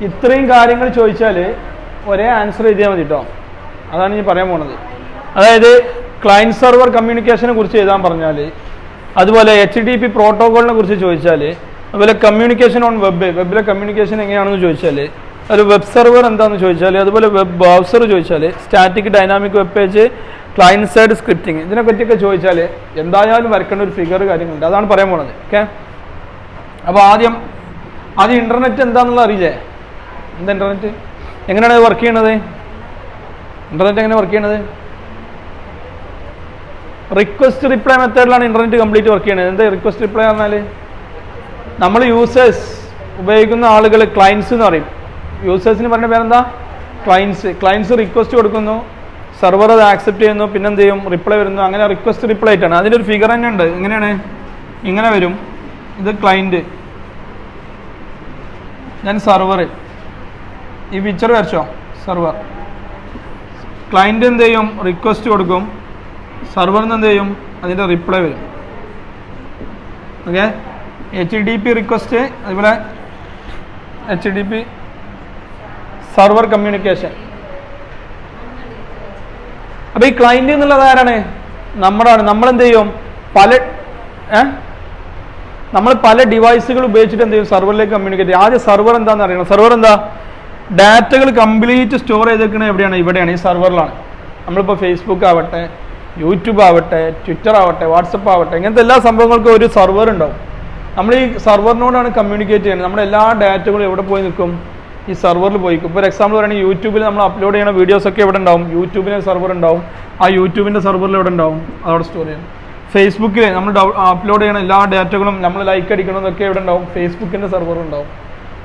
ഇത്രയും കാര്യങ്ങൾ ചോദിച്ചാൽ ഒരേ ആൻസർ എഴുതിയാൽ മതി കേട്ടോ. അതാണ് ഞാൻ പറയാൻ പോണത്. അതായത് ക്ലയൻറ്റ് സെർവർ കമ്മ്യൂണിക്കേഷനെ കുറിച്ച് എഴുതാൻ പറഞ്ഞാൽ, അതുപോലെ HTTP പ്രോട്ടോകോളിനെ കുറിച്ച് ചോദിച്ചാൽ, അതുപോലെ കമ്മ്യൂണിക്കേഷൻ ഓൺ വെബിലെ കമ്മ്യൂണിക്കേഷൻ എങ്ങനെയാണെന്ന് ചോദിച്ചാൽ, ഒരു വെബ് സെർവർ എന്താണെന്ന് ചോദിച്ചാൽ, അതുപോലെ വെബ് ബ്രൗസർ ചോദിച്ചാൽ, static dynamic web page, client side scripting, ഇതിനെ പറ്റിയൊക്കെ ചോദിച്ചാൽ എന്തായാലും വരക്കേണ്ട ഒരു ഫിഗർ കാര്യങ്ങളുണ്ട്. അതാണ് പറയാൻ പോണത്. ഓക്കെ, അപ്പോൾ ആദ്യം ഇൻ്റർനെറ്റ് എന്താണെന്നുള്ള അറിയില്ലേ? എന്താ ഇൻ്റർനെറ്റ്, എങ്ങനെയാണ് വർക്ക് ചെയ്യണത്? ഇൻ്റർനെറ്റ് എങ്ങനെ വർക്ക് ചെയ്യണത്? റിക്വസ്റ്റ് റിപ്ലൈ മെത്തേഡിലാണ് ഇൻ്റർനെറ്റ് കംപ്ലീറ്റ് വർക്ക് ചെയ്യണത്. എന്താ റിക്വസ്റ്റ് റിപ്ലൈ പറഞ്ഞാൽ, നമ്മൾ യൂസേഴ്സ് ഉപയോഗിക്കുന്ന ആളുകൾ ക്ലയൻസ് എന്ന് പറയും. യൂസേഴ്സിന് പറഞ്ഞ പേരെന്താ? ക്ലയൻസ് റിക്വസ്റ്റ് കൊടുക്കുന്നു, സെർവർ അത് ആക്സെപ്റ്റ് ചെയ്യുന്നു, പിന്നെ എന്ത് ചെയ്യും? റിപ്ലൈ വരുന്നു. അങ്ങനെ റിക്വസ്റ്റ് റിപ്ലൈ ആയിട്ടാണ്. അതിൻ്റെ ഒരു ഫിഗർ തന്നെ ഉണ്ട്. എങ്ങനെയാണ്? ഇങ്ങനെ വരും. ഇത് ക്ലയൻറ്റ്, ഞാൻ സെർവർ, ഈ പിക്ചർ വരച്ചോ? സെർവർ, ക്ലയൻറ്റ് എന്ത് ചെയ്യും? റിക്വസ്റ്റ് കൊടുക്കും, സെർവറിന് എന്ത് ചെയ്യും? അതിൻ്റെ റിപ്ലൈ വരും. ഓക്കെ, HTTP റിക്വസ്റ്റ്, അതുപോലെ HTTP സെർവർ കമ്മ്യൂണിക്കേഷൻ. അപ്പോൾ ഈ ക്ലയൻറ്റ് എന്നുള്ളത് ആരാണ്? നമ്മളാണ്. നമ്മളെന്ത് ചെയ്യും? നമ്മൾ പല ഡിവൈസുകൾ ഉപയോഗിച്ചിട്ട് എന്ത് ചെയ്യും? സെർവറിലേക്ക് കമ്മ്യൂണിക്കേറ്റ് ചെയ്യും. ആദ്യം സെർവർ എന്താണെന്ന് അറിയണം. സെർവർ എന്താ? ഡാറ്റകൾ കംപ്ലീറ്റ് സ്റ്റോർ ചെയ്തേക്കുന്നത് എവിടെയാണ്? ഇവിടെയാണ്, ഈ സെർവറിലാണ്. നമ്മളിപ്പോൾ ഫേസ്ബുക്ക് ആവട്ടെ, യൂട്യൂബ് ആവട്ടെ, ട്വിറ്റർ ആവട്ടെ, വാട്സപ്പ് ആവട്ടെ, ഇങ്ങനത്തെ എല്ലാ സംഭവങ്ങൾക്കും ഒരു സെർവർ ഉണ്ടാവും. നമ്മൾ ഈ സെർവറിനോടാണ് കമ്മ്യൂണിക്കേറ്റ് ചെയ്യുന്നത്. നമ്മുടെ എല്ലാ ഡാറ്റകളും എവിടെ പോയി നിൽക്കും? ഈ സെർവറിൽ പോയി നിൽക്കും. ഇപ്പോൾ എക്സാമ്പിൾ പറയുകയാണെങ്കിൽ യൂട്യൂബിൽ നമ്മൾ അപ്ലോഡ് ചെയ്യുന്ന വീഡിയോസൊക്കെ എവിടെ ഉണ്ടാവും? യൂട്യൂബിന് സെർവർ ഉണ്ടാവും. ആ യൂട്യൂബിൻ്റെ സെർവറിൽ എവിടെ ഉണ്ടാവും? അതവിടെ സ്റ്റോർ ചെയ്യും. ഫേസ്ബുക്കിൽ നമ്മൾ അപ്ലോഡ് ചെയ്യുന്ന എല്ലാ ഡാറ്റകളും നമ്മൾ ലൈക്ക് അടിക്കണമെന്നൊക്കെ എവിടെ ഉണ്ടാവും? ഫേസ്ബുക്കിൻ്റെ സെർവർ ഉണ്ടാവും.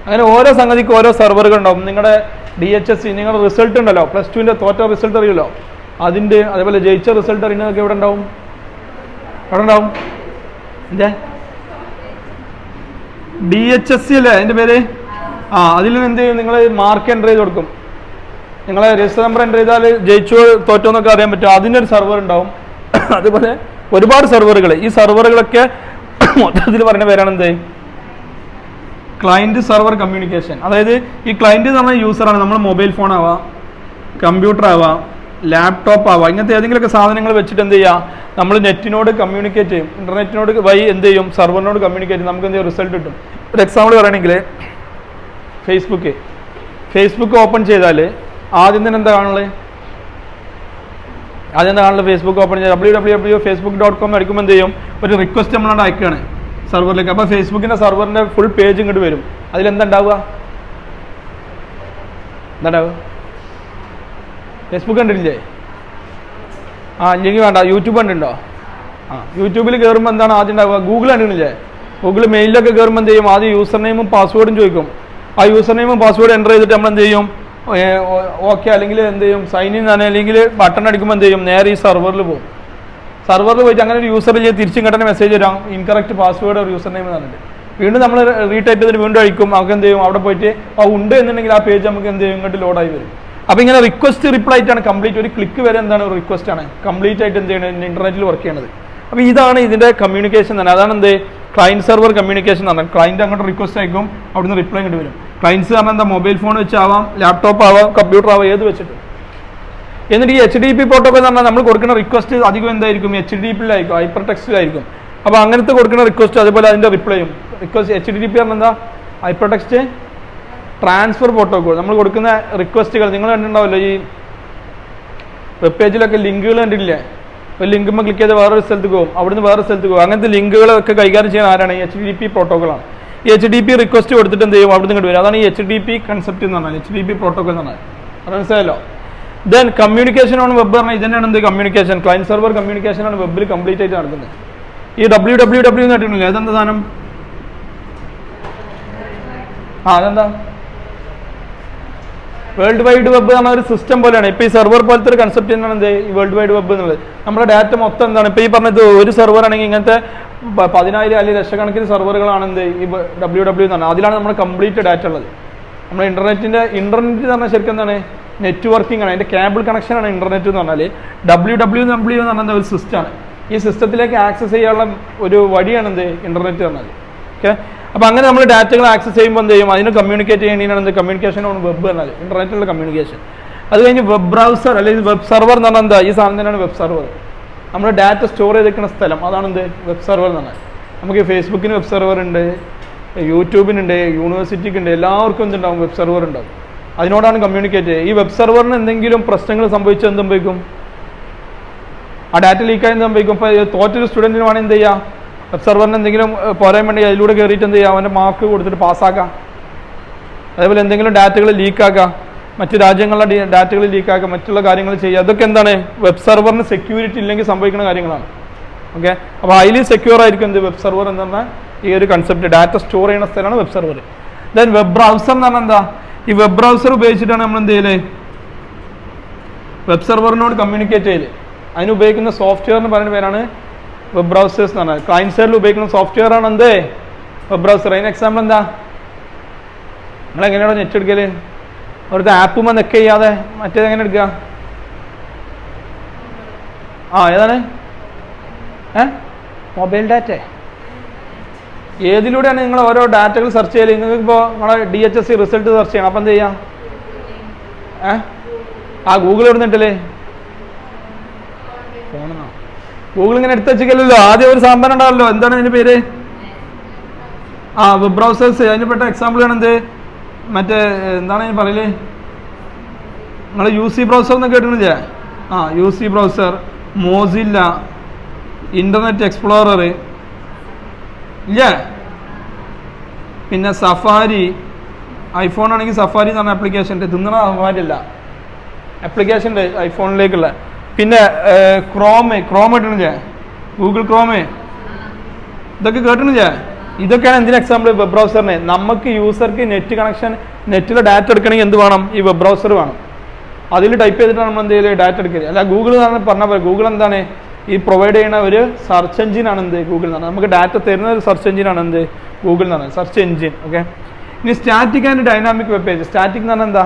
അങ്ങനെ ഓരോ സംഗതിക്കും ഓരോ സെർവറുകൾ ഉണ്ടാവും. നിങ്ങളുടെ DHSC, നിങ്ങളുടെ റിസൾട്ട് ഉണ്ടല്ലോ, +2ൻ്റെ തോറ്റ റിസൾട്ട് അറിയുമല്ലോ, അതിൻ്റെ, അതേപോലെ ജയിച്ച റിസൾട്ട് അറിയുന്നതൊക്കെ എവിടെ ഉണ്ടാവും? എവിടെ ഉണ്ടാവും? എന്തേ DHSC അല്ലേ അതിൻ്റെ പേര്? അതിൽ എന്ത് ചെയ്യും? നിങ്ങൾ മാർക്ക് എൻ്റർ ചെയ്ത് കൊടുക്കും. നിങ്ങളെ രജിസ്റ്റർ നമ്പർ എൻ്റർ ചെയ്താൽ ജയിച്ചോ തോറ്റോ എന്നൊക്കെ അറിയാൻ പറ്റും. അതിനൊരു സെർവർ ഉണ്ടാവും. അതുപോലെ ഒരുപാട് സെർവറുകൾ. ഈ സെർവറുകളൊക്കെ മൊത്തത്തിൽ പറയുന്ന പേരാണ് എന്ത്? Client server communication. അതായത് ഈ ക്ലയൻറ്റ് എന്ന് പറഞ്ഞാൽ യൂസറാണ്. നമ്മൾ മൊബൈൽ ഫോൺ ആവാം, കമ്പ്യൂട്ടർ ആവാം, ലാപ്ടോപ്പ് ആവാം, ഇങ്ങനത്തെ ഏതെങ്കിലുമൊക്കെ സാധനങ്ങൾ വെച്ചിട്ട് എന്ത് ചെയ്യുക? നമ്മൾ നെറ്റിനോട് കമ്മ്യൂണിക്കേറ്റ് ചെയ്യും. ഇൻ്റർനെറ്റിനോട് വഴി എന്ത് ചെയ്യും? സെർവറിനോട് കമ്മ്യൂണിക്കേറ്റ് ചെയ്യും. നമുക്ക് എന്ത് ചെയ്യും? റിസൾട്ട് കിട്ടും. ഒരു എക്സാമ്പിൾ പറയുകയാണെങ്കിൽ ഫേസ്ബുക്ക് ഓപ്പൺ ചെയ്താൽ ആദ്യം തന്നെ എന്താ കാണുള്ളത്? ഫേസ്ബുക്ക് ഓപ്പൺ ചെയ്ത് www.facebook.com അടിക്കുമ്പോൾ എന്ത് ചെയ്യും? ഒരു റിക്വസ്റ്റ് നമ്മളാണ് അയക്കുകയാണ് സെർവറിലേക്ക്. അപ്പോൾ ഫേസ്ബുക്കിൻ്റെ സെർവറിൻ്റെ ഫുൾ പേജ് ഇങ്ങോട്ട് വരും. അതിലെന്താ ഉണ്ടാവുക? ഫേസ്ബുക്ക് കണ്ടിട്ടില്ലേ? ഇല്ലെങ്കിൽ വേണ്ട, യൂട്യൂബ് കണ്ടിട്ടുണ്ടോ? യൂട്യൂബിൽ കയറുമ്പോൾ എന്താണ് ആദ്യം ഉണ്ടാവുക? ഗൂഗിൾ കണ്ടിട്ടില്ലേ? ഗൂഗിൾ മെയിലൊക്കെ കയറുമ്പോൾ എന്ത് ചെയ്യും? ആദ്യം യൂസർ നെയിമും പാസ്വേഡും ചോദിക്കും. ആ യൂസർ നെയിമും പാസ്വേഡ് എൻ്റർ ചെയ്തിട്ട് നമ്മൾ എന്ത് ചെയ്യും? ഓക്കെ, അല്ലെങ്കിൽ എന്ത് ചെയ്യും? സൈൻ ഇൻ ആണ്, അല്ലെങ്കിൽ ബട്ടൺ അടിക്കുമ്പോൾ എന്ത് ചെയ്യും? നേരെ ഈ സെർവറിൽ പോകും. സെർവറിൽ പോയിട്ട് അങ്ങനെ ഒരു യൂസറിൽ തിരിച്ചും കണ്ടന്നെ മെസ്സേജ് വരാം, ഇൻകറക്റ്റ് പാസ്വേഡ് ഒരു യൂസർ നെയിം എന്ന് പറഞ്ഞിട്ട്. വീണ്ടും നമ്മൾ റീടൈപ്പ് ചെയ്തിട്ട് വീണ്ടും അടിക്കും. നമുക്ക് എന്ത് ചെയ്യും? അവിടെ പോയിട്ട് ഉണ്ട് എന്നുണ്ടെങ്കിൽ ആ പേജ് നമുക്ക് എന്ത് ചെയ്യും? ഇങ്ങോട്ട് ലോഡായി വരും. അപ്പോൾ ഇങ്ങനെ റിക്വസ്റ്റ് റിപ്ലൈ ആയിട്ടാണ് കംപ്ലീറ്റ്. ഒരു ക്ലിക്ക് വരെ എന്താണ്? ഒരു റിക്വസ്റ്റ് ആണ് കംപ്ലീറ്റ് ആയിട്ട് എന്ത് ചെയ്യണത്? ഇൻ്റർനെറ്റിൽ വർക്ക് ചെയ്യണത്. അപ്പോൾ ഇതാണ് ഇതിൻ്റെ കമ്മ്യൂണിക്കേഷൻ തന്നെ. അതാണ് എന്ത്? ക്ലയൻറ്റ് സെർവർ കമ്മ്യൂണിക്കേഷൻ എന്ന് പറഞ്ഞാൽ ക്ലയൻറ്റ് അങ്ങോട്ട് റിക്വസ്റ്റ് അയക്കും, അവിടുന്ന് റിപ്ലൈ ഇങ്ങോട്ട് വരും. ക്ലയൻറ്റ്സ് പറഞ്ഞാൽ എന്താ? മൊബൈൽ ഫോൺ വെച്ചാവാം, ലാപ്ടോപ്പ് ആവാം, കമ്പ്യൂട്ടർ ആവാം, ഏത് വെച്ചിട്ട്. എന്നിട്ട് ഈ HTTP പ്രോട്ടോകോൾ എന്ന് പറഞ്ഞാൽ നമ്മൾ കൊടുക്കുന്ന റിക്വസ്റ്റ് അധികം എന്തായിരിക്കും? HTTPയിലായിരിക്കും, ഹൈപ്പർ ടെക്സ്റ്റിലായിരിക്കും. അപ്പോൾ അങ്ങനത്തെ കൊടുക്കുന്ന റിക്വസ്റ്റ്, അതുപോലെ അതിൻ്റെ റിപ്ലൈയും. റിക്വസ്റ്റ് HTTP പറഞ്ഞാൽ എന്താ? Hyper text transfer protocol. നമ്മൾ കൊടുക്കുന്ന റിക്വസ്റ്റുകൾ നിങ്ങൾ കണ്ടിട്ടുണ്ടാവല്ലോ, ഈ വെബ് പേജിലൊക്കെ ലിങ്കുകൾ കണ്ടിട്ടില്ലേ? ഒരു ലിങ്കുമ്പോൾ ക്ലിക്ക് ചെയ്ത് വേറൊരു സ്ഥലത്ത് പോകും, അവിടുന്ന് വേറെ സ്ഥലത്ത് പോകും. അങ്ങനത്തെ ലിങ്കുകളൊക്കെ കൈകാര്യം ചെയ്യാൻ ആരാണ്? HTTP പ്രോട്ടോകോളാണ്. ഈ HTTP റിക്വസ്റ്റ് കൊടുത്തിട്ട് എന്ത് ചെയ്യും? അവിടുന്ന് ഇങ്ങോട്ട് വരും. അതാണ് ഈ HTTP കൺസെപ്റ്റ് എന്ന് പറഞ്ഞാൽ, HTTP പ്രോട്ടോകോൾ എന്ന് പറഞ്ഞാൽ. അത് മനസ്സിലായല്ലോ? ദെൻ കമ്മ്യൂണിക്കേഷൻ ആണ് വെബ് പറഞ്ഞാൽ ഇതന്നെയാണ് എന്ത്? കമ്മ്യൂണിക്കേഷൻ. ക്ലയൻറ്റ് സെർവർ കമ്മ്യൂണിക്കേഷൻ ആണ് വെബിൽ കംപ്ലീറ്റ് ആയിട്ട് നടക്കുന്നത്. ഈ www എന്ന് കേട്ടിട്ടില്ലേ? അതെന്താ സാധനം? അതെന്താ? വേൾഡ് വൈഡ് വെബ് എന്ന ഒരു സിസ്റ്റം പോലെയാണ്. ഇപ്പോൾ ഈ സെർവർ പോലത്തെ ഒരു കൺസെപ്റ്റ് തന്നെയാണ് എന്ത്? ഈ വേൾഡ് വൈഡ് വെബ് എന്നുള്ളത്. നമ്മുടെ ഡാറ്റ മൊത്തം എന്താണ്? ഇപ്പോൾ ഈ പറഞ്ഞത് ഒരു സെർവർ ആണെങ്കിൽ ഇങ്ങനത്തെ 10,000 അല്ലെങ്കിൽ ലക്ഷക്കണക്കിന് സെർവറുകളാണ് എന്ത്? ഈ www എന്ന് പറഞ്ഞാൽ. അതിലാണ് നമ്മുടെ കംപ്ലീറ്റ് ഡാറ്റ ഉള്ളത്. നമ്മുടെ ഇൻ്റർനെറ്റ് എന്ന് പറഞ്ഞാൽ ശരിക്കും എന്താണ്? നെറ്റ്വർക്കിംഗ് ആണ്. അതിൻ്റെ കേബിൾ കണക്ഷനാണ് ഇൻ്റർനെറ്റ് എന്ന് പറഞ്ഞാൽ. www എന്ന് പറഞ്ഞാൽ ഒരു സിസ്റ്റമാണ്. ഈ സിസ്റ്റത്തിലേക്ക് ആക്സസ് ചെയ്യാനുള്ള ഒരു വഴിയാണ് എന്ത്? ഇൻ്റർനെറ്റ് പറഞ്ഞാൽ. ഓക്കെ, അപ്പോൾ അങ്ങനെ നമ്മൾ ഡാറ്റകൾ ആക്സസ് ചെയ്യുമ്പോൾ എന്ത് ചെയ്യും, അതിന് കമ്മ്യൂണിക്കേറ്റ് ചെയ്യേണ്ടതാണ് എന്ത് കമ്മ്യൂണിക്കേഷൻ ഓൺ വെബ് എന്നാൽ ഇൻ്റർനെറ്റിലുള്ള കമ്മ്യൂണിക്കേഷൻ. അത് കഴിഞ്ഞ് വെബ് ബ്രൗസർ അല്ലെങ്കിൽ വെബ് സെർവർ എന്ന് പറഞ്ഞാൽ എന്താ, ഈ സാധനം തന്നെയാണ് വെബ് സെർവർ. നമ്മൾ ഡാറ്റ സ്റ്റോർ ചെയ്തിരിക്കുന്ന സ്ഥലം അതാണ് എന്ത് വെബ് സെർവർ എന്ന് പറഞ്ഞാൽ. നമുക്ക് ഫേസ്ബുക്കിന് വെബ് സെർവർ ഉണ്ട്, യൂട്യൂബിനുണ്ട്, യൂണിവേഴ്സിറ്റിക്ക് ഉണ്ട്, എല്ലാവർക്കും എന്തുണ്ടാവും വെബ് സെർവർ ഉണ്ടാവും. അതിനോടാണ് കമ്മ്യൂണിക്കേറ്റ് ചെയ്യുക. ഈ വെബ് സെർവറിന് എന്തെങ്കിലും പ്രശ്നങ്ങൾ സംഭവിച്ചാൽ എന്ത് സംഭവിക്കും, ആ ഡാറ്റ ലീക്കായി എന്ത് സംഭവിക്കും. ഇപ്പോൾ തോറ്റൊരു സ്റ്റുഡൻറ്റിന് വേണമെങ്കിൽ എന്ത് ചെയ്യുക, വെബ് സെർവറിന് എന്തെങ്കിലും പോരായ്മ ഉണ്ടെങ്കിൽ അതിലൂടെ കയറിയിട്ട് എന്ത് ചെയ്യുക, അവൻ്റെ മാർക്ക് കൊടുത്തിട്ട് പാസ്സാക്കാം. അതേപോലെ എന്തെങ്കിലും ഡാറ്റകൾ ലീക്കാക്കാം, മറ്റ് രാജ്യങ്ങളുടെ ഡാറ്റകൾ ലീക്കാക്കാം, മറ്റുള്ള കാര്യങ്ങൾ ചെയ്യുക. അതൊക്കെ എന്താണ് വെബ് സെർവറിന് സെക്യൂരിറ്റി ഇല്ലെങ്കിൽ സംഭവിക്കുന്ന കാര്യങ്ങളാണ്. ഓക്കെ, അപ്പോൾ ഹൈലി സെക്യൂർ ആയിരിക്കും എന്ത് വെബ് സെർവർ എന്ന് പറഞ്ഞാൽ ഈ ഒരു കൺസെപ്റ്റ്. ഡാറ്റ സ്റ്റോർ ചെയ്യുന്ന സ്ഥലമാണ് web server. Then web browser എന്ന് പറഞ്ഞാൽ എന്താ, ഈ വെബ് ബ്രൗസർ ഉപയോഗിച്ചിട്ടാണ് നമ്മൾ എന്ത് ചെയ്യല്, വെബ് സെർവറിനോട് കമ്മ്യൂണിക്കേറ്റ് ചെയ്യല്. അതിന് ഉപയോഗിക്കുന്ന സോഫ്റ്റ്വെയറിന് പറയുന്ന പേരാണ് വെബ് ബ്രൗസേഴ്സ് എന്ന് പറഞ്ഞാൽ. ക്ലയൻറ്റ് സൈഡിൽ ഉപയോഗിക്കുന്ന സോഫ്റ്റ്വെയർ ആണ് എന്ത് വെബ് ബ്രൗസർ. അതിന് എക്സാമ്പിൾ എന്താ, നിങ്ങൾ എങ്ങനെയാണോ നെറ്റ് എടുക്കല്, അവിടുത്തെ ആപ്പും നെക്ക് ചെയ്യാതെ മറ്റേത് എങ്ങനെ എടുക്കുക, ഏതാണ് മൊബൈൽ ഡാറ്റ. ഏതിലൂടെയാണ് നിങ്ങൾ ഓരോ ഡാറ്റകൾ സെർച്ച് ചെയ്യല്. നിങ്ങൾക്ക് ഇപ്പോൾ നമ്മളെ DHSC റിസൾട്ട് സെർച്ച് ചെയ്യണം, അപ്പം എന്ത് ചെയ്യാം, ഗൂഗിൾ എവിടുന്നിട്ടല്ലേ, ഫോണെന്നോ, ഗൂഗിൾ ഇങ്ങനെ എടുത്ത് വെച്ചില്ലല്ലോ. ആദ്യം ഒരു സാമ്പാൻ ഉണ്ടാവല്ലോ, എന്താണ് അതിൻ്റെ പേര്, വെബ് ബ്രൗസേഴ്സ്. അതിന് പെട്ട എക്സാമ്പിളാണ് എന്ത്, മറ്റേ എന്താണ് അതിന് പറയല്, നിങ്ങൾ UC ബ്രൗസർ എന്നൊക്കെ കേട്ടിട്ടില്ലേ. UC browser, Mozilla, internet explorer ഇല്ലേ, പിന്നെ സഫാരി. ഐഫോൺ ആണെങ്കിൽ സഫാരി എന്ന് പറഞ്ഞ ആപ്ലിക്കേഷൻ ഉണ്ട്, തിന്നണ സഫാരി അല്ല, ആപ്ലിക്കേഷൻ ഉണ്ട് ഐഫോണിലേക്കുള്ള. പിന്നെ ക്രോം കേട്ടിട്ടില്ലേ, ഗൂഗിൾ ക്രോം, ഇതൊക്കെ കേട്ടിട്ടില്ലേ. ഇതൊക്കെയാണ് എന്തിന് എക്സാമ്പിൾ വെബ് ബ്രൗസറിന്. നമുക്ക് യൂസർക്ക് നെറ്റ് കണക്ഷൻ, നെറ്റിലെ ഡാറ്റ എടുക്കണമെങ്കിൽ എന്ത് വേണം, ഈ വെബ് ബ്രൗസർ വേണം. അതിൽ ടൈപ്പ് ചെയ്തിട്ടാണ് നമ്മൾ എന്ത് ചെയ്യല് ഡാറ്റ എടുക്കല്. അല്ല ഗൂഗിൾ എന്ന് പറഞ്ഞാൽ പോലെ, ഗൂഗിൾ എന്താണ് ഈ പ്രൊവൈഡ് ചെയ്യുന്ന ഒരു സെർച്ച് എഞ്ചിനാണ് എന്ത് ഗൂഗിൾ എന്ന് പറഞ്ഞാൽ. നമുക്ക് ഡാറ്റ തരുന്ന ഒരു സെർച്ച് എഞ്ചിനാണ് എന്ത് ഗൂഗിൾ എന്ന് പറഞ്ഞാൽ, സെർച്ച് എഞ്ചിൻ. ഓക്കെ, ഇനി static and dynamic web page. Static എന്ന് പറഞ്ഞാൽ എന്താ,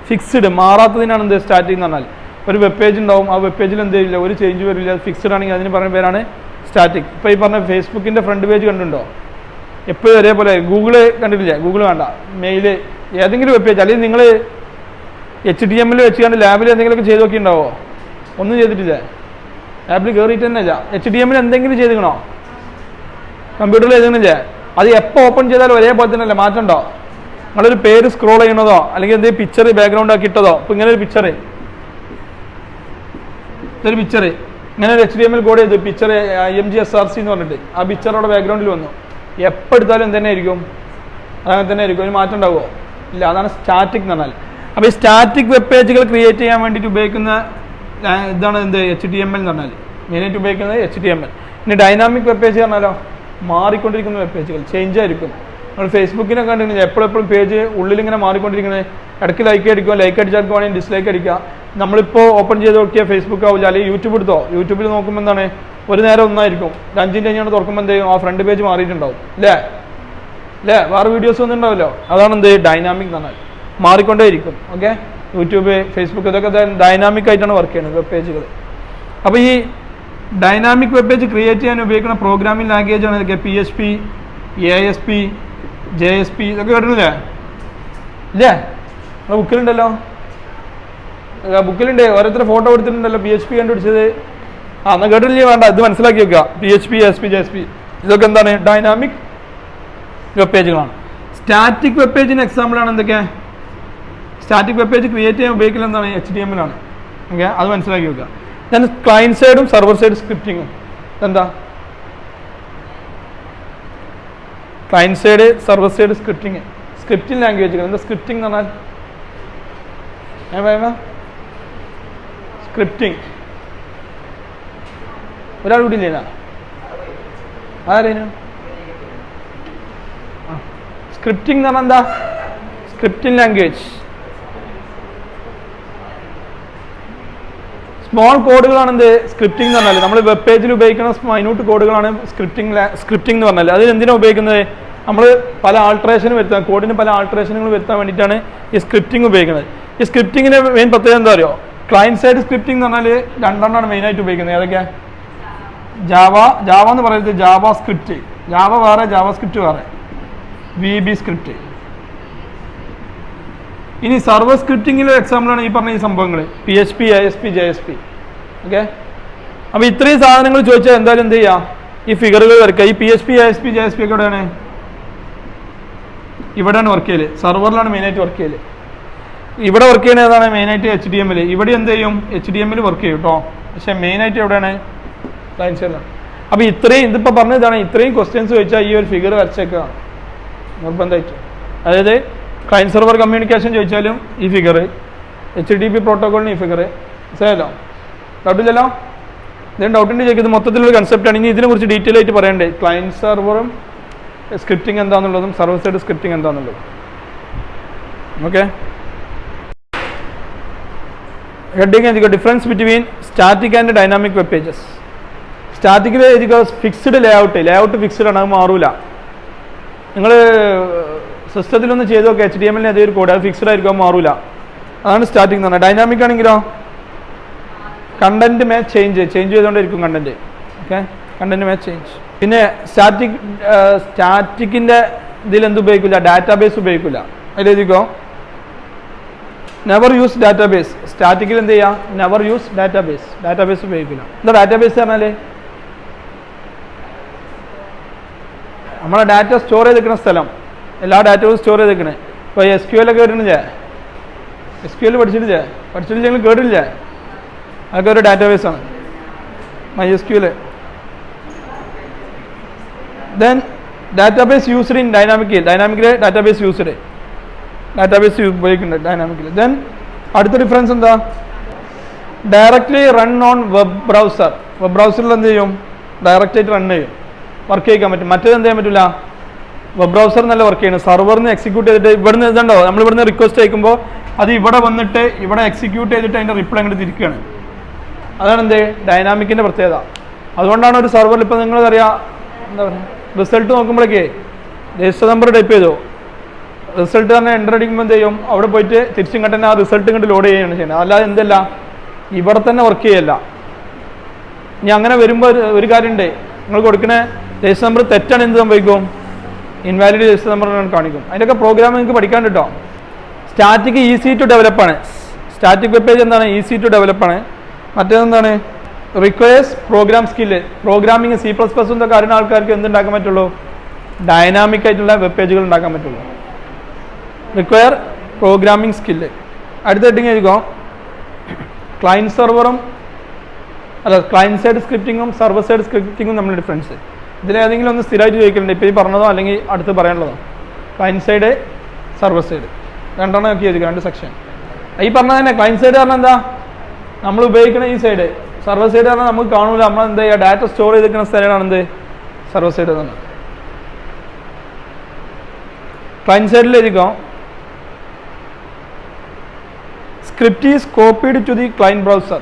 ഫിക്സ്ഡ്, മാറാത്തതിനാണ് എന്ത് സ്റ്റാറ്റിക് എന്ന് പറഞ്ഞാൽ. ഒരു വെബ് പേജ് ഉണ്ടാവും, ആ വെബ് പേജിൽ എന്ത് ചെയ്യില്ല, ഒരു ചേഞ്ച് വരില്ല, അത് ഫിക്സ്ഡ് ആണെങ്കിൽ അതിന് പറഞ്ഞ പേരാണ് സ്റ്റാറ്റിക്. ഇപ്പോൾ ഈ പറഞ്ഞ ഫേസ്ബുക്കിൻ്റെ ഫ്രണ്ട് പേജ് കണ്ടിട്ടുണ്ടോ, എപ്പോഴും ഒരേപോലെ. ഗൂഗിള് കണ്ടിട്ടില്ല, ഗൂഗിൾ വേണ്ട, മെയിൽ, ഏതെങ്കിലും വെബ് പേജ്, അല്ലെങ്കിൽ നിങ്ങൾ HTML വെച്ചുകൊണ്ട് ലാബിൽ എന്തെങ്കിലുമൊക്കെ ചെയ്ത് നോക്കിയിട്ടുണ്ടാവോ, ഒന്നും ചെയ്തിട്ടില്ല, ലാബിൽ കയറിയിട്ട് തന്നെ ഇല്ല. HTML എന്തെങ്കിലും ചെയ്തിക്കണോ, കമ്പ്യൂട്ടറിൽ എഴുതുന്നില്ല, അത് എപ്പോൾ ഓപ്പൺ ചെയ്താലും ഒരേപോലെ തന്നെ അല്ലേ, മാറ്റം ഉണ്ടോ. നിങ്ങളൊരു പേര് സ്ക്രോൾ ചെയ്യണതോ അല്ലെങ്കിൽ എന്തെങ്കിലും പിക്ചർ ബാക്ക്ഗ്രൗണ്ട് ആക്കി ഇട്ടതോ, ഇപ്പോൾ ഇങ്ങനെ ഒരു പിക്ചർ, ഇതൊരു പിക്ചർ, ഇങ്ങനെ ഒരു HTML കോഡ് ചെയ്ത് പിക്ചർ IMG_SRC എന്ന് പറഞ്ഞിട്ട് ആ പിക്ചറോടെ ബാക്ക്ഗ്രൗണ്ടിൽ വന്നു, എപ്പോൾ എടുത്താലും എന്ത് തന്നെ ആയിരിക്കും, അങ്ങനെ തന്നെ ആയിരിക്കും, അതിന് മാറ്റം ഉണ്ടാവുമോ ഇല്ല. അതാണ് സ്റ്റാറ്റിക് എന്ന് പറഞ്ഞാൽ. അപ്പോൾ ഈ സ്റ്റാറ്റിക് വെബ് പേജുകൾ ക്രിയേറ്റ് ചെയ്യാൻ വേണ്ടിയിട്ട് ഉപയോഗിക്കുന്ന ഇതാണ് എന്ത് HTML എന്ന് പറഞ്ഞാൽ, മെയിനായിട്ട് ഉപയോഗിക്കുന്നത് HTML. ഇനി ഡൈനാമിക് വെബ് പേജ് പറഞ്ഞാലോ, മാറിക്കൊണ്ടിരിക്കുന്ന വെബ് പേജുകൾ, ചേഞ്ച് ആയിരിക്കും. നമ്മൾ ഫേസ്ബുക്കിനൊക്കെ കണ്ടിട്ടുണ്ട് എപ്പോഴെപ്പോഴും പേജ് ഉള്ളിലിങ്ങനെ മാറിക്കൊണ്ടിരിക്കുന്നത്. ഇടയ്ക്ക് ലൈക്ക് അടിക്കുക, ലൈക്ക് അടിച്ചാൽ വേണമെങ്കിൽ ഡിസ്ലൈക്ക് അടിക്കുക. നമ്മളിപ്പോൾ ഓപ്പൺ ചെയ്ത് നോക്കിയാൽ ഫേസ്ബുക്ക് ആവില്ല, അല്ലെങ്കിൽ യൂട്യൂബ് എടുത്തോ, യൂട്യൂബിൽ നോക്കുമ്പോൾ എന്താണ് ഒരു നേരം ഒന്നായിരിക്കും, 5 മിനിറ്റ് കഴിഞ്ഞാൽ തുറക്കുമ്പോൾ എന്ത് ചെയ്യും, ആ ഫ്രണ്ട് പേജ് മാറിയിട്ടുണ്ടാവും അല്ലേ, വേറെ വീഡിയോസ് ഒന്നും ഉണ്ടാവില്ലോ. അതാണ് എന്ത് ഡൈനാമിക് എന്ന് പറഞ്ഞാൽ, മാറിക്കൊണ്ടേയിരിക്കും. ഓക്കെ, യൂട്യൂബ്, ഫേസ്ബുക്ക് ഇതൊക്കെ ഡൈനാമിക് ആയിട്ടാണ് വർക്ക് ചെയ്യുന്നത് വെബ് പേജുകൾ. അപ്പോൾ ഈ ഡൈനാമിക് വെബ് പേജ് ക്രിയേറ്റ് ചെയ്യാൻ ഉപയോഗിക്കുന്ന പ്രോഗ്രാമിംഗ് ലാംഗ്വേജ് ആണ് ഇതൊക്കെ. PHP, ASP, JSP ഇതൊക്കെ കേട്ടിട്ടില്ലേ, ഇല്ലേ, നമ്മുടെ ബുക്കിലുണ്ടല്ലോ, ബുക്കിലുണ്ട്, ഓരോരുത്തർ ഫോട്ടോ കൊടുത്തിട്ടുണ്ടല്ലോ PHP കണ്ടുപിടിച്ചത്. എന്നാൽ കേട്ടില്ലേ, വേണ്ട, ഇത് മനസ്സിലാക്കി വെക്കുക. PHP, ASP, JSP ഇതൊക്കെ എന്താണ് ഡൈനാമിക് വെബ് പേജുകളാണ്. സ്റ്റാറ്റിക് വെബ് പേജിന് എക്സാമ്പിൾ ആണ് എന്തൊക്കെ, സ്റ്റാറ്റിക് വെബ് പേജ് ക്രിയേറ്റ് ചെയ്യാൻ ഉപയോഗിക്കുന്നത് എന്താണ്, HTML ആണ്. ഓക്കെ, അത് മനസ്സിലാക്കി വെക്കുക. ഞാൻ ക്ലയൻറ്റ് സൈഡും സെർവർ സൈഡ് സ്ക്രിപ്റ്റിങ്ങും എന്താ, client side server side scripting, scripting ലാംഗ്വേജുകൾ. എന്താ സ്ക്രിപ്റ്റിംഗ് എന്ന് പറഞ്ഞാൽ, സ്ക്രിപ്റ്റിംഗ് ഒരാൾ കൂടി ഇല്ല, ആരേനു സ്ക്രിപ്റ്റിംഗ് എന്ന് പറഞ്ഞാൽ എന്താ, സ്ക്രിപ്റ്റിംഗ് ലാംഗ്വേജ്. സ്മോൾ കോഡുകളാണ് എന്ത് സ്ക്രിപ്റ്റിംഗ് എന്ന് പറഞ്ഞാൽ. നമ്മൾ വെബ് പേജിൽ ഉപയോഗിക്കുന്ന മൈന്യൂട്ട് കോഡുകളാണ് സ്ക്രിപ്റ്റിംഗ് എന്ന് പറഞ്ഞാൽ. അതിൽ എന്തിനാണ് ഉപയോഗിക്കുന്നത്, നമ്മൾ പല ആൾട്രേഷനും വരുത്താൻ, കോഡിന് പല ആൾട്രേഷനുകൾ വരുത്താൻ വേണ്ടിയിട്ടാണ് ഈ സ്ക്രിപ്റ്റിംഗ് ഉപയോഗിക്കുന്നത്. ഈ സ്ക്രിപ്റ്റിങ്ങിൻ്റെ മെയിൻ പ്രത്യേകത എന്താ അറിയോ, ക്ലയൻറ്റ് സൈഡ് സ്ക്രിപ്റ്റിംഗ് എന്ന് പറഞ്ഞാൽ 2 മെയിനായിട്ട് ഉപയോഗിക്കുന്നത്. ഏതൊക്കെ, ജാവ എന്ന് പറയുന്നത് ജാവ സ്ക്രിപ്റ്റ്, ജാവ വേറെ, ജാവാസ്ക്രിപ്റ്റ് വേറെ, VB സ്ക്രിപ്റ്റ്. ഇനി സർവർ സ്ക്രിപ്റ്റിങ്ങിലെ എക്സാമ്പിളാണ് ഈ പറഞ്ഞ ഈ സംഭവങ്ങൾ, PHP, ISP, JSP. ഓക്കെ, അപ്പോൾ ഇത്രയും സാധനങ്ങൾ ചോദിച്ചാൽ എന്തായാലും എന്ത് ചെയ്യുക, ഈ ഫിഗറുകൾ വരയ്ക്കുക. ഈ PHP, ISP, JSP ഒക്കെ എവിടെയാണ്? ഇവിടെയാണ് വർക്ക് ചെയ്യല്, സെർവറിലാണ് മെയിനായിട്ട് വർക്ക് ചെയ്യല്. ഇവിടെ വർക്ക് ചെയ്യുന്ന ഏതാണ്? മെയിനായിട്ട് HTML. ഇവിടെ എന്ത് ചെയ്യും? HTML വർക്ക് ചെയ്യും കേട്ടോ. പക്ഷേ മെയിനായിട്ട് എവിടെയാണ്? ക്ലയൻറ്റ് സൈഡിലാണ്. അപ്പോൾ ഇത്രയും ഇതിപ്പോൾ പറഞ്ഞതാണ്, ഇത്രയും ക്വസ്റ്റ്യൻസ് ചോദിച്ചാൽ ഈ ഒരു ഫിഗർ വരച്ചേക്കുക നിർബന്ധമായിട്ട്. അതായത് ക്ലയൻറ്റ് സെർവർ കമ്മ്യൂണിക്കേഷൻ ചോദിച്ചാലും ഈ ഫിഗർ, HTTP പ്രോട്ടോക്കോളിന് ഈ ഫിഗർ. മനസ്സിലായല്ലോ? ഡൗട്ടില്ലല്ലോ? ഇതിന് ഡൗട്ടിൻ്റെ ചോദിക്കുന്നത് മൊത്തത്തിലൊരു കൺസെപ്റ്റാണ്. ഇനി ഇതിനെക്കുറിച്ച് ഡീറ്റെയിൽ ആയിട്ട് പറയണ്ടേ, ക്ലയൻറ്റ് സെർവറും സ്ക്രിപ്റ്റിംഗ് എന്താണെന്നുള്ളതും സർവർ സൈഡ് സ്ക്രിപ്റ്റിംഗ് എന്താണെന്നുള്ളതും. ഓക്കെ, ഹെഡിങ് എഴുതുക, difference between static and dynamic web pages. സ്റ്റാറ്റിക്കിൽ എഴുതുക ഫിക്സ്ഡ് ലേഔട്ട് ഫിക്സ്ഡ് ആണ്, അത് മാറൂല. നിങ്ങൾ സിസ്റ്റത്തിലൊന്ന് ചെയ്ത് നോക്കുക, HTML അതേ ഒരു കോഡ്, അത് ഫിക്സ്ഡ് ആയിരിക്കും, അത് മാറൂല. അതാണ് സ്റ്റാറ്റിക് എന്ന് പറഞ്ഞാൽ. ഡൈനാമിക് ആണെങ്കിലോ കണ്ടന്റ് മേ ചേഞ്ച് ചെയ്തുകൊണ്ടിരിക്കും content. Okay, content may change. പിന്നെ സ്റ്റാറ്റിക്കിൻ്റെ ഇതിൽ എന്ത് ഉപയോഗിക്കില്ല? ഡാറ്റാബേസ് ഉപയോഗിക്കില്ല. അതിലെഴുതിക്കോ, നെവർ യൂസ് ഡാറ്റാബേസ്. സ്റ്റാറ്റിക്കിൽ എന്ത് ചെയ്യുക? നെവർ യൂസ് ഡാറ്റാബേസ് ഉപയോഗിക്കില്ല. എന്താ ഡാറ്റാബേസ് പറഞ്ഞാൽ? നമ്മളെ ഡാറ്റ സ്റ്റോർ ചെയ്തിരിക്കുന്ന സ്ഥലം, എല്ലാ ഡാറ്റയും സ്റ്റോർ ചെയ്തിരിക്കണേ. ഇപ്പോൾ SQL ഒക്കെ കേട്ടിട്ടില്ലേ? SQL പഠിച്ചിട്ടില്ലെങ്കിൽ കേട്ടില്ലേ? അതൊക്കെ ഒരു ഡാറ്റാബേസാണ്, MySQL. Then database used in ഡൈനാമിക്കിൽ ഡാറ്റാബേസ് ഉപയോഗിക്കുന്നുണ്ട് ഡൈനാമിക്കിൽ. ദെൻ അടുത്ത ഡിഫറൻസ് എന്താ? ഡയറക്റ്റ്ലി റൺ ഓൺ വെബ് ബ്രൗസറിൽ എന്ത് ചെയ്യും? ഡയറക്റ്റ് ആയിട്ട് റൺ ചെയ്യും, വർക്ക് ചെയ്യിക്കാൻ പറ്റും. മറ്റേത് എന്ത് ചെയ്യാൻ പറ്റില്ല? വെബ് ബ്രൗസർ നല്ല വർക്ക് ചെയ്യുന്നത്. സർവറിന് എക്സിക്യൂട്ട് ചെയ്തിട്ട് ഇവിടുന്ന് ഇതുണ്ടോ, നമ്മൾ ഇവിടുന്ന് റിക്വസ്റ്റ് അയക്കുമ്പോൾ അത് ഇവിടെ വന്നിട്ട് ഇവിടെ എക്സിക്യൂട്ട് ചെയ്തിട്ട് അതിൻ്റെ റിപ്ലൈ അങ്ങോട്ട് തിരിക്കുകയാണ്. അതാണ് എന്ത് ഡൈനാമിക്കിൻ്റെ പ്രത്യേകത. അതുകൊണ്ടാണ് ഒരു സെർവറിൽ ഇപ്പോൾ നിങ്ങളറിയാം എന്താ പറയുക, റിസൾട്ട് നോക്കുമ്പോഴേക്കേ രജിസ്റ്റർ നമ്പർ ടൈപ്പ് ചെയ്തോ, റിസൾട്ട് തന്നെ എൻ്റർ അടിക്കുമ്പോൾ എന്ത് ചെയ്യും? അവിടെ പോയിട്ട് തിരിച്ചും കണ്ടന്നെ ആ റിസൾട്ട് ഇങ്ങോട്ട് ലോഡ് ചെയ്യുകയാണ് ചെയ്യുന്നത്. അല്ലാതെ എന്തല്ല ഇവിടെ തന്നെ വർക്ക് ചെയ്യല്ല. ഇനി അങ്ങനെ വരുമ്പോൾ ഒരു കാര്യമുണ്ട്, നിങ്ങൾ കൊടുക്കുന്ന രജിസ്റ്റർ നമ്പർ തെറ്റാണ്, എന്ത് സംഭവിക്കും? ഇൻവാലിഡ് രജിസ്റ്റർ നമ്പർ കാണിക്കും. അതിൻ്റെയൊക്കെ പ്രോഗ്രാം നിങ്ങൾക്ക് പഠിക്കാൻ കേട്ടോ. സ്റ്റാറ്റിക് ഈസി ടു ഡെവലപ്പാണ്. സ്റ്റാറ്റിക് വെബ് പേജ് എന്താണ്? ഈസി ടു ഡെവലപ്പാണ്. മറ്റേതെന്താണ്? Requires program skill. Programming C++ എന്നൊക്കെ അറിയുന്ന ആൾക്കാർക്ക് എന്തുണ്ടാക്കാൻ പറ്റുള്ളൂ? ഡൈനാമിക് ആയിട്ടുള്ള വെബ് പേജുകൾ ഉണ്ടാക്കാൻ പറ്റുള്ളൂ. Require programming skill. അടുത്ത ഹെഡിങ് എഴുതുക, ക്ലയൻറ്റ് സൈഡ് സ്ക്രിപ്റ്റിങ്ങും സർവർ സൈഡ് സ്ക്രിപ്റ്റിങ്ങും തമ്മിൽ ഡിഫറൻസ്. ഇതിലേതെങ്കിലും ഒന്ന് സ്ഥിരമായിട്ട് ചോദിക്കുന്നുണ്ട്, ഇപ്പോൾ ഈ പറഞ്ഞതോ അല്ലെങ്കിൽ അടുത്ത് പറയാനുള്ളതോ? ക്ലയൻറ്റ് സൈഡ്, സർവർ സൈഡ് രണ്ടെണ്ണം ഒക്കെ ചോദിക്കുക, 2 സെക്ഷൻ. ഈ പറഞ്ഞത് തന്നെ ക്ലയൻറ്റ് സൈഡ് പറഞ്ഞാൽ എന്താ? നമ്മൾ ഉപയോഗിക്കുന്ന ഈ സൈഡ്. സർവർ സൈഡ് പറഞ്ഞാൽ നമുക്ക് കാണൂല, നമ്മൾ എന്താ ചെയ്യുക? ഡാറ്റ സ്റ്റോർ ചെയ്തിരിക്കുന്ന സ്ഥലമാണ് എന്ത്? സർവർ സൈഡ് തന്നെ. ക്ലയൻറ്റ് സൈഡിൽ എഴുതിക്കോ, script is copied to the client browser.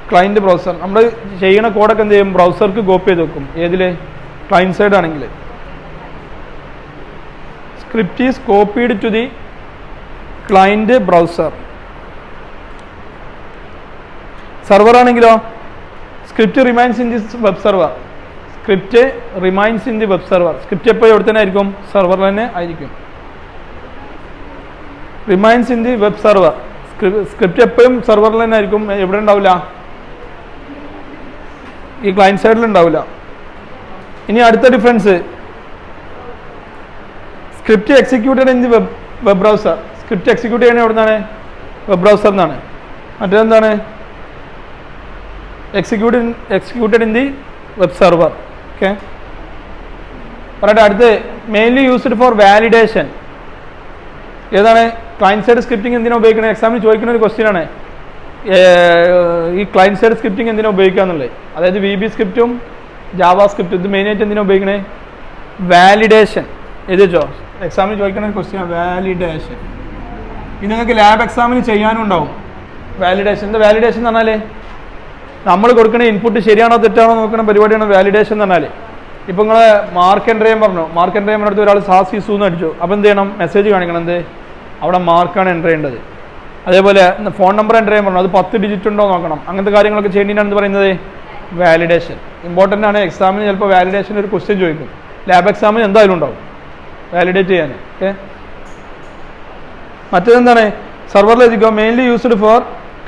Client browser. നമ്മൾ ചെയ്യുന്ന കോഡൊക്കെ എന്ത് ചെയ്യും? ബ്രൗസർക്ക് കോപ്പി ചെയ്ത് വെക്കും. ഏതിൽ? ക്ലയൻറ്റ് സൈഡ് ആണെങ്കിൽ. Script is copied to the client browser. Server ആണെങ്കിലോ, script remains in the web server. Script എപ്പോഴും എവിടെ തന്നെ ആയിരിക്കും? സെർവറിൽ തന്നെ ആയിരിക്കും. Remains in the web server. Script എപ്പോഴും സെർവറിൽ തന്നെ ആയിരിക്കും, എവിടെ ഉണ്ടാവില്ല? ഈ ക്ലയൻറ്റ് സൈഡിൽ ഉണ്ടാവില്ല. ഇനി അടുത്ത difference, script executed in the web browser. Script execute ചെയ്യുന്നത് എവിടെ നിന്നാണ്? വെബ് ബ്രൗസർ എന്നാണ്. മറ്റേതെന്താണ്? Executed in the web server. Okay, പറയട്ടെ. അടുത്ത് മെയിൻലി യൂസ്ഡ് ഫോർ വാലിഡേഷൻ. ഏതാണ്? ക്ലയൻറ്റ് സൈഡ് സ്ക്രിപ്റ്റിംഗ് എന്തിനാണ് ഉപയോഗിക്കുന്നത്? എക്സാമിന് ചോദിക്കുന്ന ഒരു ക്വസ്റ്റ്യൻ ആണ്. ഈ ക്ലയൻറ്റ് സൈഡ് സ്ക്രിപ്റ്റിംഗ് എന്തിനാണ് ഉപയോഗിക്കുക എന്നുള്ളത്. അതായത് VB സ്ക്രിപ്റ്റും ജാവാ സ്ക്രിപ്റ്റും ഇത് മെയിനായിട്ട് എന്തിനാണ് ഉപയോഗിക്കണേ? വാലിഡേഷൻ. എഴുതിച്ചോ, എക്സാമിന് ചോദിക്കുന്ന ഒരു ക്വസ്റ്റ്യൻ വാലിഡേഷൻ. ഇത് നിങ്ങൾക്ക് ലാബ് എക്സാമിന് ചെയ്യാനും ഉണ്ടാവും വാലിഡേഷൻ. എന്താ വാലിഡേഷൻ എന്ന് പറഞ്ഞാൽ? നമ്മൾ കൊടുക്കുന്ന ഇൻപുട്ട് ശരിയാണോ തെറ്റാണോ നോക്കുന്ന പരിപാടിയാണ് വാലിഡേഷൻ എന്ന് പറഞ്ഞാൽ. ഇപ്പോൾ നിങ്ങൾ മാർക്ക് എൻ്റർ ചെയ്യാൻ പറഞ്ഞു, മാർക്ക് എൻ്റർ ചെയ്യാൻ അടുത്ത് ഒരാൾ സാസീസു എന്ന് അടിച്ചു, അപ്പോൾ എന്ത് ചെയ്യണം? മെസ്സേജ് കാണിക്കണം, എന്ത്? അവിടെ മാർക്കാണ് എൻ്റർ ചെയ്യേണ്ടത്. അതേപോലെ ഫോൺ നമ്പർ എൻ്റർ ചെയ്യാൻ പറഞ്ഞു, അത് 10 ഡിജിറ്റ് ഉണ്ടോ നോക്കണം. അങ്ങനത്തെ കാര്യങ്ങളൊക്കെ ചെയ്യേണ്ടതാണ് എന്ത് പറയുന്നത്? വാലിഡേഷൻ. ഇമ്പോർട്ടൻ്റ് ആണ്. എക്സാമിന് ചിലപ്പോൾ വാലിഡേഷൻ ഒരു ക്വസ്റ്റ്യൻ ചോദിക്കും. ലാബ് എക്സാമിന് എന്തായാലും ഉണ്ടാവും വാലിഡേറ്റ് ചെയ്യാൻ. ഓക്കെ, മറ്റേതെന്താണ് സെർവറിൽ എഴുതിക്കോ, mainly used for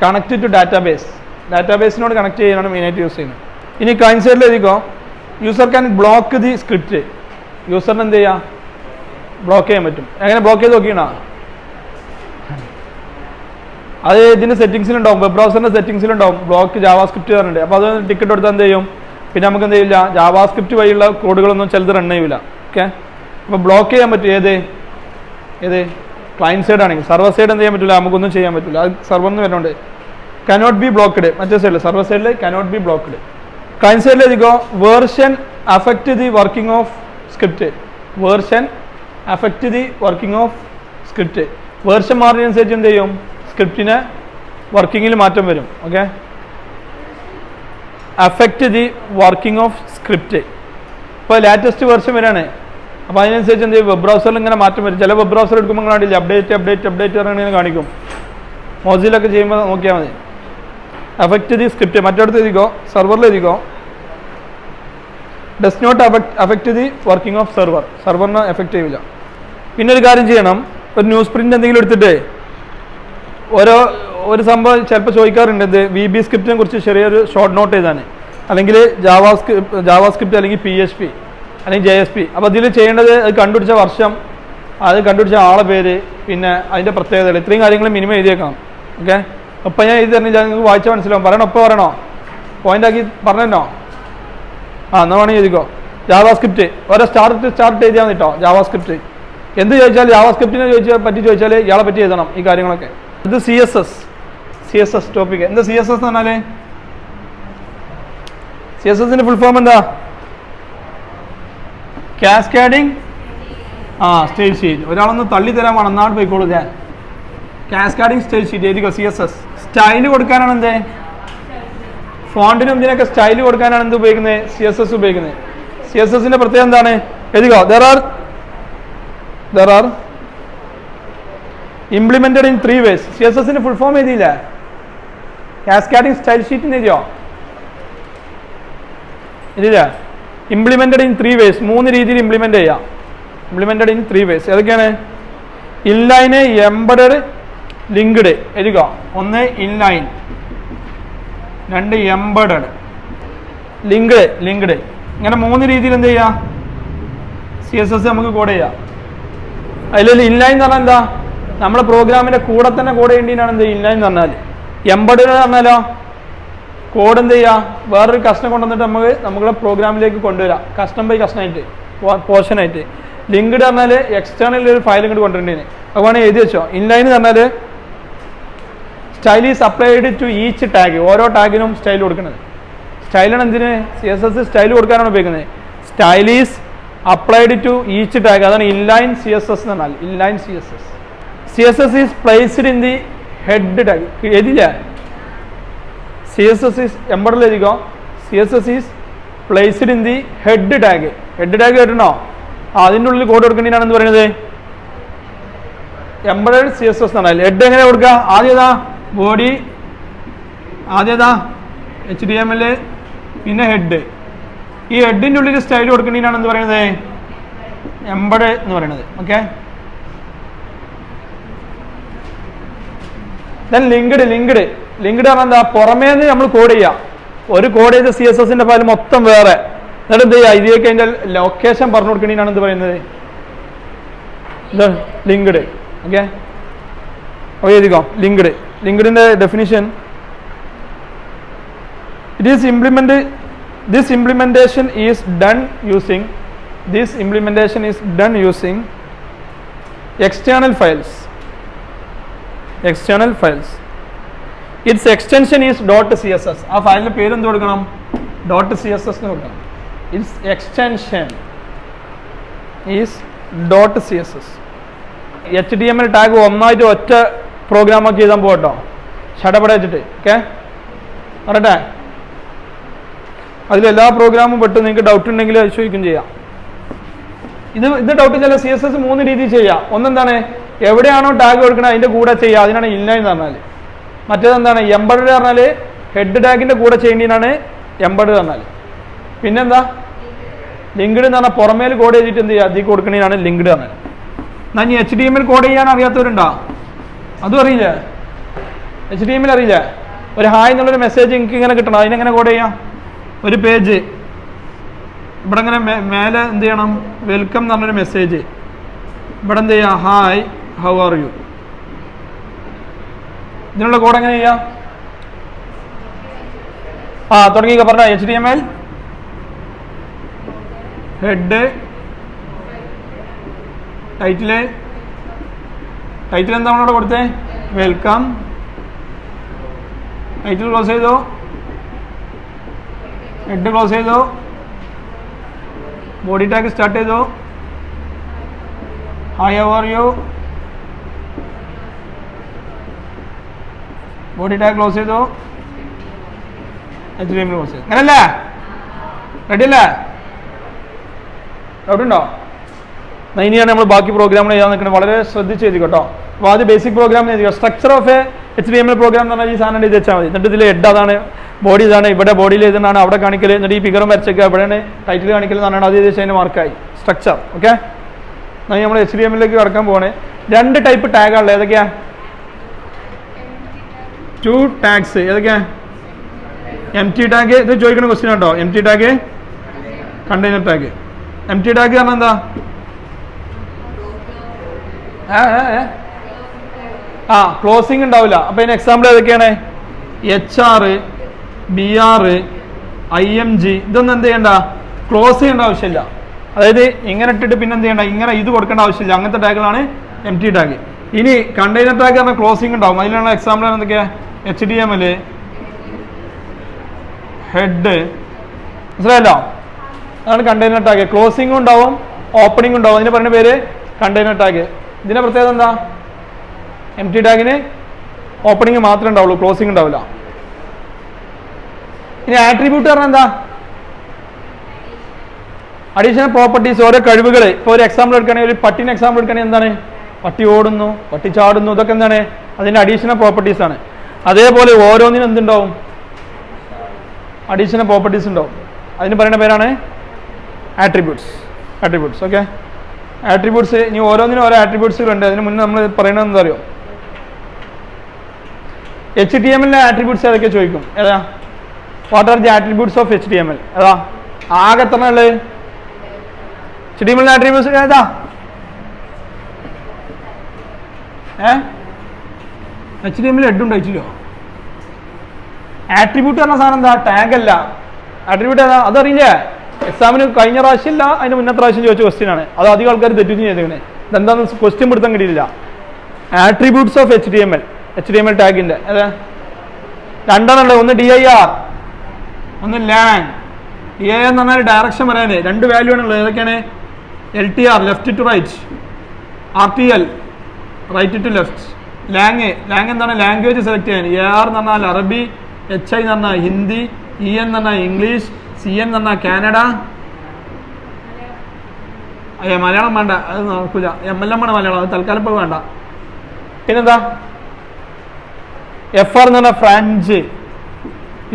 connect to database. ഡാറ്റാബേസിനോട് കണക്ട് ചെയ്യാനാണ് മെയിനായിട്ട് യൂസ് ചെയ്യുന്നത്. ഇനി ക്ലയൻറ്റ് സൈഡിൽ എഴുതിക്കോ, user can block the script. യൂസറിന് എന്ത് ചെയ്യാം, ബ്ലോക്ക് ചെയ്യാൻ പറ്റും. എങ്ങനെ ബ്ലോക്ക് ചെയ്ത് നോക്കിയാണോ? അത് ഇതിൻ്റെ സെറ്റിംഗ്സിലുണ്ടാവും, വെബ് ബ്രൗസറിൻ്റെ സെറ്റിംഗ്സിലുണ്ടാവും ബ്ലോക്ക് ജാവാസ്ക്രിപ്റ്റ് പറഞ്ഞിട്ട്. അപ്പോൾ അത് ടിക്കറ്റ് എടുത്താൽ എന്ത് ചെയ്യും, പിന്നെ നമുക്ക് എന്ത് ചെയ്യില്ല, ജാവാസ്ക്രിപ്റ്റ് വഴിയുള്ള കോഡുകളൊന്നും ചിലത് റൺ ചെയ്യില്ല. ഓക്കെ, അപ്പോൾ ബ്ലോക്ക് ചെയ്യാൻ പറ്റും. ഏത് ക്ലയൻറ്റ് സൈഡ് ആണെങ്കിൽ. സർവർ സൈഡ് എന്ത് ചെയ്യാൻ പറ്റില്ല, നമുക്കൊന്നും ചെയ്യാൻ പറ്റില്ല. അത് സെർവറിന് വരുന്നുണ്ട്. Cannot be blocked. മറ്റേ സൈഡിൽ സർവർ സൈഡിൽ കനോട്ട് ബി ബ്ലോക്ക്ഡ്. ക്ലയൻറ്റ് സൈഡിൽ എഴുതിക്കോ, version affect the working of script. Version affect the working of script. Version മാറുന്നതിനനുസരിച്ച് എന്ത് ചെയ്യും, സ്ക്രിപ്റ്റിന് വർക്കിങ്ങിൽ മാറ്റം വരും. Okay, affect the working of script. ഇപ്പോൾ ലേറ്റസ്റ്റ് വെർഷൻ വരാണ്. അപ്പോൾ അതിനനുസരിച്ച് എന്ത് ചെയ്യും, വെബ് ബ്രൗസറിൽ ഇങ്ങനെ മാറ്റം വരും. ചില വെബ് ബ്രൗസർ എടുക്കുമ്പോൾ കാണില്ല, അപ്ഡേറ്റ് പറഞ്ഞാൽ കാണിക്കും. മോസിലൊക്കെ ചെയ്യുമ്പോൾ നോക്കിയാൽ മതി. Affect the script. മറ്റടുത്ത് എഴുതിക്കോ, സെർവറിൽ എഴുതിക്കോ, does not affect the working of server. സെർവറിനെ എഫക്റ്റ് ചെയ്യില്ല. പിന്നെ ഒരു കാര്യം ചെയ്യണം, ഒരു ന്യൂസ് പ്രിൻ്റ് എന്തെങ്കിലും എടുത്തിട്ട് ഒരു സംഭവം ചിലപ്പോൾ ചോദിക്കാറുണ്ട്, എന്ത് VB സ്ക്രിപ്റ്റിനെ കുറിച്ച് ചെറിയൊരു ഷോർട്ട് നോട്ട് ചെയ്താണ്, അല്ലെങ്കിൽ ജാവാസ്ക്രിപ്റ്റ് അല്ലെങ്കിൽ PHP അല്ലെങ്കിൽ JSP. അപ്പോൾ ഇതിൽ ചെയ്യേണ്ടത് അത് കണ്ടുപിടിച്ച വർഷം, അത് കണ്ടുപിടിച്ച ആളെ പേര്, പിന്നെ അതിൻ്റെ പ്രത്യേകതകൾ, ഇത്രയും കാര്യങ്ങൾ മിനിമം എഴുതിയേക്കാം. ഓക്കെ, അപ്പം ഞാൻ എഴുതി തരുന്നില്ല, നിങ്ങൾക്ക് വായിച്ചാൽ മനസ്സിലാവും. പറയണോ, ഒപ്പം പറയണോ, പോയിൻ്റാക്കി പറഞ്ഞോ? എന്നാൽ വേണമെങ്കിൽ എഴുതിക്കോ. ജാവാസ്ക്രിപ്റ്റ് ഓരോ സ്റ്റാർട്ട് എഴുതിയാൽ മതി കേട്ടോ. ജാവാസ്ക്രിപ്റ്റ് എന്ത് ചോദിച്ചാൽ, ജാവാസ്ക്രിപ്റ്റിനെ പറ്റി ചോദിച്ചാൽ ഇയാളെ പറ്റി എഴുതണം ഈ കാര്യങ്ങളൊക്കെ. ഇത് CSS ടോപ്പിക്. എന്താ CSS എന്ന് പറഞ്ഞാൽ? CSSന്റെ ഫുൾ ഫോം എന്താ? Cascading style sheet. ഒരാളൊന്ന് തള്ളി തരാൻ വേണം, എന്നാണ് പോയിക്കോളൂ. ഞാൻ കാസ്കേഡിങ് സ്റ്റൈൽ ഷീറ്റ് എഴുതിക്കോ. CSS സ്റ്റൈല് കൊടുക്കാനാണ് എന്ത്, ഫോണ്ടിനും ഇതിനൊക്കെ സ്റ്റൈല് കൊടുക്കാനാണ് എന്ത് ഉപയോഗിക്കുന്നത്, CSS ഉപയോഗിക്കുന്നത്. CSSന്റെ പ്രത്യേകത എന്താണ്? എഴുതിക്കോ. there are implemented in 3 ways. CSSന്റെ ഫുൾ ഫോം എഴുതിയില്ല, കാസ്കേഡിങ് സ്റ്റൈൽ ഷീറ്റിന് എഴുതിയോ? ഇല്ല. ഇംപ്ലിമെന്റഡ് ഇൻ 3 ways, 3 രീതിയിൽ ഇംപ്ലിമെന്റ് ചെയ്യാം. ഇംപ്ലിമെന്റഡ് ഇൻ 3 ways ഏതൊക്കെയാണ്? ഇൻലൈന്, എംബഡഡ്, ലിങ്ക്ഡ്. എഴുതിക്കോ. 1 ഇൻലൈൻ, 2 എംബഡഡ്, ലിങ്ക്ഡ്. ഇങ്ങനെ 3 രീതിയിൽ എന്ത് ചെയ്യാം, CSS നമുക്ക് കോഡ് ചെയ്യാം. അതിൽ ഇൻലൈൻ എന്ന് പറഞ്ഞാൽ എന്താ, നമ്മുടെ പ്രോഗ്രാമിന്റെ കൂടെ തന്നെ കോഡ് ചെയ്യേണ്ടതാണ് എന്ത് ഇൻലൈൻ എന്ന് പറഞ്ഞാൽ. എംബഡഡ് എന്ന് പറഞ്ഞാലോ, കോഡ് എന്ത് ചെയ്യുക, വേറൊരു കസ്റ്റം കൊണ്ടുവന്നിട്ട് നമ്മുടെ പ്രോഗ്രാമിലേക്ക് കൊണ്ടുവരാം, കസ്റ്റം ബൈ കസ്റ്റമായിട്ട്, പോർഷനായിട്ട്. ലിങ്ക്ഡ് പറഞ്ഞാൽ എക്സ്റ്റേണൽ ഒരു ഫയൽ ഇങ്ങോട്ട് കൊണ്ടുവരേണ്ടതിന്. അതുകൊണ്ട് എഴുതി വെച്ചോ. ഇൻലൈൻ എന്ന് പറഞ്ഞാൽ style is applied to each tag. ഓരോ ടാഗിനും സ്റ്റൈൽ കൊടുക്കുന്നത്. സ്റ്റൈലാണ് എന്തിന്, CSS സ്റ്റൈൽ കൊടുക്കാനാണ് ഉപയോഗിക്കുന്നത്. Style is applied to each tag, അതാണ് ഇൻലൈൻ CSS എന്ന് പറഞ്ഞാൽ. Inline CSS is placed in the head tag. എഴുതില്ല, CSS ഈസ് എംബഡിൽ എഴുതിക്കോ. CSS is placed in the head tag. Head tag കേട്ടോ, അതിൻ്റെ ഉള്ളിൽ കോഡ് കൊടുക്കേണ്ടതാണ് എന്ന് പറയുന്നത് എംബഡഡ് CSS എന്ന് പറഞ്ഞാൽ. ഹെഡ് എങ്ങനെ കൊടുക്കുക, ആദ്യതാ ബോഡി, ആദ്യതാ HTML, പിന്നെ ഹെഡ്. ഈ ഹെഡിൻ്റെ ഉള്ളിൽ സ്റ്റൈൽ കൊടുക്കേണ്ടതാണ് എന്ന് പറയുന്നത് എംബഡ് എന്ന് പറയുന്നത്. ഓക്കെ, ദെൻ ലിങ്ക്ഡ് പറഞ്ഞാൽ എന്താ, പുറമേ നിന്ന് നമ്മൾ കോഡ് ചെയ്യാം. ഒരു കോഡ് ചെയ്ത CSSന്റെ ഫയൽ മൊത്തം വേറെ, എന്നിട്ട് എന്ത് ചെയ്യുക, ഇതിലേക്ക് അതിൻ്റെ ലൊക്കേഷൻ പറഞ്ഞു കൊടുക്കേണ്ടതാണ് എന്ത് പറയുന്നത് ലിങ്ക്ഡ്. ഓക്കെ, അപ്പോൾ എഴുതിക്കോ. ലിങ്ക്ഡിന്റെ definition, this implementation is done using external files. Its extension is .css. ആ ഫയലിന്റെ പേര് എന്ത് കൊടുക്കണം, .css എന്ന് കൊടുക്കണം. Its extension is .css. HTML tag ഒന്നായിട്ട് ഒറ്റ പ്രോഗ്രാം ആക്കി എഴുതാൻ പോകട്ടോ, ഷടപട വെച്ചിട്ട്. ഓക്കെ, പറയട്ടെ. അതിലെല്ലാ പ്രോഗ്രാമും പെട്ട് നിങ്ങൾക്ക് ഡൗട്ട് ഉണ്ടെങ്കിൽ അത് ചോദിക്കും ചെയ്യാം. ഇത് ഡൗട്ട് ചില CSS 3 രീതിയിൽ ചെയ്യാം. ഒന്നെന്താണ്, എവിടെയാണോ ടാഗ് കൊടുക്കണത് അതിൻ്റെ കൂടെ ചെയ്യുക, അതിനാണ് ഇൻലൈൻ എന്ന് പറഞ്ഞാൽ. മറ്റേതെന്താണ്, എംബഡഡ് പറഞ്ഞാൽ ഹെഡ് ടാഗിൻ്റെ കൂടെ ചെയ്യേണ്ടതാണ് എംബഡഡ് പറഞ്ഞാൽ. പിന്നെന്താ ലിങ്ക്ഡ് എന്ന് പറഞ്ഞാൽ പുറമേൽ കോഡ് ചെയ്തിട്ട് എന്ത് ചെയ്യുക, അതിൽ കൊടുക്കണേനാണ് ലിങ്ക്ഡ് ആണ്. എന്നാൽ ഇനി HTML കോഡ് ചെയ്യാൻ അറിയാത്തവരുണ്ടോ? അതും അറിയില്ല. HTML അറിയില്ല. ഒരു ഹായ് എന്നുള്ളൊരു മെസ്സേജ് എനിക്ക് ഇങ്ങനെ കിട്ടണം, അതിനെങ്ങനെ കോഡ് ചെയ്യാം? ഒരു പേജ് ഇവിടെ ഇങ്ങനെ മേലെ എന്ത് ചെയ്യണം, വെൽക്കം എന്ന് പറഞ്ഞൊരു മെസ്സേജ്, ഇവിടെ എന്ത് ചെയ്യുക, ഹായ് ഹൗ ആർ യു. ഇതിനുള്ള കോഡ് എങ്ങനെ ചെയ്യാം? തുടങ്ങിക്ക പറഞ്ഞ HTML ഹെഡ് ടൈറ്റില് എന്താ നമ്മളിവിടെ കൊടുത്തേ, വെൽക്കം. ടൈറ്റിൽ ക്ലോസ് ചെയ്തോ, ഹെഡ് ക്ലോസ് ചെയ്തോ, ബോഡി ടാഗ് സ്റ്റാർട്ട് ചെയ്തോ, hi how are you, body tag close ചെയ്തോ, HTML ക്ലോസ് ചെയ്തു. അങ്ങനല്ലേ? റെഡി അല്ലേ? ഡൗട്ട് ഉണ്ടോ? ഇനിയാണ് നമ്മൾ ബാക്കി പ്രോഗ്രാമുകൾ ചെയ്യാൻ നിൽക്കുന്നത്. വളരെ ശ്രദ്ധിച്ച് എഴുതി കേട്ടോ. അപ്പോൾ ആദ്യം ബേസിക് പ്രോഗ്രാം എഴുതുക. Structure of a HTML program എന്ന് പറഞ്ഞാൽ ഈ സാധനം എഴുതി വെച്ചാൽ മതി. എന്നിട്ട് ഇതിൽ ഹെഡ് അതാണ്, ബോഡി ഇതാണ്, ഇവിടെ ബോഡിയിൽ എഴുതുന്നതാണ്, അവിടെ കാണിക്കൽ, എന്നിട്ട് ഈ ഫിഗറും വരച്ചേക്കുക, എവിടെയാണ് ടൈറ്റിൽ കാണിക്കൽ എന്നാണ് അത് എഴുതി വെച്ചതിന് മാർക്കായി സ്ട്രക്ചർ. ഓക്കെ, എന്നാൽ നമ്മൾ HTML കടക്കാൻ പോകണേ. 2 ടൈപ്പ് ടാഗാണുള്ളത്. ഏതൊക്കെയാ? 2 ടാഗ്സ്. ഏതൊക്കെയാ? empty tag. ഇത് ചോദിക്കുന്ന ക്വസ്റ്റ്യൻ ഉണ്ടോ? empty tag, container tag. empty tag കാരണം എന്താ? ക്ലോസിങ് ഉണ്ടാവില്ല. അപ്പൊ ഇതിന് എക്സാമ്പിൾ ഏതൊക്കെയാണ്? HR, BR, IMG. ഇതൊന്നും എന്ത് ചെയ്യണ്ട, ക്ലോസ് ചെയ്യേണ്ട ആവശ്യമില്ല. അതായത് ഇങ്ങനെ ഇട്ടിട്ട് പിന്നെ എന്ത് ചെയ്യണ്ട, ഇങ്ങനെ ഇത് കൊടുക്കേണ്ട ആവശ്യമില്ല. അങ്ങനത്തെ ടാഗുകളാണ് empty ടാഗ്. ഇനി കണ്ടെയ്നർ ടാഗ് പറഞ്ഞാൽ ക്ലോസിങ് ഉണ്ടാവും. അതിനുള്ള എക്സാമ്പിൾ എന്തൊക്കെയാ? HTML ഹെഡ്, മനസ്സിലായല്ലോ? അതാണ് കണ്ടെയ്നർ ടാഗ്. ക്ലോസിംഗ് ഉണ്ടാവും, ഓപ്പണിംഗ് ഉണ്ടാവും. അതിന് പറയുന്ന പേര് കണ്ടെയ്നർ ടാഗ്. ഇതിന്റെ പ്രത്യേകത എന്താ? empty ടാഗിന് ഓപ്പണിംഗ് മാത്രമേ ഉണ്ടാവുള്ളൂ, ക്ലോസിംഗ് ഉണ്ടാവില്ല. ഇനി ആട്രിബ്യൂട്ട് പറഞ്ഞാൽ എന്താ? അഡീഷണൽ പ്രോപ്പർട്ടീസ്, ഓരോ കഴിവുകൾ. ഇപ്പോൾ ഒരു എക്സാമ്പിൾ എടുക്കുകയാണെങ്കിൽ, ഒരു പട്ടിന് എക്സാമ്പിൾ എടുക്കുകയാണെങ്കിൽ എന്താണ്? പട്ടി ഓടുന്നു, പട്ടി ചാടുന്നു, ഇതൊക്കെ എന്താണ്? അതിൻ്റെ അഡീഷണൽ പ്രോപ്പർട്ടീസ് ആണ്. അതേപോലെ ഓരോന്നിനും എന്തുണ്ടാവും? അഡീഷണൽ പ്രോപ്പർട്ടീസ് ഉണ്ടാവും. അതിന് പറയുന്ന പേരാണ് ആട്രിബ്യൂട്ട്സ്. ആട്രിബ്യൂട്ട്സ്. Okay, attributes. ഇനി ഓരോന്നിനും ഓരോ ആട്രിബ്യൂട്ട്സുകളുണ്ട്. അതിന് മുന്നേ നമ്മൾ പറയുന്നത് എന്താ അറിയോ? HTML ആട്രിബ്യൂട്ട്സ് ഏതൊക്കെ ചോദിക്കും? ഏതാ? What are the attributes of HTML? ഏതാ? ആകെ എത്ര ഉള്ളത്? HTML ആട്രിബ്യൂട്ട്സ് ഏതാ? HTML ഹെഡ് ഉണ്ടായിട്ടില്ലോ. ആട്രിബ്യൂട്ട് പറഞ്ഞ സാധനം എന്താ? ടാഗ് അല്ല. ആട്രിബ്യൂട്ട് ഏതാ? അതറിയില്ലേ? എക്സാമിന് കഴിഞ്ഞ പ്രാവശ്യമില്ല, അതിന് മുന്നത്തെ പ്രാവശ്യം ചോദിച്ച ക്വസ്റ്റ്യൻ ആണ്. അത് അധികം ആൾക്കാർ തെറ്റും ചെയ്തേക്കണേ. ഇതെന്താന്ന് ക്വസ്റ്റ്യൻ പിടുത്തം കിട്ടിയില്ല. ആട്രിബ്യൂട്ട്സ് ഓഫ് HTML ടാഗിന്റെ അതെ 2 എണ്ണുള്ളത്. ഒന്ന് DIR, ഒന്ന് ലാങ്. DIR എന്ന് പറഞ്ഞാൽ ഡയറക്ഷൻ പറയാനേ 2 വാല്യൂ ആണുള്ളത്. ഏതൊക്കെയാണ്? LTR, left to right. RTL, right to left. Lang എന്താണ്? ലാംഗ്വേജ് സെലക്ട് ചെയ്യാൻ. AR എന്ന് പറഞ്ഞാൽ അറബി, HI എന്ന് പറഞ്ഞാൽ ഹിന്ദി, EN എന്ന് പറഞ്ഞാൽ ഇംഗ്ലീഷ്, CN എന്ന് പറഞ്ഞാൽ കാനഡ. മലയാളം വേണ്ട, അത് നോക്കൂല. MLM ആണ് മലയാളം, അത് തൽക്കാലം ഇപ്പോൾ വേണ്ട. പിന്നെന്താ? FR എന്ന് പറഞ്ഞാൽ ഫ്രഞ്ച്.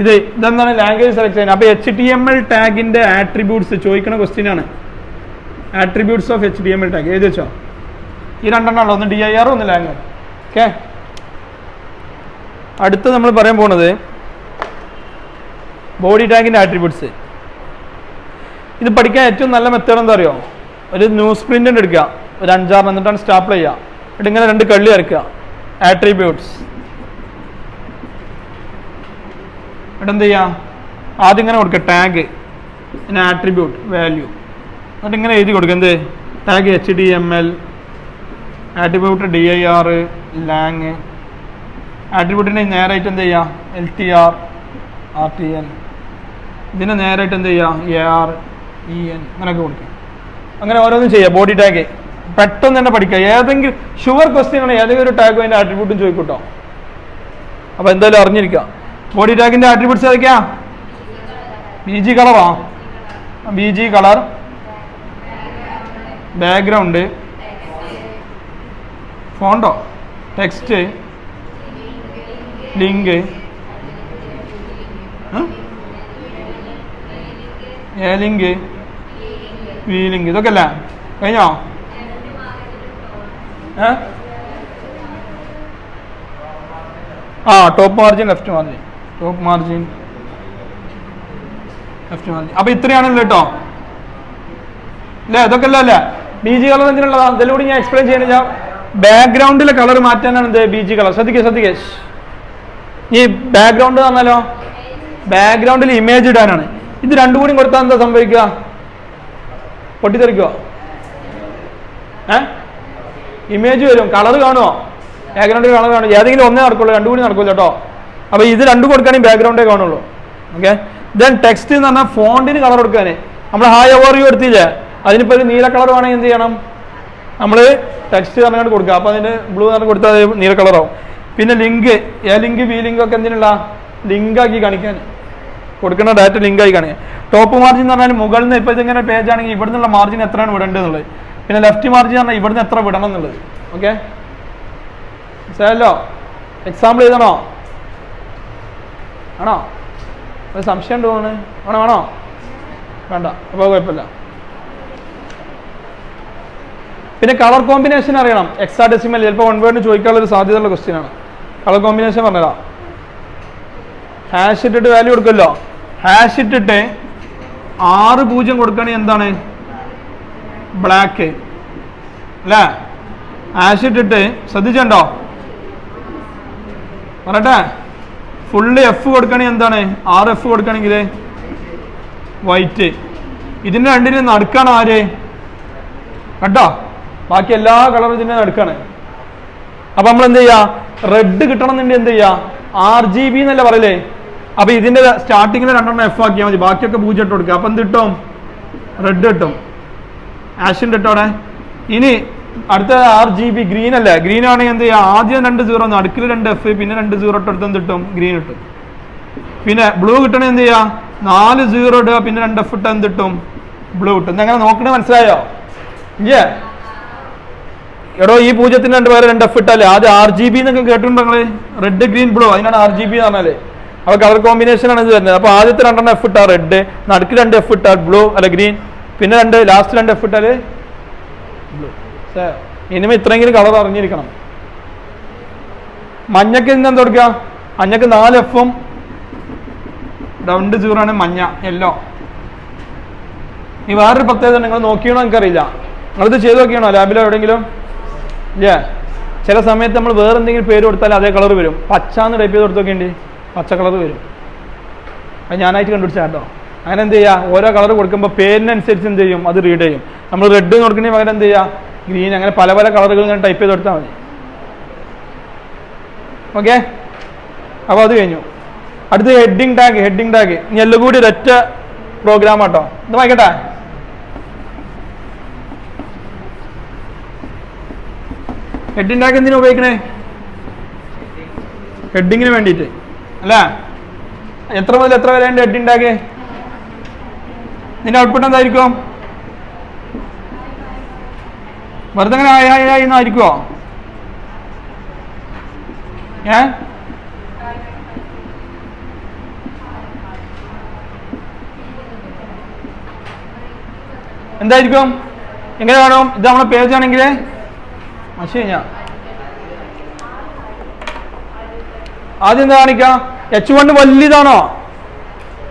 ഇതെന്താണ്? ലാംഗ്വേജ് സെലക്ട് ചെയ്യാൻ. അപ്പോൾ HTML ടാഗിന്റെ ആട്രിബ്യൂട്ട്സ് ചോദിക്കുന്ന ക്വസ്റ്റ്യൻ ആണ്. ആട്രിബ്യൂട്ട്സ് ഓഫ് HTML ടാഗ് എഴുതി വെച്ചോ. ഈ 2 എണ്ണമുള്ളൂ. ഒന്ന് DIR, ഒന്ന് ലാങ്. ഓക്കെ, അടുത്ത് നമ്മൾ പറയാൻ പോണത് ബോഡി ടാഗിന്റെ ആട്രിബ്യൂട്ട്സ്. ഇത് പഠിക്കാൻ ഏറ്റവും നല്ല മെത്തേഡ് എന്താ അറിയോ? ഒരു ന്യൂസ് പ്രിന്റ് എടുക്കുക, ഒരു 5-6, എന്നിട്ടാണ് സ്റ്റാപ്പിൾ ചെയ്യുക. എന്നിട്ട് ഇങ്ങനെ 2 കള്ളി വരയ്ക്കുക. ആട്രിബ്യൂട്ട്സ്. എന്നിട്ട് എന്ത് ചെയ്യുക? ആദ്യം ഇങ്ങനെ കൊടുക്കുക ടാഗ്, പിന്നെ ആട്രിബ്യൂട്ട് വാല്യൂ. എന്നിട്ട് ഇങ്ങനെ എഴുതി കൊടുക്കുക. എന്ത്? Tag HTML, attribute DIR, lang. ആട്രിബ്യൂട്ടിന് നേരായിട്ട് എന്ത് ചെയ്യുക? LTR, RTL. ഇതിന് നേരായിട്ട് എന്ത് ചെയ്യുക? AR, EN. അങ്ങനെയൊക്കെ കൊടുക്കുക. അങ്ങനെ ഓരോന്നും ചെയ്യുക. ബോഡി ടാഗ് പെട്ടെന്ന് തന്നെ പഠിക്കുക. ഏതെങ്കിലും ഷുവർ ക്വസ്റ്റ്യൻ ആണ്, ഏതെങ്കിലും ഒരു ടാഗും അതിൻ്റെ ആട്രിബ്യൂട്ടും ചോദിക്കൂട്ടോ. അപ്പോൾ എന്തായാലും അറിഞ്ഞിരിക്കുക. ബോഡി ടാഗിൻ്റെ ആട്രിബ്യൂട്ട്സ് ഏതൊക്കെയാ? BG കളറാ? BG കളർ, ബാക്ക്ഗ്രൗണ്ട്, ഫോണ്ടോ, text, link, A link V link ഇതൊക്കെ അല്ലേ കഴിഞ്ഞോ? ടോപ്പ് മാർജിൻ ലെഫ്റ്റ് മാർജിൻ അപ്പൊ ഇത്രയാണല്ലോ കേട്ടോ അല്ലേ? ഇതൊക്കെ അല്ലേ ബി ജി കളർ എന്തിനുള്ളതാ? ഇതിലൂടെ ഞാൻ എക്സ്പ്ലെയിൻ ചെയ്യുന്നില്ല. ബാക്ക്ഗ്രൗണ്ടിലെ കളർ മാറ്റാനാണ് എന്ത് ബി ജി കളർ. ശ്രദ്ധിക്കേ ഈ ബാക്ക്ഗ്രൗണ്ട് എന്ന് പറഞ്ഞാലോ ബാക്ക്ഗ്രൗണ്ടിൽ ഇമേജ് ഇടാനാണ്. ഇത് രണ്ടും കൂടി കൊടുത്താൽ എന്താ സംഭവിക്കുക? പൊട്ടിത്തെറിക്കോ? ഇമേജ് വരും, കളർ കാണുമോ? ബാക്ക്ഗ്രൗണ്ടിൽ കളർ കാണും. ഏതെങ്കിലും ഒന്നേ നടക്കുള്ളൂ, രണ്ടും കൂടി നടക്കില്ല കേട്ടോ. അപ്പൊ ഇത് രണ്ടും കൊടുക്കുകയാണെങ്കിൽ ബാക്ക്ഗ്രൗണ്ടേ കാണുള്ളൂ. ഓക്കെ. ദെൻ ടെക്സ്റ്റ് എന്ന് പറഞ്ഞാൽ ഫോണ്ടിന് കളർ കൊടുക്കാൻ നമ്മൾ ഹായ് ഓവർ യു എടുത്തില്ലേ, അതിനിപ്പോൾ ഒരു നീല കളർ വേണമെങ്കിൽ എന്ത് ചെയ്യണം? നമ്മൾ ടെക്സ്റ്റ് പറഞ്ഞുകൊണ്ട് കൊടുക്കുക. അപ്പോൾ അതിന് ബ്ലൂ പറഞ്ഞ് കൊടുത്താൽ അത് നീല കളറാവും. പിന്നെ link A link V link ഒക്കെ എന്തിനുള്ള ലിങ്കാക്കി കാണിക്കാൻ കൊടുക്കുന്ന ഡാറ്റ ലിങ്കായി കാണിക്കുക. ടോപ്പ് മാർജിൻ എന്ന് പറഞ്ഞാൽ മുകളിൽ നിന്ന് ഇപ്പോൾ ഇതിങ്ങനെ പേജ് ആണെങ്കിൽ ഇവിടെ നിന്നുള്ള മാർജിൻ എത്രയാണ് വിടേണ്ടത് എന്നുള്ളത്. പിന്നെ ലെഫ്റ്റ് മാർജിൻ പറഞ്ഞാൽ ഇവിടുന്ന് എത്ര വിടണം എന്നുള്ളത്. ഓക്കെ മനസ്സിലായല്ലോ? എക്സാമ്പിൾ എഴുതണോ? ആണോ? ഒരു സംശയം ഉണ്ടോ? വേണോ? വേണ്ട, അപ്പോൾ കുഴപ്പമില്ല. പിന്നെ കളർ കോമ്പിനേഷൻ അറിയണം. എക്സാഡെസിമൽ ചിലപ്പോൾ 1 വേർഡിന് ചോദിക്കാനുള്ള ഒരു സാധ്യതയുള്ള ക്വസ്റ്റ്യൻ ആണ്. കളർ കോമ്പിനേഷൻ പറഞ്ഞതാ. ഹാഷ് ഇട്ടിട്ട് വാല്യൂ കൊടുക്കുമല്ലോ. ഹാഷ് ഇട്ടിട്ട് 6 കൊടുക്കുകയാണെങ്കിൽ എന്താണ്? ബ്ലാക്ക് അല്ലേ? ഹാഷ് ഇട്ടിട്ട് ശ്രദ്ധിച്ചുണ്ടോ? പറയട്ടെ, ഫുള്ള് എഫ് കൊടുക്കുകയാണെങ്കിൽ എന്താണ്? 6 F കൊടുക്കുകയാണെങ്കിൽ വൈറ്റ്. ഇതിൻ്റെ രണ്ടിനും നടുക്കാണ് ആര്? കേട്ടോ, ബാക്കി എല്ലാ കളറും ഇതിൻ്റെ നടുക്കാണ്. അപ്പൊ നമ്മൾ എന്ത് ചെയ്യാ? റെഡ് കിട്ടണം എന്നുണ്ടെങ്കിൽ എന്ത് ചെയ്യാ? RGB എന്നല്ല പറയലേ. അപ്പൊ ഇതിന്റെ സ്റ്റാർട്ടിങ്ങിൽ 2 F ആക്കിയാൽ മതി, ബാക്കിയൊക്കെ 0 ഇട്ട് കൊടുക്കുക. അപ്പൊ എന്ത് കിട്ടും? റെഡ് കിട്ടും. ആഷിൻ്റെ ഇട്ടോടെ. ഇനി അടുത്ത RGB ഗ്രീൻ അല്ലേ? ഗ്രീൻ ആണെങ്കിൽ എന്ത് ചെയ്യുക? ആദ്യം 2 0 നടുക്കിൽ 2 F പിന്നെ 2 0 ഇട്ടെടുത്ത് എന്ത് കിട്ടും? ഗ്രീൻ കിട്ടും. പിന്നെ ബ്ലൂ കിട്ടണേ എന്ത് ചെയ്യുക? 4 0 ഇടുക പിന്നെ 2 F ഇട്ട് എന്ത് കിട്ടും? ബ്ലൂ കിട്ടും. അങ്ങനെ നോക്കണേ, മനസ്സിലായോ? ഇല്ലേ? എടോ ഈ 0-ന് 2 പേര് 2 F ഇട്ടല്ലേ? ആദ്യം RGB എന്നൊക്കെ കേട്ടിട്ടുണ്ടോ നിങ്ങൾ? റെഡ് ഗ്രീൻ ബ്ലൂ, അതിനാണ് RGB എന്ന് പറഞ്ഞാല്. അപ്പോൾ കളർ കോമ്പിനേഷൻ ആണ് ഇത് വരുന്നത്. അപ്പോൾ ആദ്യത്തെ 2 F ഇട്ടാൽ റെഡ്, നടുക്ക് 2 F ഇട്ടാൽ ബ്ലൂ അല്ല ഗ്രീൻ, പിന്നെ ലാസ്റ്റ് 2 F ഇട്ടാൽ ബ്ലൂ. ഇനിമേ ഇത്രയെങ്കിലും കളർ അറിഞ്ഞിരിക്കണം. മഞ്ഞക്ക് ഇന്ന് എന്താ കൊടുക്കുക? മഞ്ഞക്ക് 4 F-ഉം 2 0 ആണ് മഞ്ഞ, യെല്ലോ. ഈ വേറൊരു പ്രത്യേകത നിങ്ങൾ നോക്കിയണോ എനിക്കറിയില്ല. നിങ്ങളിത് ചെയ്ത് നോക്കിയാണോ ലാബിലോ എവിടെയെങ്കിലും? ഇല്ലേ? ചില സമയത്ത് നമ്മൾ വേറെ എന്തെങ്കിലും പേര് കൊടുത്താൽ അതേ കളർ വരും. പച്ചാന്ന് ടൈപ്പ് ചെയ്ത് കൊടുത്തൊക്കെയുണ്ട്, പച്ച കളർ വരും. അത് ഞാനായിട്ട് കണ്ടുപിടിച്ചാൽ കേട്ടോ. അങ്ങനെ എന്ത് ചെയ്യുക? ഓരോ കളർ കൊടുക്കുമ്പോൾ പേരിനനുസരിച്ച് എന്ത് ചെയ്യും? അത് റീഡ് ചെയ്യും. നമ്മൾ റെഡ് കൊടുക്കണമെങ്കിൽ പകരം എന്ത് ചെയ്യുക? ഗ്രീൻ, അങ്ങനെ പല കളറുകൾ ഇങ്ങനെ ടൈപ്പ് ചെയ്ത് കൊടുത്താൽ മതി. ഓക്കെ, അപ്പോൾ അത് കഴിഞ്ഞു. അടുത്ത് ഹെഡിങ് ടാഗ്. ഇനി എല്ലാം കൂടി ഒരൊറ്റ പ്രോഗ്രാം ആട്ടോ. ഇത് വായിക്കട്ടെ. ഹെഡിങ് ടാഗ് എന്തിനാ ഉപയോഗിക്കണേ? ഹെഡിങ്ങിന് വേണ്ടിയിട്ട് അല്ല. എത്ര മുതൽ എത്ര വരെ ഉണ്ട് ഹെഡിങ് ടാഗ്? ഇതിന്റെ ഔട്ട്പുട്ട് എന്തായിരിക്കും? വെറുതെ അങ്ങനെ ആയി എന്നായിരിക്കുമോ? എന്തായിരിക്കും? എങ്ങനെ കാണും? ഇത് നമ്മളെ പേജ് ആണെങ്കിൽ ആദ്യം എന്താ കാണിക്ക? H1 വലിയതാണോ?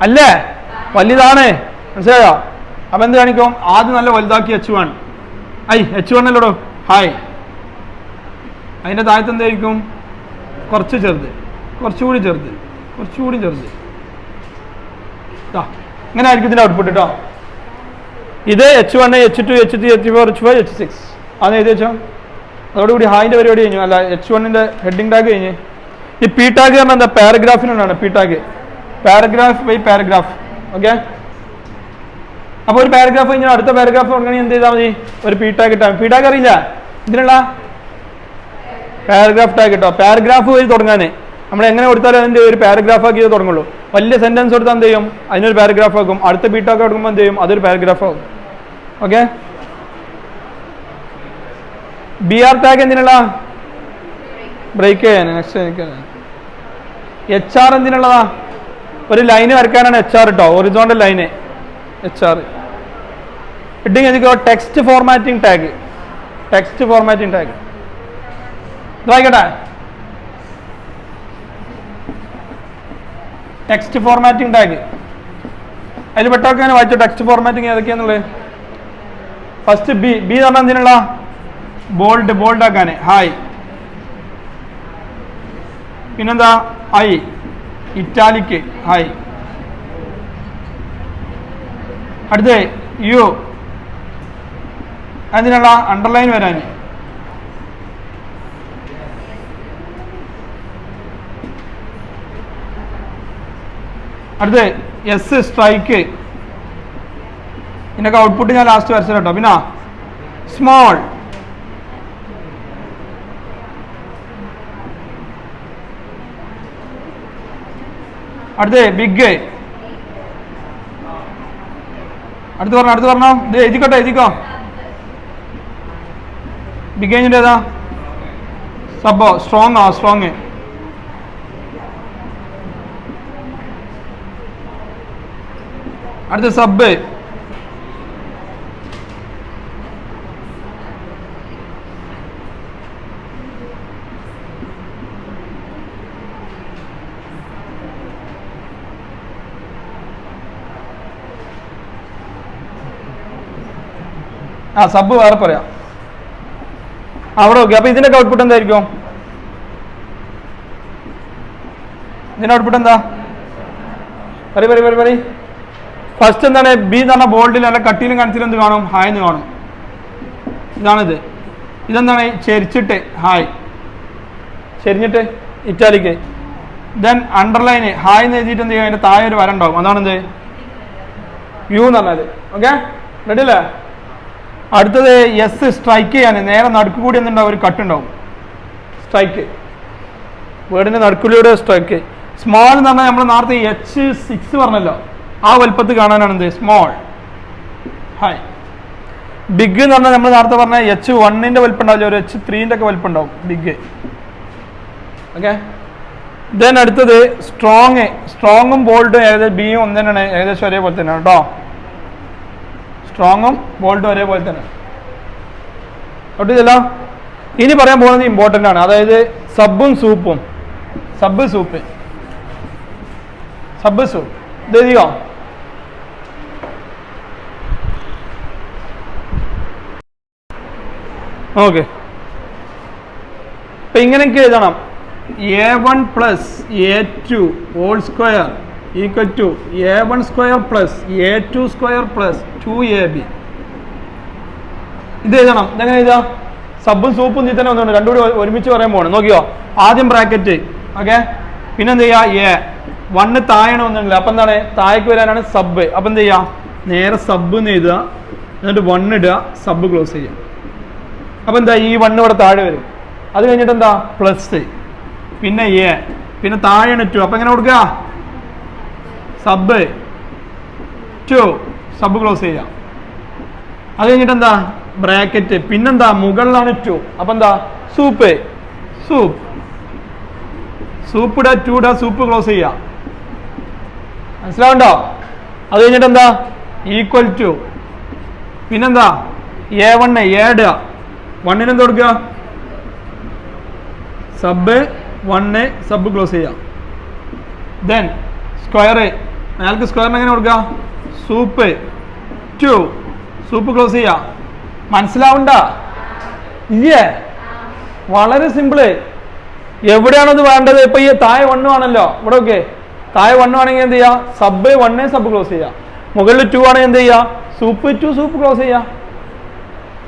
അല്ലേ? വലിയതാണ്, മനസ്സിലായോ? അപ്പൊ എന്ത് കാണിക്കും? ആദ്യം നല്ല വലുതാക്കി H1. H1 അല്ലടോ, ഹായ്. അതിന്റെ താഴത്ത് എന്തായിരിക്കും? കുറച്ച് ചെറുത്, കുറച്ചുകൂടി ചെറുത്. ഇങ്ങനെ ആയിരിക്കും ഇതിന്റെ ഔട്ട്പുട്ട് കേട്ടോ. ഇത് H1, H2, H3, H4, H5, H6 ആണ് എഴുതി വെച്ചോ. അതോടുകൂടി ഹായിന്റെ പരിപാടി കഴിഞ്ഞു. അല്ല, H1-ന്റെ ഹെഡിങ് ടാഗ് കഴിഞ്ഞ്. ഈ പി ടാഗ് പറഞ്ഞാൽ എന്താ? പാരഗ്രാഫിനാണ് P tag. Paragraph by paragraph. Okay, അപ്പോൾ ഒരു പാരഗ്രാഫ് കഴിഞ്ഞാൽ അടുത്ത പാരഗ്രാഫ് തുടങ്ങണമെങ്കിൽ എന്ത് ചെയ്താൽ മതി? ഒരു പി ടാഗ് ഇട്ടാൽ. പി ടാഗ് അറിയില്ല ഇതിനുള്ള പാരഗ്രാഫ് ടാഗ് കിട്ടോ. പാരഗ്രാഫ് വഴി തുടങ്ങാൻ നമ്മൾ എങ്ങനെ കൊടുത്താലും അതിൻ്റെ ഒരു പാരഗ്രാഫ് ആക്കി തുടങ്ങുള്ളൂ. വലിയ സെന്റൻസ് കൊടുത്താൽ എന്ത് ചെയ്യും? അതിനൊരു പാരഗ്രാഫ് ആക്കും. അടുത്ത പി ടാഗ് കൊടുക്കുമ്പോൾ എന്ത് ചെയ്യും? അതൊരു പാരഗ്രാഫ് ആകും. ഓക്കെ, BR ടാഗ് എന്തിനുള്ള? ബ്രേക്ക് ചെയ്യാൻ. നെക്സ്റ്റ് HR എന്തിനുള്ളതാ? ഒരു ലൈന് വരയ്ക്കാനാണ് HR കേട്ടോ, ഒറിസോണ്ടൽ ലൈന്. HR. Heading എഴുതിക്കോ text formatting tag. Text formatting tag വായിക്കട്ടെ. ടെക്സ്റ്റ് ഫോർമാറ്റിംഗ് ടാഗ് അതിൽ പെട്ടൊക്കെ വായിച്ചോ. ടെക്സ്റ്റ് ഫോർമാറ്റിംഗ് ഏതൊക്കെയാന്നുള്ളത്. ഫസ്റ്റ് ബി എന്ന് പറഞ്ഞാൽ എന്തിനുള്ള ബോൾഡ് ആക്കാൻ ഹായ്. പിന്നെന്താ ഐ ഇറ്റാലിക് ഹായ്. അടുത്ത് യു അതിനുള്ള അണ്ടർലൈൻ വരാൻ. അടുത്ത് എസ് സ്ട്രൈക്ക്. ഇതിനൊക്കെ ഔട്ട്പുട്ട് ഞാൻ ലാസ്റ്റ് വരച്ച കേട്ടോ. പിന്നെ സ്മോൾ. അടുത്ത് ബിഗ്. അടുത്ത് പറഞ്ഞോ ഇത് എഴുതിക്കോ. ബിഗ് കഴിഞ്ഞിട്ട് ഏതാ സബോ സ്ട്രോങ്. അടുത്ത സബ്. സബ് വേറെ പറയാം അവിടെ നോക്കി. അപ്പൊ ഇതിന്റെ ഔട്ട്പുട്ട് എന്തായിരിക്കും? ഇതിന്റെ ഔട്ട്പുട്ട് എന്താ? പറ. ഫസ്റ്റ് എന്താണ്? ബി എന്ന് പറഞ്ഞ ബോൾഡിൽ അല്ല കട്ടിയിലും കാണിച്ചിട്ട് എന്ത് കാണും? ഹായ് എന്ന് കാണും. ഇതാണിത്. ഇതെന്താണ്? ചെരിച്ചിട്ട് ഹായ്, ചെരിഞ്ഞിട്ട് ഇറ്റാലിക്ക്. ദെൻ അണ്ടർലൈന് ഹായ് എന്ന് എഴുതിയിട്ട് എന്ത് ചെയ്യും? അതിന്റെ താഴെ ഒരു വര ഉണ്ടാവും. അതാണെന്ത്? യു എന്ന് പറഞ്ഞത്. ഓക്കെ, റെഡി അല്ലേ? അടുത്തത് എസ് സ്ട്രൈക്ക് ചെയ്യാൻ. നേരെ നടുക്ക് കൂടി എന്തുണ്ടാവും? ഒരു കട്ട് ഉണ്ടാവും. സ്ട്രൈക്ക് വേർഡിന്റെ നടുക്കിലൂടെ സ്ട്രൈക്ക്. സ്മോൾ എന്ന് പറഞ്ഞാൽ നമ്മൾ നേരത്തെ H6 പറഞ്ഞല്ലോ, ആ വലുപ്പത്തിൽ കാണാനാണ് എന്ത്? Small hi. ബിഗ് എന്ന് പറഞ്ഞാൽ നമ്മൾ നേരത്തെ പറഞ്ഞ H1 വലുപ്പം ഉണ്ടാവില്ല, ഒരു H3 ഒക്കെ വലുപ്പം ഉണ്ടാവും ബിഗ്. ഓക്കെ, ദെൻ അടുത്തത് സ്ട്രോങ്ങും ബോൾഡും ഏകദേശം ബിയും ഒന്ന് തന്നെയാണ്, ഏകദേശം ഒരേപോലെ തന്നെയാണ് കേട്ടോ. സ്ട്രോങ്ങും ബോൾഡും ഒരേപോലെ തന്നെ. ഒട്ടില്ല. ഇനി പറയാൻ പോകുന്നത് ഇമ്പോർട്ടൻ്റ് ആണ്, അതായത് സബും സൂപ്പും. സബ് സൂപ്പ് ഇത് എഴുതിയോ? ഓക്കെ, ഇപ്പൊ ഇങ്ങനെയൊക്കെ എഴുതണം. A1 + A2 whole square equal to A1 square + A2 square + 2AB. ഇത് എഴുതണം. ഇതെങ്ങനെ എഴുതാം? സബും സൂപ്പും നീ തന്നെ ഒന്നുണ്ട്, രണ്ടും കൂടി ഒരുമിച്ച് പറയാൻ പോകണം. നോക്കിയോ, ആദ്യം ബ്രാക്കറ്റ്. ഓക്കെ, പിന്നെ എന്ത് ചെയ്യാ? A1 താഴെയാണ് ഒന്നുമില്ല, അപ്പൊ എന്താണ്? താഴേക്ക് വരാനാണ് സബ്. അപ്പൊ എന്ത് ചെയ്യാ? നേരെ സബ് എന്ന് എഴുതുക, എന്നിട്ട് 1 ഇടുക, സബ് ക്ലോസ് ചെയ്യുക. അപ്പൊ എന്താ? ഈ 1 ഇവിടെ താഴെ വരും. അത് കഴിഞ്ഞിട്ട് എന്താ? പ്ലസ്, പിന്നെ A, പിന്നെ താഴെയാണ് 2. അപ്പൊ എങ്ങനെ കൊടുക്കുക? സബ് 2, സബ് ക്ലോസ് ചെയ്യുക. അത് കഴിഞ്ഞിട്ട് എന്താ? ബ്രാക്കറ്റ്, പിന്നെന്താ? മുകളിലാണ് 2. അപ്പൊ എന്താ? സൂപ്പ് ഇടുക, 2 ഇടുക, സൂപ്പ് ക്ലോസ് ചെയ്യുക. മനസ്സിലാവുണ്ടോ? അത് കഴിഞ്ഞിട്ട് എന്താ? ഈക്വൽ ടു, പിന്നെന്താ? A1 ഇടുക, 1 എന്ത് കൊടുക്കുക? സബ് 1, സബ് ക്ലോസ് ചെയ്യുക. ദെൻ സ്ക്വയർ, മേൽക്ക് സ്ക്വയറിന് എങ്ങനെ കൊടുക്കുക? സൂപ്പ് 2, സൂപ്പ് ക്ലോസ് ചെയ്യുക. മനസ്സിലാവണ്ട? ഇല്ലേ? വളരെ സിമ്പിള്. എവിടെയാണത് വേണ്ടത്? ഇപ്പൊ ഈ താഴെ 1 ആണല്ലോ, ഇവിടെ ഓക്കെ. താഴെ 1 ആണെങ്കിൽ എന്ത് ചെയ്യുക? സബ് 1, സബ് ക്ലോസ് ചെയ്യുക. മുകളിൽ 2 ആണെങ്കിൽ എന്ത് ചെയ്യുക? സൂപ്പ് 2, സൂപ്പ് ക്ലോസ് ചെയ്യുക.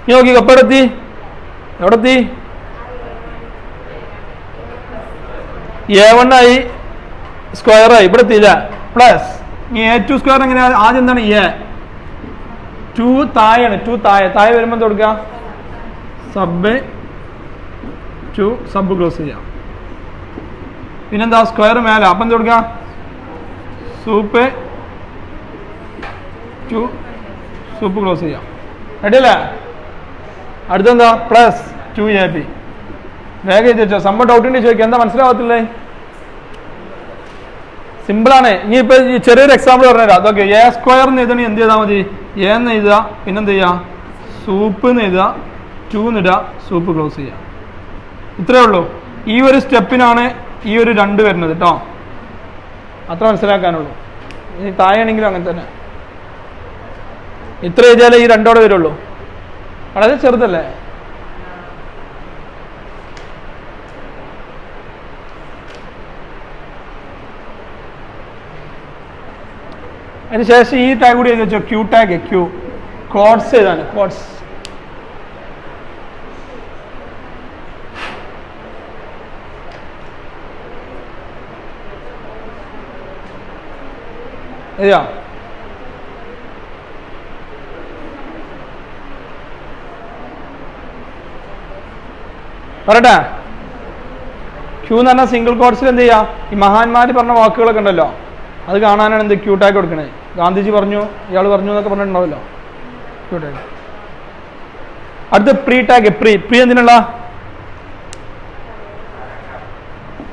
ഈ നോക്കി, എവിടെ എത്തി? A1 ആയി, സ്ക്വയർ ആയി, ഇവിടെ എത്തിയില്ല. പ്ലസ് A2 സ്ക്വയർ എങ്ങനെയാ? ആദ്യം എന്താണ്? A2 താഴെയാണ്, 2 താഴെ വരുമ്പോൾ എന്ത് കൊടുക്കുക? സബ് 2, സബ് ക്ലോസ് ചെയ്യാം. പിന്നെന്താ? സ്ക്വയർ മേലെ, അപ്പം എന്ത് കൊടുക്കുക? സൂപ്പ് 2, സൂപ്പ് ക്ലോസ് ചെയ്യാം. റെഡി അല്ലേ? അടുത്തെന്താ? Plus 2AB. വേഗം ചോദിച്ചോ, സംഭവം ഡൗട്ട് ഉണ്ട് ചോദിക്കുക. എന്താ മനസ്സിലാവത്തില്ലേ? സിമ്പിളാണ്. ഇനിയിപ്പോൾ ചെറിയൊരു എക്സാമ്പിൾ പറഞ്ഞുതരാം. അതൊക്കെ എ സ്ക്വയർ എന്ന് എഴുതണി എന്ത് ചെയ്താൽ മതി? എ എന്ന് എഴുതുക, പിന്നെന്ത് ചെയ്യുക, സൂപ്പ് എന്ന് എഴുതുക, 2 എന്നിടുക, സൂപ്പ് ക്ലോസ് ചെയ്യുക. ഇത്രയേ ഉള്ളൂ. ഈ ഒരു സ്റ്റെപ്പിനാണ് ഈ ഒരു 2 വരുന്നത് കേട്ടോ. അത്ര മനസ്സിലാക്കാനുള്ളൂ. ഇനി താഴെയാണെങ്കിലും അങ്ങനെ തന്നെ. ഇത്ര എഴുതിയാലേ ഈ 2 വരുള്ളൂ. വളരെ ചെറുതല്ലേ? അതിനുശേഷം ഈ ടാഗ് കൂടി എഴുതി വെച്ചോ, ക്യൂ ടാഗ്. ക്യൂ കോഡ്സ് ഏതാണ്? കോഡ്സ്. എഴുതിയോ? പറയട്ടെ. ക്യൂ എന്ന് പറഞ്ഞാൽ സിംഗിൾ കോഡ്സിൽ എന്ത് ചെയ്യുക? ഈ മഹാന്മാർ പറഞ്ഞ വാക്കുകളൊക്കെ ഉണ്ടല്ലോ, അത് കാണാനാണ് എന്ത് ക്യൂ ടാഗ് കൊടുക്കണേ. ഗാന്ധിജി പറഞ്ഞു, ഇയാൾ പറഞ്ഞു എന്നൊക്കെ പറഞ്ഞിട്ടുണ്ടാവല്ലോ, ക്യൂ ടാഗ്. അടുത്ത് പ്രീ ടാഗ്. പ്രീ എന്തിനുള്ള?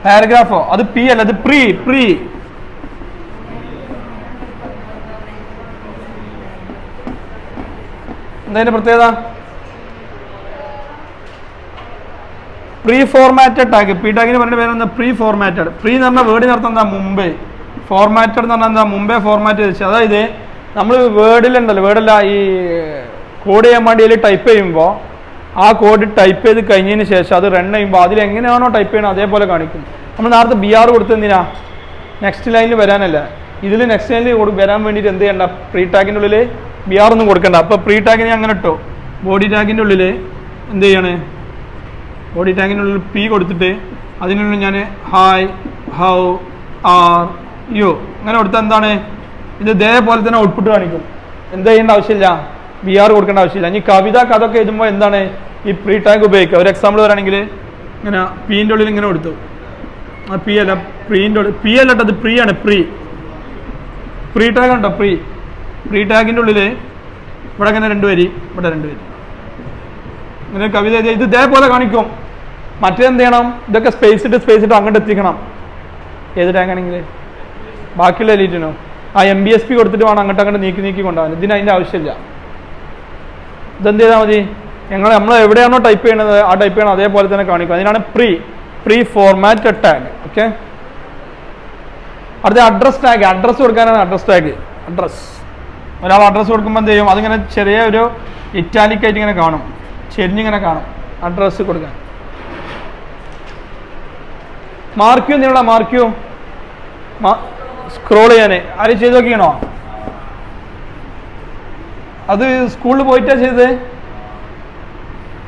പാരഗ്രാഫോ? അത് പി അല്ല, അത് പ്രീ. എന്താ പ്രത്യേകത? Pre formatted tag. പി ടാഗിന് പറഞ്ഞ പേരെന്താ? Pre formatted. പ്രീ എന്ന് പറഞ്ഞാൽ വേർഡിന് അർത്ഥം എന്താ? മുമ്പേ. ഫോർമാറ്റഡ് എന്ന് പറഞ്ഞാൽ എന്താ? മുമ്പേ ഫോർമാറ്റ് ചെയ്ത്. അതായത് നമ്മൾ വേർഡിലുണ്ടല്ലോ, വേർഡല്ല, ഈ കോഡ് ചെയ്യാൻ വേണ്ടി ടൈപ്പ് ചെയ്യുമ്പോൾ ആ കോഡ് ടൈപ്പ് ചെയ്ത് കഴിഞ്ഞതിന് ശേഷം അത് റൺ ചെയ്യുമ്പോൾ അതിൽ എങ്ങനെയാണോ ടൈപ്പ് ചെയ്യണം അതേപോലെ കാണിക്കും. നമ്മൾ നേരത്തെ BR കൊടുത്ത് എന്തിനാ? നെക്സ്റ്റ് ലൈനിൽ വരാനല്ല. ഇതിൽ നെക്സ്റ്റ് ലൈനിൽ വരാൻ വേണ്ടിയിട്ട് എന്ത് ചെയ്യണ്ട? പ്രീ ടാഗിൻ്റെ ഉള്ളിൽ BR ഒന്നും കൊടുക്കണ്ട. അപ്പോൾ പ്രീ ടാഗിന് അങ്ങനെ ഇട്ടോ. ബോഡി ടാഗിൻ്റെ ഉള്ളിൽ എന്ത് ചെയ്യാണ്? ബോഡി ടാഗിൻ്റെ ഉള്ളിൽ P കൊടുത്തിട്ട് അതിനുള്ളിൽ ഞാൻ ഹായ്, ഹൗ ആർ യു അങ്ങനെ കൊടുത്താൽ എന്താണ്? ഇത് ഇതേപോലെ തന്നെ ഔട്ട്പുട്ട് കാണിക്കും. എന്ത് ചെയ്യേണ്ട ആവശ്യമില്ല? BR കൊടുക്കേണ്ട ആവശ്യമില്ല. ഇനി കവിത കഥയൊക്കെ എഴുതുമ്പോൾ എന്താണ് ഈ പ്രീ ടാഗ് ഉപയോഗിക്കുക? ഒരു എക്സാമ്പിൾ പറയുകയാണെങ്കിൽ ഇങ്ങനെ Pൻ്റെ ഉള്ളിൽ ഇങ്ങനെ കൊടുത്തു. ആ P അല്ല, പ്രീൻ്റെ ഉള്ളിൽ P അല്ല കേട്ടോ, അത് പ്രീ ആണ്. പ്രീ ടാഗ് ഉണ്ടോ? പ്രീ ടാഗിൻ്റെ ഉള്ളിൽ ഇവിടെ ഇങ്ങനെ 2 വരി, ഇവിടെ 2 വരി, ഇങ്ങനെ കവിത എഴുതിയ ഇത് ഇതേപോലെ കാണിക്കും. മറ്റേതെന്ത് ചെയ്യണം? ഇതൊക്കെ സ്പേസ് ഇട്ട് അങ്ങോട്ട് എത്തിക്കണം. ഏത് ടാഗ് ആണെങ്കിൽ ബാക്കിയുള്ള എലീറ്റിനോ ആ MBSP കൊടുത്തിട്ട് വേണം അങ്ങോട്ട് നീക്കി കൊണ്ടുപോകാൻ. ഇതിന് അതിൻ്റെ ആവശ്യമില്ല. ഇതെന്ത് ചെയ്താൽ മതി? നമ്മൾ എവിടെയാണോ ടൈപ്പ് ചെയ്യണത് ആ ടൈപ്പ് ചെയ്യണം അതേപോലെ തന്നെ കാണിക്കും. അതിനാണ് പ്രീ ഫോർമാറ്റഡ് ടാഗ്. ഓക്കെ. അടുത്ത അഡ്രസ് ടാഗ്. അഡ്രസ്സ് കൊടുക്കാനാണ് അഡ്രസ് ടാഗ്. ഒരാൾ അഡ്രസ്സ് കൊടുക്കുമ്പോൾ എന്ത് ചെയ്യും? അതിങ്ങനെ ചെറിയ ഒരു ഇറ്റാലിക് ആയിട്ട് ഇങ്ങനെ കാണും, ചെരിഞ്ഞിങ്ങനെ കാണും അഡ്രസ്സ് കൊടുക്കാൻ. മാർക്യൂ എന്തിനുള്ള? മാർക്യൂ സ്ക്രോൾ ചെയ്യാൻ ആരും ചെയ്ത് നോക്കിയാണോ? അത് സ്കൂളിൽ പോയിട്ടാ ചെയ്തത്?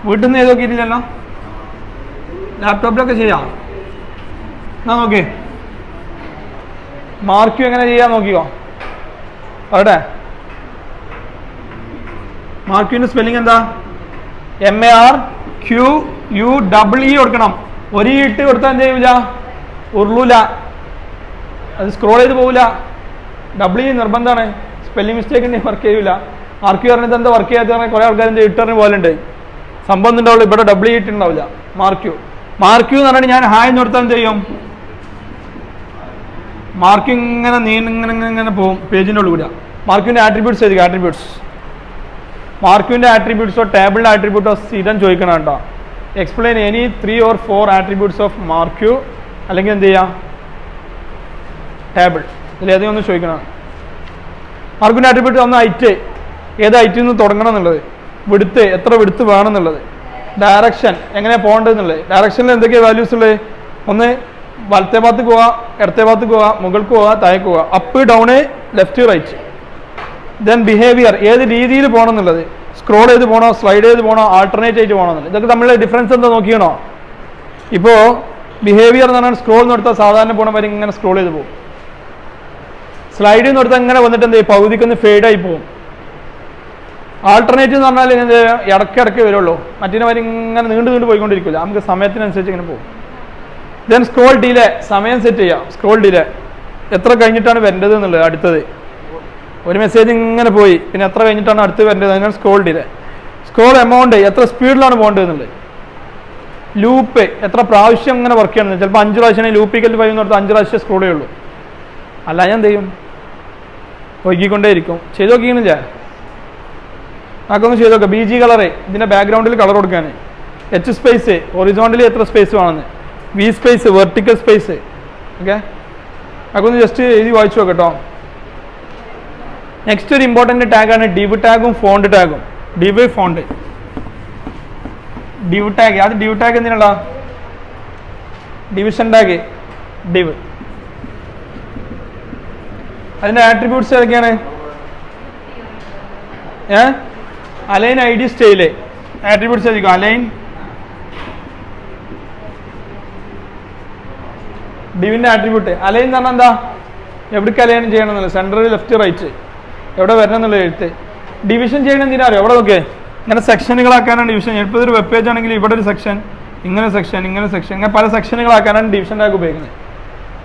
വീട്ടിൽ നിന്ന് ചെയ്ത് നോക്കിയിട്ടില്ലല്ലോ? ലാപ്ടോപ്പിലൊക്കെ ചെയ്യാം. എന്നാ നോക്കി മാർക്യൂ എങ്ങനെ ചെയ്യാൻ നോക്കിയോ? അവിടെ മാർക്യൂവിൻ്റെ സ്പെല്ലിംഗ് എന്താ? MARQUE കൊടുക്കണം. ഒരു ഇട്ട് കൊടുത്താൽ എന്ത് ചെയ്യൂല? ഉരുളൂല, അത് സ്ക്രോൾ ചെയ്ത് പോവില്ല. W നിർബന്ധമാണ്. സ്പെല്ലിംഗ് മിസ്റ്റേക്ക് ഉണ്ടെങ്കിൽ വർക്ക് ചെയ്യൂല. മാർക്യൂ പറഞ്ഞത് എന്താ വർക്ക് ചെയ്യാത്ത പറഞ്ഞാൽ കുറേ ആൾക്കാർ എന്ത് ഇട്ടറിന് പോലെ ഉണ്ട്. സംഭവം ഉണ്ടാവില്ല. ഇവിടെ W ഇട്ടുണ്ടാവില്ല. മാർക്യൂ എന്ന് പറഞ്ഞാൽ ഞാൻ ഹായ് എന്ന് കൊടുത്താൽ എന്ത് ചെയ്യും? മാർക്യൂ ഇങ്ങനെ ഇങ്ങനെ പോകും പേജിൻ്റെ ഉള്ളിൽ കൂടെ. മാർക്യൂവിൻ്റെ ആട്രിബ്യൂട്ട്സ് എഴുതുക. മാർക്യൂവിൻ്റെ ആട്രിബ്യൂട്ട്സോ ടേബിളിൻ്റെ ആട്രിബ്യൂട്ടോ സ്ഥിരം ചോദിക്കണം കേട്ടോ. Explain any 3 or 4 attributes of marquee, അല്ലെങ്കിൽ എന്ത് ചെയ്യുക? ടേബിൾ. ഇതിലേതെങ്കിലും ഒന്ന് ചോദിക്കണം. മാർക്യൂവിൻ്റെ ആട്രിബ്യൂട്ട് ഒന്ന് ഹൈറ്റ്, ഏത് ഹൈറ്റിൽ നിന്ന് തുടങ്ങണം എന്നുള്ളത്, വിടുത്ത് എത്ര വിടുത്ത് വേണം എന്നുള്ളത്, ഡയറക്ഷൻ എങ്ങനെ പോകേണ്ടതെന്നുള്ളത്. ഡയറക്ഷനിൽ എന്തൊക്കെയാണ് വാല്യൂസ് ഉള്ളത്? ഒന്ന് വലത്തെ ഭാഗത്ത് പോവുക, ഇടത്തെ ഭാഗത്ത് പോവുക, മുകൾക്ക് പോവുക, താഴേക്ക് പോവുക, up down, left right. Then behaviour, ഏത് രീതിയിൽ പോകണം എന്നുള്ളത്, സ്ക്രോൾ ചെയ്ത് പോകണോ, സ്ലൈഡ് ചെയ്ത് പോകണോ, ആൾട്ടർനേറ്റ് ആയിട്ട് പോകണോ എന്നുള്ളത്. ഇതൊക്കെ തമ്മിലുള്ള ഡിഫറൻസ് എന്താ നോക്കിയണോ? ഇപ്പോൾ ബിഹേവിയർ എന്ന് പറഞ്ഞാൽ സ്ക്രോൾ എന്ന് കൊടുത്താൽ സാധാരണ പോകണ വരെ ഇങ്ങനെ സ്ക്രോൾ ചെയ്ത് പോകും. സ്ലൈഡ് എന്ന് കൊടുത്താൽ ഇങ്ങനെ വന്നിട്ട് എന്ത് ചെയ്യും? പകുതിക്കൊന്ന് ഫെയ്ഡായി പോകും. ആൾട്ടർനേറ്റീവ് എന്ന് പറഞ്ഞാൽ ഇങ്ങനെ ഇടയ്ക്കിടയ്ക്ക് വരുള്ളൂ. മറ്റേ വരെ ഇങ്ങനെ നീണ്ടു പോയിക്കൊണ്ടിരിക്കില്ല. നമുക്ക് സമയത്തിനനുസരിച്ച് ഇങ്ങനെ പോകും. ദെൻ സ്ക്രോൾ ഡിലേ, സമയം സെറ്റ് ചെയ്യാം. സ്ക്രോൾ ഡിലേ എത്ര കഴിഞ്ഞിട്ടാണ് വരേണ്ടത് എന്നുള്ളത്. അടുത്തത് ഒരു മെസ്സേജ് ഇങ്ങനെ പോയി, പിന്നെ എത്ര കഴിഞ്ഞിട്ടാണ് അടുത്ത് വരേണ്ടത്, അതിനാണ് സ്ക്രോൾ ഡിലേ. സ്ക്രോൾ എമൗണ്ട്, എത്ര സ്പീഡിലാണ് പോകേണ്ടത് എന്നുള്ളത്. ലൂപ്പ്, എത്ര പ്രാവശ്യം ഇങ്ങനെ വർക്ക് ചെയ്യണമെന്ന്. ചിലപ്പോൾ 5 പ്രാവശ്യമാണ് ലൂപ്പ് ഈക്വൽ 5 എന്ന് പറഞ്ഞാൽ 5 പ്രാവശ്യം സ്ക്രോൾ ചെയ്യുള്ളൂ. അല്ല ഞാൻ എന്ത് ചെയ്യും, ഒഴുകിക്കൊണ്ടേയിരിക്കും. ചെയ്ത് നോക്കിക്കണില്ലേ? നമുക്കൊന്ന് ചെയ്ത് നോക്കാം. BG കളറ്, ഇതിൻ്റെ ബാക്ക്ഗ്രൗണ്ടിൽ കളർ കൊടുക്കാൻ. H സ്പേസ് ഹൊറിസോണ്ടലി എത്ര സ്പേസ് വേണമെന്ന്, V space vertical space. Okay, നമുക്കൊന്ന് ജസ്റ്റ് എഴുതി വായിച്ചു നോക്കട്ടോ. നെക്സ്റ്റ് ഒരു important ടാഗാണ് div ടാഗും font ടാഗും. div font, div tag. അത് div ടാഗ് എന്തിനുള്ള ഡിവിഷൻ ടാഗ് div. അതിൻ്റെ ആട്രിബ്യൂട്ട്സ് ഏതൊക്കെയാണ്? അലൈൻ ID സ്റ്റൈല് ആട്രിബ്യൂട്ട്സ് ആയിരിക്കും. Align ഡിവിൻ്റെ attribute. അലൈൻ എന്ന് പറഞ്ഞാൽ എന്താ, എവിടേക്ക് അലൈൻ ചെയ്യണം എന്നുള്ളത്, സെൻട്രൽ ലെഫ്റ്റ് റൈറ്റ് എവിടെ വരണം എന്നുള്ള എഴുത്ത്. ഡിവിഷൻ ചെയ്യണം എന്തിനാ അറിയോ? എവിടെ നോക്കേ, ഇങ്ങനെ സെക്ഷനുകളാക്കാനാണ് ഡിവിഷൻ. ഇപ്പോൾ ഒരു വെബ് പേജ് ആണെങ്കിൽ ഇവിടെ ഒരു സെക്ഷൻ, ഇങ്ങനെ സെക്ഷൻ, ഇങ്ങനെ സെക്ഷൻ, ഇങ്ങനെ പല സെക്ഷനുകളാക്കാനാണ് ഡിവിഷൻ ടാഗ് ഉപയോഗിക്കുന്നത്.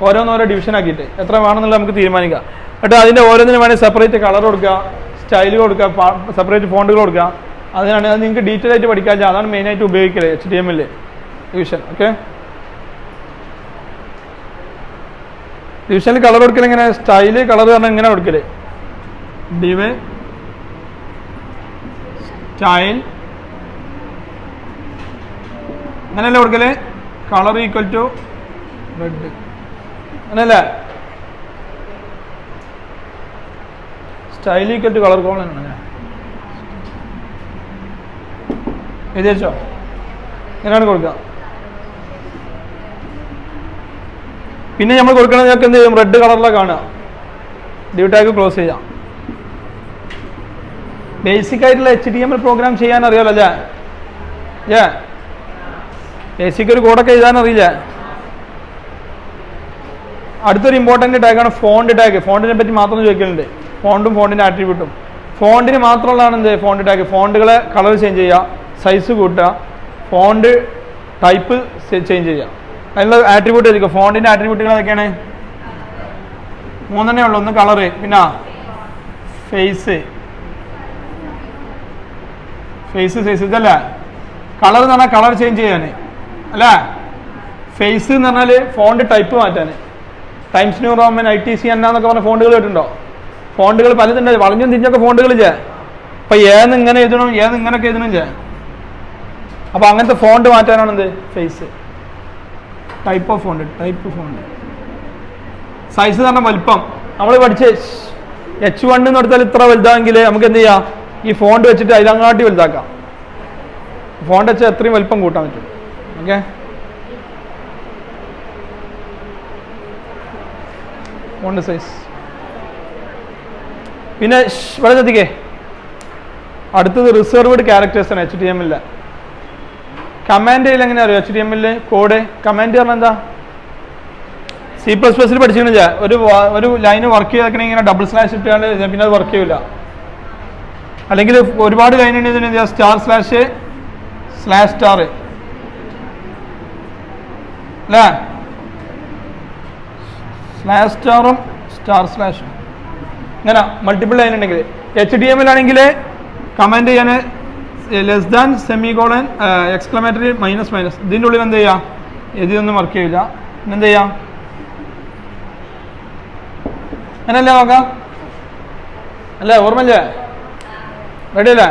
ഓരോന്നോരോ ഡിവിഷൻ ആക്കിയിട്ട് എത്ര വേണമെന്നുള്ളത് നമുക്ക് തീരുമാനിക്കാം. എന്നിട്ട് അതിൻ്റെ ഓരോന്നിനും വേണമെങ്കിൽ സെപ്പറേറ്റ് കളർ കൊടുക്കുക, സ്റ്റൈൽ കൊടുക്കുക, സെപ്പറേറ്റ് ഫോണ്ടുകൾ കൊടുക്കുക. അതിനാണ് അത് നിങ്ങൾക്ക് ഡീറ്റെയിൽ ആയിട്ട് പഠിക്കാൻ. അതാണ് മെയിനായിട്ട് ഉപയോഗിക്കല് HTML ഡിവിഷൻ. ഓക്കെ, ഡിവിഷനിൽ കളർ കൊടുക്കൽ എങ്ങനെ, സ്റ്റൈല് കളർ പറഞ്ഞാൽ ഇങ്ങനെ കൊടുക്കല്, div സ്റ്റൈൽ അങ്ങനെയല്ലേ കൊടുക്കല്. കളർ ഈക്വൽ ടു റെഡ് അങ്ങനെയല്ലേ, style equal to colour colon എഴുതിച്ചോ, ഇങ്ങനെയാണ് കൊടുക്കുക. പിന്നെ നമ്മൾ കൊടുക്കണത് ഞങ്ങൾക്ക് എന്ത് ചെയ്യും, റെഡ് കളറിലാണ് കാണുക. div ടാഗ് ക്ലോസ് ചെയ്യാം. ബേസിക് ആയിട്ടുള്ള HTML പ്രോഗ്രാം ചെയ്യാൻ അറിയാലോ അല്ലേ? ബേസിക് ഒരു കോഡൊക്കെ എഴുതാൻ അറിയില്ല. അടുത്തൊരു ഇമ്പോർട്ടൻ്റ് ടാഗാണ് ഫോണ്ട് ടാഗ്. ഫോണ്ടിനെ പറ്റി മാത്രം ചോദിക്കലുണ്ട്. ഫോണ്ടും ഫോണ്ടിൻ്റെ ആട്രിബ്യൂട്ടും. ഫോണ്ടിന് മാത്രമുള്ളതാണ് എന്ത് ഫോണ്ട് ടാഗ്. ഫോണ്ടുകളെ കളർ ചേഞ്ച് ചെയ്യുക, സൈസ് കൂട്ടുക, ഫോണ്ട് ടൈപ്പ് ചേഞ്ച് ചെയ്യുക. അതിനുള്ള ആട്രിബ്യൂട്ട് ആയിരിക്കും. ഫോണ്ടിൻ്റെ ആട്രിബ്യൂട്ടുകൾ ഏതൊക്കെയാണ്? 3 ഉള്ളൂ. ഒന്ന് കളറ്, പിന്നെ ഫേസ് സൈസ്. ഇതല്ല കളർ എന്ന് പറഞ്ഞാൽ കളർ ചേഞ്ച് ചെയ്യാൻ അല്ലേ. ഫേസ് എന്ന് പറഞ്ഞാൽ ഫോണ്ട് ടൈപ്പ് മാറ്റാൻ. ടൈംസ് ന്യൂ റോമൻ, ITC എന്നൊക്കെ പറഞ്ഞ ഫോണ്ടുകൾ കേട്ടിട്ടുണ്ടോ? ഫോണ്ടുകൾ പലതുണ്ട്, വളഞ്ഞും തിരിഞ്ഞൊക്കെ ഫോണ്ടുകൾ ചെയ്യാം. അപ്പം ഏന്ന് ഇങ്ങനെ എഴുതണം, ഏന്ന് ഇങ്ങനെയൊക്കെ എഴുതണം ചെയ്യാം. അപ്പോൾ അങ്ങനത്തെ ഫോണ്ട് മാറ്റാനാണ് എന്ത് face. Type of font, type font. Size എന്ന് പറഞ്ഞാൽ വലിപ്പം. നമ്മൾ പഠിച്ച് H1 എന്ന് കൊടുത്താൽ ഇത്ര വലുതാണെങ്കിൽ നമുക്ക് എന്ത് ചെയ്യാം, ഈ ഫോണ്ട് വെച്ചിട്ട് അതിലങ്ങാട്ടി വലുതാക്കാം. ഫോണ്ട് വെച്ചാൽ എത്രയും വലിപ്പം കൂട്ടാൻ പറ്റും. Okay, font size. പിന്നെ ഇവിടെ ശ്രദ്ധിക്കേ, അടുത്തത് റിസർവ്ഡ് ക്യാരക്ടേഴ്സ് ആണ് HTML. കമാൻഡ് എങ്ങനെ അറിയോ HTML കോഡ്? കമാൻഡ് പറഞ്ഞാൽ എന്താ? C++ പഠിച്ചിട്ടില്ല. ഒരു ലൈന് വർക്ക് ചെയ്തേക്കണേ ഇങ്ങനെ ഡബിൾ സ്ലാഷ് ഇട്ടാണ്ട് പിന്നെ അത് വർക്ക് ചെയ്യില്ല. അല്ലെങ്കിൽ ഒരുപാട് ലൈൻ ഉണ്ടെങ്കിൽ *// അല്ലേ, /*ഉം */* ഇങ്ങനെ മൾട്ടിപ്പിൾ ലൈൻ ഉണ്ടെങ്കിൽ. HTML ആണെങ്കിൽ കമാൻഡ് ചെയ്യാൻ ലെസ് സെമികോളൻ എക്സ്ക്ലമേറ്ററി --. ഇതിൻ്റെ ഉള്ളിൽ എന്ത് ചെയ്യാം, ഇതൊന്നും വർക്ക് ചെയ്യില്ല. പിന്നെന്ത് ചെയ്യാം, അങ്ങനല്ലേ നോക്കാം അല്ലേ? ഓർമ്മയില്ലേ? റെഡി അല്ലേ?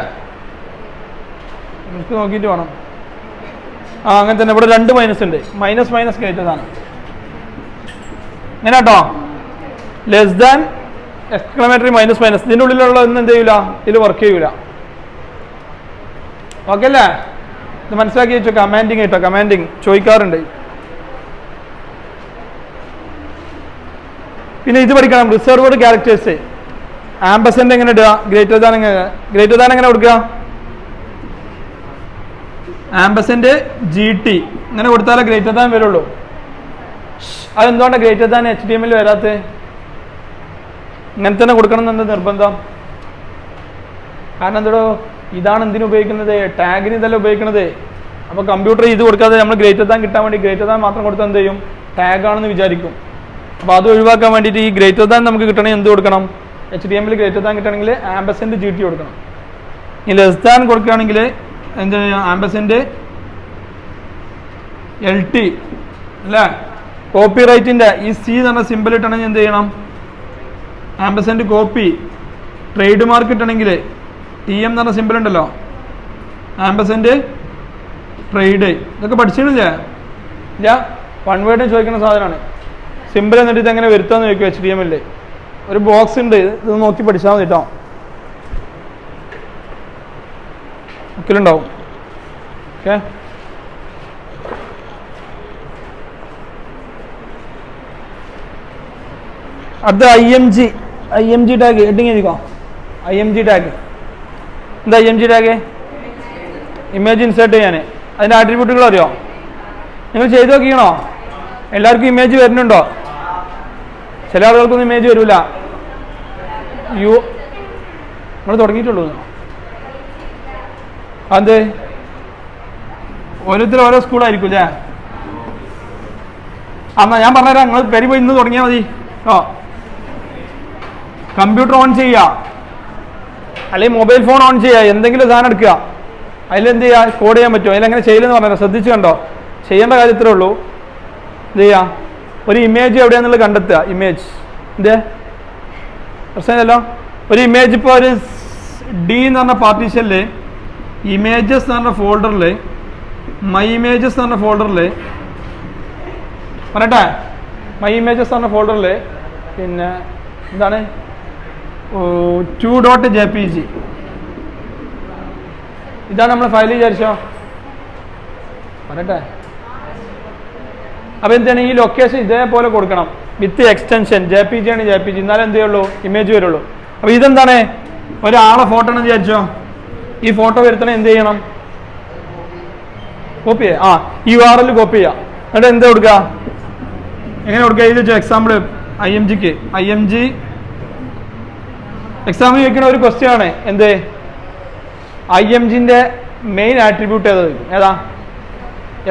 നമുക്ക് നോക്കിയിട്ട് വേണം. അങ്ങനെ തന്നെ ഇവിടെ 2 മൈനസ് ഉണ്ട്. മൈനസ് കയറ്റതാണ് ഇങ്ങനെ കേട്ടോ. Less exclamatory --. ഇതിൻ്റെ ഉള്ളിലുള്ള ഒന്നും എന്ത് ചെയ്യൂല, ഇതിൽ വർക്ക് ചെയ്യൂല. ഓക്കെ അല്ലേ? ഇത് മനസ്സിലാക്കി വെച്ചോ. കമാൻഡിങ് കേട്ടോ, കമാൻഡിങ് ചോദിക്കാറുണ്ട്. പിന്നെ ഇത് പഠിക്കണം, റിസർവ്ഡ് ക്യാരക്ടേഴ്സ്. ആംബസെന്റ് എങ്ങനെ ഇടുക, ഗ്രേറ്റർ ദാൻ എങ്ങനെ കൊടുക്കുക? ആംബസെന്റ് GT ഇങ്ങനെ കൊടുത്താലേ ഗ്രേറ്റർ ദാൻ വരുള്ളൂ. അതെന്തുകൊണ്ടാണ് ഗ്രേറ്റർ ദാൻ HTML വരാത്തത്? ഇങ്ങനെ തന്നെ കൊടുക്കണം എന്നത് നിർബന്ധം. കാരണം എന്തോ, ഇതാണ് എന്തിനു ഉപയോഗിക്കുന്നത്, ടാഗിന് ഇതെല്ലാം ഉപയോഗിക്കുന്നത്. അപ്പോൾ കമ്പ്യൂട്ടർ ഇത് കൊടുക്കാതെ നമ്മൾ ഗ്രേറ്റർ ദാൻ കിട്ടാൻ വേണ്ടി ഗ്രേറ്റർ ദാൻ മാത്രം കൊടുത്താൽ എന്ത് ചെയ്യും, ടാഗാണെന്ന് വിചാരിക്കും. അപ്പോൾ അത് ഒഴിവാക്കാൻ വേണ്ടിയിട്ട് ഈ ഗ്രേറ്റർ ദാൻ നമുക്ക് കിട്ടണമെങ്കിൽ എന്ത് കൊടുക്കണം? HTML ഗ്രേറ്റർ ദാൻ കിട്ടണമെങ്കിൽ ആംബസെന്റ് GT കൊടുക്കണം. ഈ ലെസ് ദാൻ കൊടുക്കുകയാണെങ്കിൽ എന്ത് ചെയ്യണം, ആംബസെന്റ് LT അല്ലേ. കോപ്പി റൈറ്റിൻ്റെ ഈ C എന്ന് പറഞ്ഞ സിമ്പിൾ ഇട്ടണമെങ്കിൽ എന്ത് ചെയ്യണം, ആംബസെൻ്റ് കോപ്പി, ട്രേഡ് മാർക്ക് ഇട്ടണമെങ്കിൽ TM എന്ന് പറഞ്ഞ സിമ്പിൾ ഉണ്ടല്ലോ, ആംബസെൻ്റ് ട്രേഡ്, ഇതൊക്കെ പഠിച്ചിട്ടില്ലേ? ഇല്ല, വൺ വേർഡിന് ചോദിക്കുന്ന സാധനമാണ്. സിമ്പിൾ എന്നിട്ട് ഇതെങ്ങനെ വരുത്താമെന്ന് ചോദിക്കും HTML. ഒരു ബോക്സ് ഉണ്ട്, ഇത് നോക്കി പഠിച്ചാൽ മതി കേട്ടോ. ഒക്കിലുണ്ടാവും. ഓക്കെ, അടുത്ത IMG ടാഗ് ഹെഡിങ് എഴുതിക്കോ. IMG ടാഗ് എന്താ? IMG ടാഗ് ഇമേജ് ഇൻസേർട്ട് ചെയ്യാൻ. അതിൻ്റെ ആട്രിബ്യൂട്ടുകൾ അറിയോ? നിങ്ങൾ ചെയ്ത് നോക്കിക്കണോ? എല്ലാവർക്കും ഇമേജ് വരുന്നുണ്ടോ? ചില ആളുകൾക്കൊന്നും ഇമേജ് വരില്ല. നമ്മൾ തുടങ്ങിയിട്ടുള്ളൂ. അത് ഓരോരുത്തർ ഓരോ സ്കൂളായിരിക്കും അല്ലേ? എന്നാ ഞാൻ പറഞ്ഞുതരാം, നിങ്ങൾ പെരി പോയി ഇന്ന് തുടങ്ങിയാൽ മതി. കമ്പ്യൂട്ടർ ഓൺ ചെയ്യുക, അല്ലെങ്കിൽ മൊബൈൽ ഫോൺ ഓൺ ചെയ്യുക, എന്തെങ്കിലും സാധനം എടുക്കുക, അതിലെന്ത് ചെയ്യുക, കോഡ് ചെയ്യാൻ പറ്റുമോ? അതിലെങ്ങനെ ചെയ്യലെന്ന് പറഞ്ഞാൽ ശ്രദ്ധിച്ചു കണ്ടോ? ചെയ്യേണ്ട കാര്യത്തിലേ ഉള്ളൂ. എന്ത് ചെയ്യുക, ഒരു ഇമേജ് എവിടെയാണെന്നുള്ളത് കണ്ടെത്തുക. ഇമേജ് എന്തേ പ്രശ്നമില്ലല്ലോ. ഒരു ഇമേജ് ഇപ്പോൾ ഒരു D എന്ന് പറഞ്ഞ പാർട്ടീഷനിൽ ഇമേജസ് എന്ന് പറഞ്ഞ ഫോൾഡറിൽ മൈ ഇമേജസ് എന്ന് പറഞ്ഞ ഫോൾഡറിൽ പറയട്ടെ, മൈ ഇമേജസ് എന്ന് പറഞ്ഞ ഫോൾഡറിൽ പിന്നെ എന്താണ് 2.jpg ഇതാണ് നമ്മൾ ഫയൽ വിചാരിച്ചോ? പറയട്ടെ. അപ്പോൾ എന്താണ് ഈ ലൊക്കേഷൻ ഇതേപോലെ കൊടുക്കണം വിത്ത് എക്സ്റ്റൻഷൻ. JPG ആണ് JPG, എന്നാലും എന്ത് ചെയ്യുള്ളൂ, ഇമേജ് വരുള്ളൂ. അപ്പോൾ ഇതെന്താണ്, ഒരാളെ ഫോട്ടോ ആണെന്ന് വിചാരിച്ചോ? ഈ ഫോട്ടോ വരുത്തണം എന്ത് ചെയ്യണം? കോപ്പി ചെയ്യുക. URL കോപ്പി ചെയ്യുക. എന്നിട്ട് എന്താ കൊടുക്കുക? എങ്ങനെ കൊടുക്കുക? ഇത് എക്സാമ്പിൾ IMGക്ക് IMG എക്സാമ്പിൾ ചോദിക്കുന്ന ഒരു ക്വസ്റ്റ്യൻ ആണ്. എന്ത്? IMGൻ്റെ മെയിൻ ആട്രിബ്യൂട്ട് ഏതാ?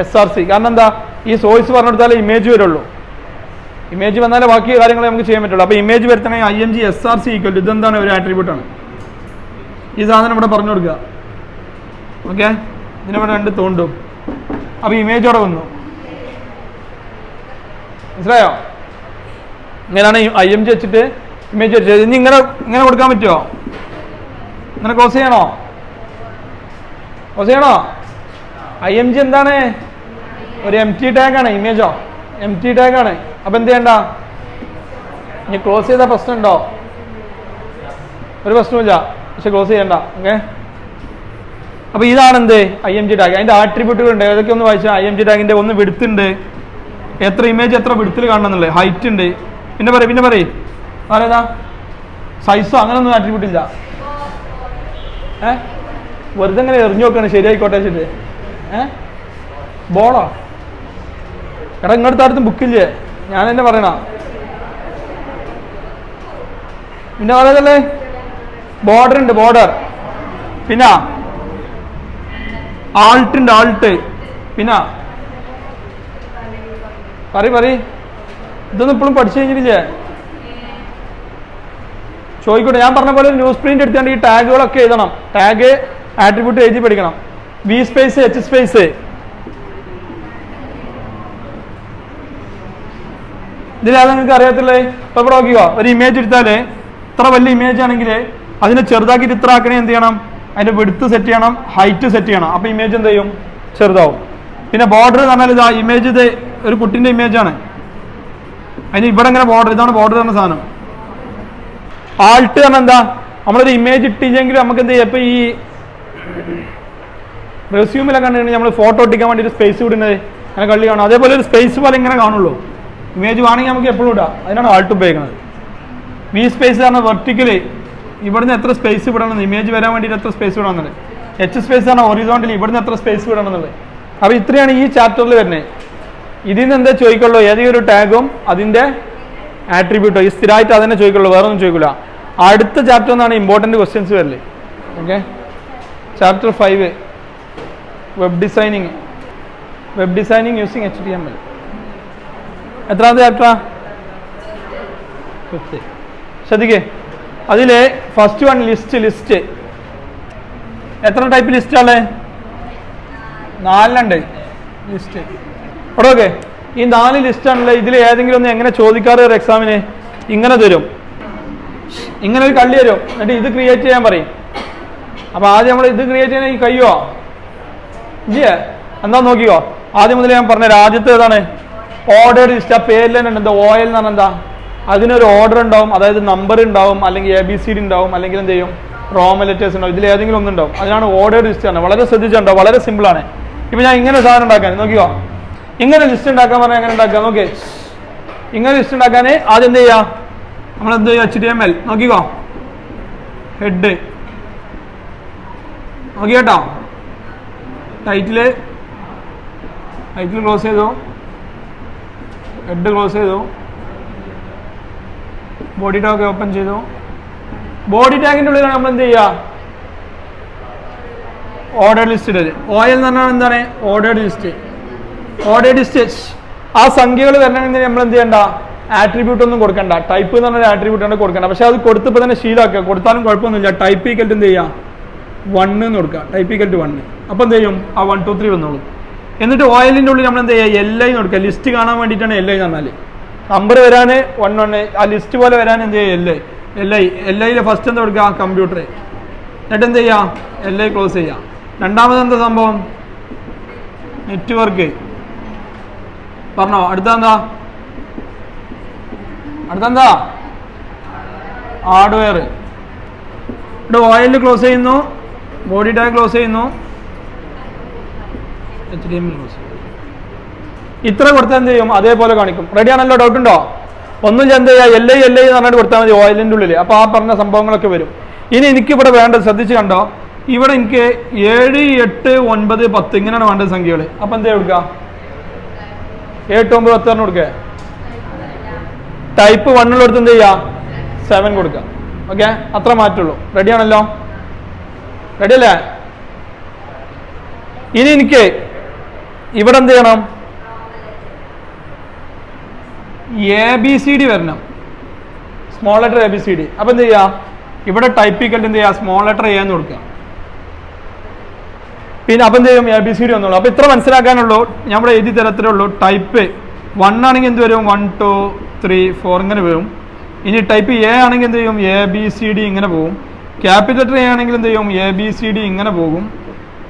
SRC. കാരണം എന്താ, ഈ സോഴ്സ് പറഞ്ഞു കൊടുത്താലേ ഇമേജ് വരുള്ളൂ. ഇമേജ് വന്നാലേ ബാക്കി കാര്യങ്ങൾ നമുക്ക് ചെയ്യാൻ പറ്റുള്ളൂ. അപ്പോൾ ഇമേജ് വരുത്തണമെങ്കിൽ IMG SRC ഈക്വൽ ഇതെന്താണ്, ഒരു ആട്രിബ്യൂട്ടാണ്. ഈ സാധനം ഇവിടെ പറഞ്ഞു കൊടുക്കുക. ഓക്കെ, ഇതിനിവിടെ 2 തോണ്ടും. അപ്പോൾ ഇമേജ് അവിടെ വന്നു. മനസ്സിലായോ? ഇങ്ങനെയാണ് IMG വെച്ചിട്ട് ഇമേജ് വെച്ചത്. ഇനി ഇങ്ങനെ കൊടുക്കാൻ പറ്റുമോ? ഇങ്ങനെ ക്ലോസ് ചെയ്യണോ? IMG എന്താണ്? ഒരു empty ടാഗാണ്. ഇമേജോ empty ടാഗാണ്. അപ്പം എന്ത് ചെയ്യണ്ട? ഇനി ക്ലോസ് ചെയ്താൽ പ്രശ്നമുണ്ടോ? ഒരു പ്രശ്നമില്ല, പക്ഷെ ക്ലോസ് ചെയ്യണ്ട. ഓക്കെ, അപ്പോൾ ഇതാണ് എന്ത് IMG ടാഗ്. അതിൻ്റെ ആട്രിബ്യൂട്ടുകൾ ഉണ്ട്. ഏതൊക്കെ ഒന്ന് വായിച്ചാൽ IMG ടാഗിൻ്റെ ഒന്ന് വിഡ്ത്ത് ഉണ്ട്, എത്ര ഇമേജ് എത്ര വിഡ്ത്തിൽ കാണണമെന്നുള്ളത്, ഹൈറ്റ് ഉണ്ട്, പിന്നെ പറയും ആരേതാ സൈസോ അങ്ങനെയൊന്നും ആട്രിബ്യൂട്ട് ഇല്ല. വെറുതെ ഇങ്ങനെ എറിഞ്ഞു നോക്കാണ് ശരിയായിക്കോട്ടെ വെച്ചിട്ട്. ബോളോ എടാ, ഇങ്ങോട്ട് അടുത്തും ബുക്കില്ലേ? ഞാൻ എന്നെ പറയണ. പിന്നെ പറയുന്നല്ലേ ബോർഡർ ഉണ്ട്, ബോർഡർ. പിന്നെ ആൾട്ട് ഉണ്ട്, ആൾട്ട്. പിന്നെ ഇതൊന്നും ഇപ്പോഴും പഠിച്ചു കഴിഞ്ഞിട്ടില്ലേ? ചോദിക്കട്ടെ. ഞാൻ പറഞ്ഞ പോലെ ന്യൂസ് പ്രിന്റ് എടുത്തുകൊണ്ട് ഈ ടാഗുകളൊക്കെ എഴുതണം. ടാഗ് ആട്രിബ്യൂട്ട് എഴുതി പഠിക്കണം. V space H space. ഇതിലേതാ നിങ്ങൾക്ക് അറിയാത്തില്ലേ? ഇപ്പൊ ഇവിടെ നോക്കിയോ, ഒരു ഇമേജ് എടുത്താൽ ഇത്ര വലിയ ഇമേജ് ആണെങ്കിൽ അതിനെ ചെറുതാക്കിയിട്ട് ഇത്ര ആക്കണേ എന്ത് ചെയ്യണം? അതിന്റെ വിഡ്ത്ത് സെറ്റ് ചെയ്യണം, ഹൈറ്റ് സെറ്റ് ചെയ്യണം. അപ്പൊ ഇമേജ് എന്ത് ചെയ്യും? ചെറുതാവും. പിന്നെ ബോർഡർ എന്ന് പറഞ്ഞാൽ ഇതാ ഇമേജ്, ഇത് ഒരു കുട്ടിന്റെ ഇമേജ് ആണ്. അതിന് ഇവിടെ ഇങ്ങനെ ബോർഡർ, ഇതാണ് ബോർഡർ എന്ന സാധനം. ആൾട്ട് പറഞ്ഞാൽ എന്താ? നമ്മളൊരു ഇമേജ് ഇട്ടില്ലെങ്കിൽ നമുക്ക് എന്ത് ചെയ്യാം? ഇപ്പൊ ഈ റെസ്യൂമിലൊക്കെ കണ്ടുകഴിഞ്ഞാൽ നമ്മൾ ഫോട്ടോ ഒട്ടിക്കാൻ വേണ്ടി ഒരു സ്പേസ് വിടുന്നത് അങ്ങനെ കള്ളി കാണും. അതേപോലെ ഒരു സ്പേസ് പോലെ ഇങ്ങനെ കാണുള്ളൂ. ഇമേജ് വേണമെങ്കിൽ നമുക്ക് എപ്പോഴും ഇടാം. അതിനാണ് ആൾട്ട് ഉപയോഗിക്കുന്നത്. V സ്പേസ് പറഞ്ഞാൽ വെർട്ടിക്കലി ഇവിടുന്ന് എത്ര സ്പേസ് വിടണം, ഇമേജ് വരാൻ വേണ്ടിയിട്ട് എത്ര സ്പേസ് വിടണമെന്നുള്ളത്. H സ്പേസ് പറഞ്ഞാൽ ഹൊറിസോണ്ടലി ഇവിടുന്ന് എത്ര സ്പേസ് വിടണം എന്നുള്ളത്. അപ്പോൾ ഇത്രയാണ് ഈ ചാപ്റ്ററിൽ വരുന്നത്. ഇതിൽ നിന്ന് എന്താ ചോദിക്കുള്ളൂ? ഏതെങ്കിലും ഒരു ടാഗും അതിൻ്റെ ആട്രിബ്യൂട്ടോ ഈ സ്ഥിരമായിട്ട് അതന്നെ ചോദിക്കുള്ളൂ, വേറെ ഒന്നും ചോദിക്കില്ല. അടുത്ത ചാപ്റ്റർ എന്നാണ് ഇമ്പോർട്ടൻറ്റ് ക്വസ്റ്റ്യൻസ് വരല്. Okay, chapter 5 web designing using HTML. എത്രാമത്തെ ചാപ്റ്ററാ? 5th. ശ്രദ്ധിക്കേ, അതിൽ ഫസ്റ്റ് വൺ ലിസ്റ്റ്. എത്ര ടൈപ്പ് ലിസ്റ്റാണ്? 4 ലിസ്റ്റ്. അവിടെ ഓക്കെ, ഈ 4 ലിസ്റ്റാണല്ലേ. ഇതിൽ ഏതെങ്കിലും ഒന്ന് എങ്ങനെ ചോദിക്കാറ്? ഒരു എക്സാമിന് ഇങ്ങനെ തരും. ഇങ്ങനെ ഒരു കള്ളി വരും. എന്നിട്ട് ഇത് ക്രിയേറ്റ് ചെയ്യാൻ പറയും. അപ്പൊ ആദ്യം നമ്മൾ ഇത് ക്രിയേറ്റ് ചെയ്യാൻ ഈ കഴിയുമോ? ഇല്ലേ? എന്താ നോക്കിയോ? ആദ്യം മുതൽ ഞാൻ പറഞ്ഞ രാജ്യത്ത് ഏതാണ് ഓർഡർ ലിസ്റ്റ്. ആ പേരിൽ തന്നെ ഉണ്ട്. എന്താ OL എന്ന് പറഞ്ഞാൽ എന്താ? അതിനൊരു ഓർഡർ ഉണ്ടാവും, അതായത് നമ്പർ ഉണ്ടാവും, അല്ലെങ്കിൽ ABCD ഉണ്ടാവും, അല്ലെങ്കിൽ എന്ത് ചെയ്യും റോമൻ ലെറ്റേഴ്സ് ഉണ്ടാവും. ഇതിൽ ഏതെങ്കിലും ഒന്നുണ്ടാവും. അതിനാണ് ഓർഡർ ലിസ്റ്റ് ആണ്. വളരെ ശ്രദ്ധിച്ചുണ്ടോ? വളരെ സിമ്പിൾ ആണ്. ഇപ്പൊ ഞാൻ ഇങ്ങനെ സാധനം ഉണ്ടാക്കാൻ നോക്കിയോ? ഇങ്ങനെ ലിസ്റ്റ് ഉണ്ടാക്കാൻ പറഞ്ഞാൽ എങ്ങനെ ഉണ്ടാക്കാം നോക്കിയേ. ഇങ്ങനെ ലിസ്റ്റ് ഉണ്ടാക്കാൻ ആദ്യം എന്ത് ചെയ്യാ? നമ്മളെന്ത് ചെയ്യുക? HTML നോക്കിക്കോ. ഹെഡ് നോക്കി കേട്ടോ. ടൈറ്റിൽ ക്ലോസ് ചെയ്തു, ഹെഡ് ക്ലോസ് ചെയ്തു, ബോഡി ടാഗ് ഓപ്പൺ ചെയ്തു. ബോഡി ടാഗിൻ്റെ ഉള്ളിലാണ് നമ്മൾ എന്ത് ചെയ്യുക? ഓർഡർ ലിസ്റ്റ് ഇടല്. OL എന്ന് പറഞ്ഞാൽ എന്താണ്? Order list. ഓർഡർ ലിസ്റ്റ് ആ സംഖ്യകൾ വരണമെങ്കിൽ നമ്മൾ എന്ത് ചെയ്യണ്ട? ആട്രിബ്യൂട്ട് ഒന്നും കൊടുക്കണ്ട. ടൈപ്പ് എന്ന് പറഞ്ഞൊരു ആട്രിബ്യൂട്ട് ആണ് കൊടുക്കണ്ട. പക്ഷെ അത് കൊടുത്തപ്പോൾ തന്നെ ശീലമാക്കുക. കൊടുത്താലും കുഴപ്പമൊന്നുമില്ല. ടൈപ്പ് ഈക്വൽ ടു എന്ത് ചെയ്യുക? 1 എന്ന് കൊടുക്കുക. Type equal to 1. അപ്പം എന്ത് ചെയ്യും? ആ 1 2 3 വന്നോളും. എന്നിട്ട് OL-ന്റെ ഉള്ളിൽ നമ്മൾ എന്ത് ചെയ്യുക? LI കൊടുക്കുക. ലിസ്റ്റ് കാണാൻ വേണ്ടിയിട്ടാണ് LI എന്ന് പറഞ്ഞാൽ. നമ്പർ വരാൻ 1 1, ആ ലിസ്റ്റ് പോലെ വരാൻ എന്ത് ചെയ്യുക? LI ഫസ്റ്റ് എന്താ കൊടുക്കുക? കമ്പ്യൂട്ടർ. എന്നിട്ട് എന്ത് ചെയ്യുക? LI ക്ലോസ് ചെയ്യുക. രണ്ടാമത് എന്താ സംഭവം? നെറ്റ്വർക്ക് പറഞ്ഞോ. അടുത്തെന്താ? ഹാർഡ്വെയർ. ഇവിടെ OL ക്ലോസ് ചെയ്യുന്നു, ബോഡി ടാഗ് ക്ലോസ് ചെയ്യുന്നു, HTML ക്ലോസ് ചെയ്യുന്നു. ഇത്ര കൊടുത്താൽ എന്ത് ചെയ്യും? അതേപോലെ കാണിക്കും. റെഡി ആണല്ലോ? ഡൗട്ട് ഉണ്ടോ? ഒന്നും എന്ത് ചെയ്യുക? LI എന്ന് പറഞ്ഞിട്ട് കൊടുത്താൽ മതി OL-ന്റെ ഉള്ളിൽ. അപ്പോൾ ആ പറഞ്ഞ സംഭവങ്ങളൊക്കെ വരും. ഇനി എനിക്കിവിടെ വേണ്ടത് ശ്രദ്ധിച്ച് കണ്ടോ? ഇവിടെ എനിക്ക് 7 8 9 10 ഇങ്ങനെയാണ് വേണ്ടത് സംഖ്യകൾ. അപ്പം എന്താ കൊടുക്കുക? 7 9 10 പറഞ്ഞ് കൊടുക്കുക. ടൈപ്പ് 1 ഉള്ളിടത്ത് എന്ത് ചെയ്യുക? 7 കൊടുക്കുക. ഓക്കെ, അത്ര മാറ്റുള്ളൂ. റെഡി ആണല്ലോ? റെഡി അല്ലേ? ഇനി എനിക്ക് ഇവിടെ എന്ത് ചെയ്യണം? ABCD വരണം. Small letter ABCD. അപ്പം എന്ത് ചെയ്യുക? ഇവിടെ ടൈപ്പ് ഈക്വൽ എന്ത് ചെയ്യുക? സ്മോൾ ലെറ്റർ A എന്ന് കൊടുക്കുക. പിന്നെ അപ്പം എന്ത് ചെയ്യും? ABCD വന്നോളൂ. അപ്പോൾ ഇത്ര മനസ്സിലാക്കാനുള്ളൂ. ഞാൻ ഇവിടെ എഴുതി തരത്തേ ഉള്ളൂ. ടൈപ്പ് 1 ആണെങ്കിൽ എന്ത് വരും? 1 2 3 4 ഇങ്ങനെ വരും. ഇനി ടൈപ്പ് A ആണെങ്കിൽ എന്ത് ചെയ്യും? ABCD ഇങ്ങനെ പോകും. ക്യാപിറ്റൽ ലെറ്റർ A ആണെങ്കിൽ എന്ത് ചെയ്യും? ABCD ഇങ്ങനെ പോകും.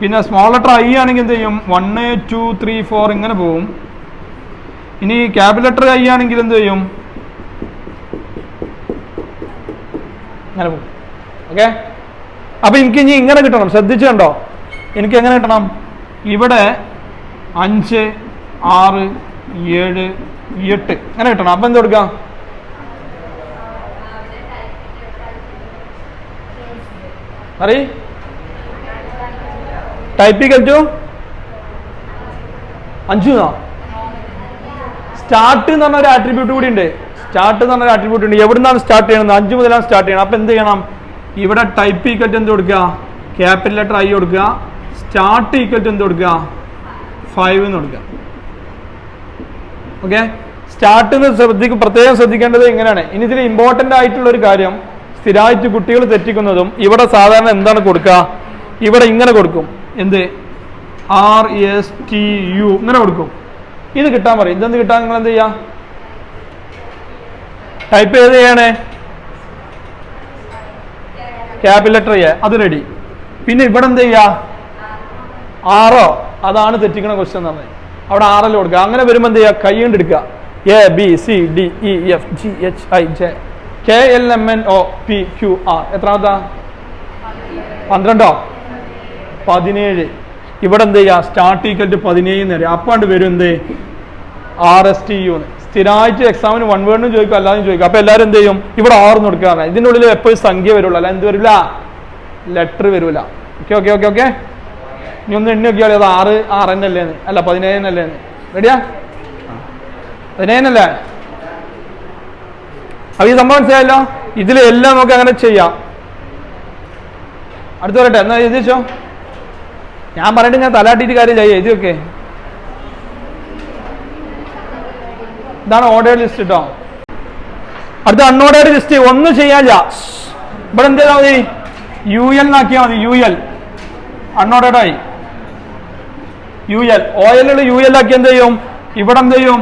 പിന്നെ സ്മോൾ ലെറ്റർ I ആണെങ്കിൽ എന്ത് ചെയ്യും? 1 2 3 4 ഇങ്ങനെ പോകും. ഇനി ക്യാപിറ്റൽ ലെറ്റർ I ആണെങ്കിൽ എന്ത് ചെയ്യും? ഇങ്ങനെ പോകും. ഓക്കെ, അപ്പം എനിക്ക് ഇനി ഇങ്ങനെ കിട്ടണം. ശ്രദ്ധിച്ചു കണ്ടോ? എനിക്ക് എങ്ങനെ കിട്ടണം? ഇവിടെ 5 6 7 8 അങ്ങനെ കിട്ടണം. അപ്പം എന്ത് കൊടുക്കാം? അറി ടൈപ്പ് ഈക്വൽ ടു 5 സ്റ്റാർട്ട് എന്ന് പറഞ്ഞ ഒരു ആട്രിബ്യൂട്ട് കൂടി ഉണ്ട്. സ്റ്റാർട്ട് എന്ന് പറഞ്ഞ ആട്രിബ്യൂട്ട് ഉണ്ട്. എവിടുന്നാണ് സ്റ്റാർട്ട് ചെയ്യണം? 5 മുതലാണ് സ്റ്റാർട്ട് ചെയ്യണം. അപ്പം എന്ത് ചെയ്യണം? ഇവിടെ ടൈപ്പ് ഈക്വൽ ടു എന്ത് കൊടുക്കുക? ക്യാപിറ്റൽ ലെറ്റർ I കൊടുക്കുക. സ്റ്റാർട്ട് ഈക്വൽ ടു എന്ത് കൊടുക്കുക? 5 എന്ന് കൊടുക്കുക. ഓക്കെ, സ്റ്റാർട്ട് പ്രത്യേകം ശ്രദ്ധിക്കേണ്ടത് ഇങ്ങനെയാണ്. ഇനി ഇതിൽ ഇമ്പോർട്ടൻ്റ് ആയിട്ടുള്ള ഒരു കാര്യം, സ്ഥിരമായിട്ട് കുട്ടികൾ തെറ്റിക്കുന്നതും, ഇവിടെ സാധാരണ എന്താണ് കൊടുക്കുക? ഇവിടെ ഇങ്ങനെ കൊടുക്കും. എന്ത്? RSTU ഇങ്ങനെ കൊടുക്കും. ഇത് കിട്ടാൻ പറയും. ഇതെന്ത് കിട്ടാൻ നിങ്ങൾ എന്ത് ചെയ്യുക? ടൈപ്പ് ചെയ്ത് ചെയ്യണേ ക്യാപിറ്റൽ ലെറ്റർ A, അത് റെഡി. പിന്നെ ഇവിടെ എന്ത് ചെയ്യുക? ആറോ, അതാണ് തെറ്റിക്കണ ക്വസ്റ്റ്യൻ എന്ന് പറഞ്ഞത്. അവിടെ 6 കൊടുക്കുക. അങ്ങനെ വരുമ്പോൾ എന്ത് ചെയ്യുക? കൈ കൊണ്ട് എടുക്കുക. ABCDEFGHIJKLMNOPQR. എത്രാമത്താ? 12 17. ഇവിടെ എന്ത് ചെയ്യുക? സ്റ്റാർട്ട് ഈക്വൽ ടു 17 എന്ന് വരും. അപ്പാണ്ട് വരും എന്ത്? RSTU എന്ന്. സ്ഥിരമായിട്ട് എക്സാമിന് 1 വേർഡും ചോദിക്കും, അല്ലാതെ ചോദിക്കും. അപ്പോൾ എല്ലാവരും എന്ത് ചെയ്യും? ഇവിടെ 6 എന്ന് കൊടുക്കുക. ഇതിൻ്റെ ഉള്ളിൽ എപ്പോഴും സംഖ്യ വരുള്ളൂ, അല്ല എന്ത് വരില്ല? ലെറ്റർ വരില്ല. Okay okay okay okay. ഇനി ഒന്ന് എണ്ണി നോക്കിയാൽ അത് 6 6 അല്ലേന്ന്, അല്ല 17 അല്ലേന്ന്. റെഡിയാ? 17 അല്ലേ? അപ്പോൾ ഈ സംഭവം മനസ്സിലായല്ലോ. ഇതിൽ എല്ലാം നമുക്ക് അങ്ങനെ ചെയ്യാം. അടുത്ത് പറയട്ടെ, എന്നാ എഴുതിച്ചോ. ഞാൻ പറഞ്ഞിട്ട് ഞാൻ തലാട്ടിയിട്ട് കാര്യം ചെയ്യാം. എഴുതിയൊക്കെ ഇതാണ് ഓർഡർ ലിസ്റ്റ് കേട്ടോ. അടുത്ത അൺഓർഡേഡ് ലിസ്റ്റ്. ഒന്നും ചെയ്യാല്ല. ഇവിടെ എന്ത് ചെയ്താൽ മതി? UL എന്നാക്കിയാൽ മതി. UL അൺഓർഡേഡ് ആയി. UL OL UL ആക്കി എന്ത് ചെയ്യും? ഇവിടെ എന്ത് ചെയ്യും?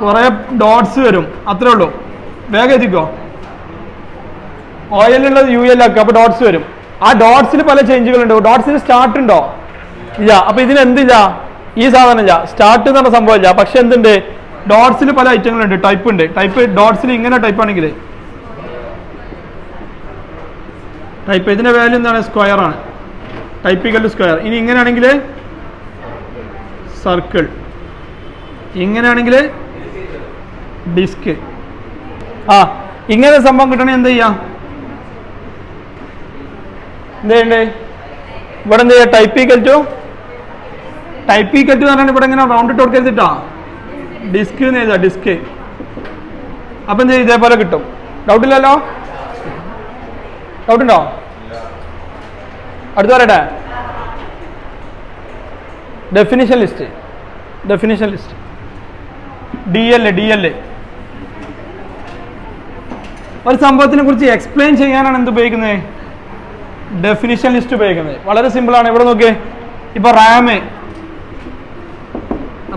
കുറെ ഡോട്ട്സ് വരും. അത്രേ ഉള്ളൂ. വേഗം എത്തിക്കോ. OL ഉള്ളത് UL ആക്കുക, അപ്പോൾ ഡോട്ട്സ് വരും. ആ ഡോട്ട്സിൽ പല ചേഞ്ചുകളുണ്ട്. ഡോട്ട്സിന് സ്റ്റാർട്ട് ഉണ്ടോ? ഇല്ല. അപ്പൊ ഇതിന് എന്തില്ല? ഈ സാധനം ഇല്ല, സ്റ്റാർട്ട് എന്ന് പറഞ്ഞ സംഭവം ഇല്ല. പക്ഷെ എന്തുണ്ട്? ഡോട്ട്സിൽ പല ഐറ്റങ്ങളുണ്ട്, ടൈപ്പ് ഉണ്ട്. ടൈപ്പ് ഡോട്ട്സിൽ ഇങ്ങനെ ടൈപ്പ് ആണെങ്കിൽ ടൈപ്പ് ഇതിന്റെ വാല്യൂ എന്താണ്? സ്ക്വയർ ആണ്. Typical square. ഇനി ഇങ്ങനെയാണെങ്കിൽ സർക്കിൾ, ഇങ്ങനെയാണെങ്കിൽ ഡിസ്ക്. ഇങ്ങനെ സംഭവം കിട്ടണേ എന്ത് ചെയ്യാം? എന്ത് ചെയ്യണ്ടേ? ഇവിടെ എന്ത് ചെയ്യാം? ടൈപ്പിക്കൽ ടു എന്ന് പറഞ്ഞാൽ ഇവിടെ ഇങ്ങനെ റൗണ്ട് ഇട്ട് കൊടുക്കരുതിട്ടാ, ഡിസ്ക് എന്ന് എഴുതാ, ഡിസ്ക്. അപ്പൊ എന്ത് ചെയ്യും? ഇതേപോലെ കിട്ടും. ഡൗട്ടില്ലല്ലോ? ഡൗട്ടുണ്ടോ? അടുത്ത പറയട്ടെ. Definition list DL. ഒരു സംഭവത്തിനെ കുറിച്ച് എക്സ്പ്ലെയിൻ ചെയ്യാനാണ് എന്ത് ഉപയോഗിക്കുന്നത്? ഡെഫിനിഷൻ ലിസ്റ്റ് ഉപയോഗിക്കുന്നത്. വളരെ സിമ്പിൾ ആണ്. ഇവിടെ നോക്കിയേ, ഇപ്പൊ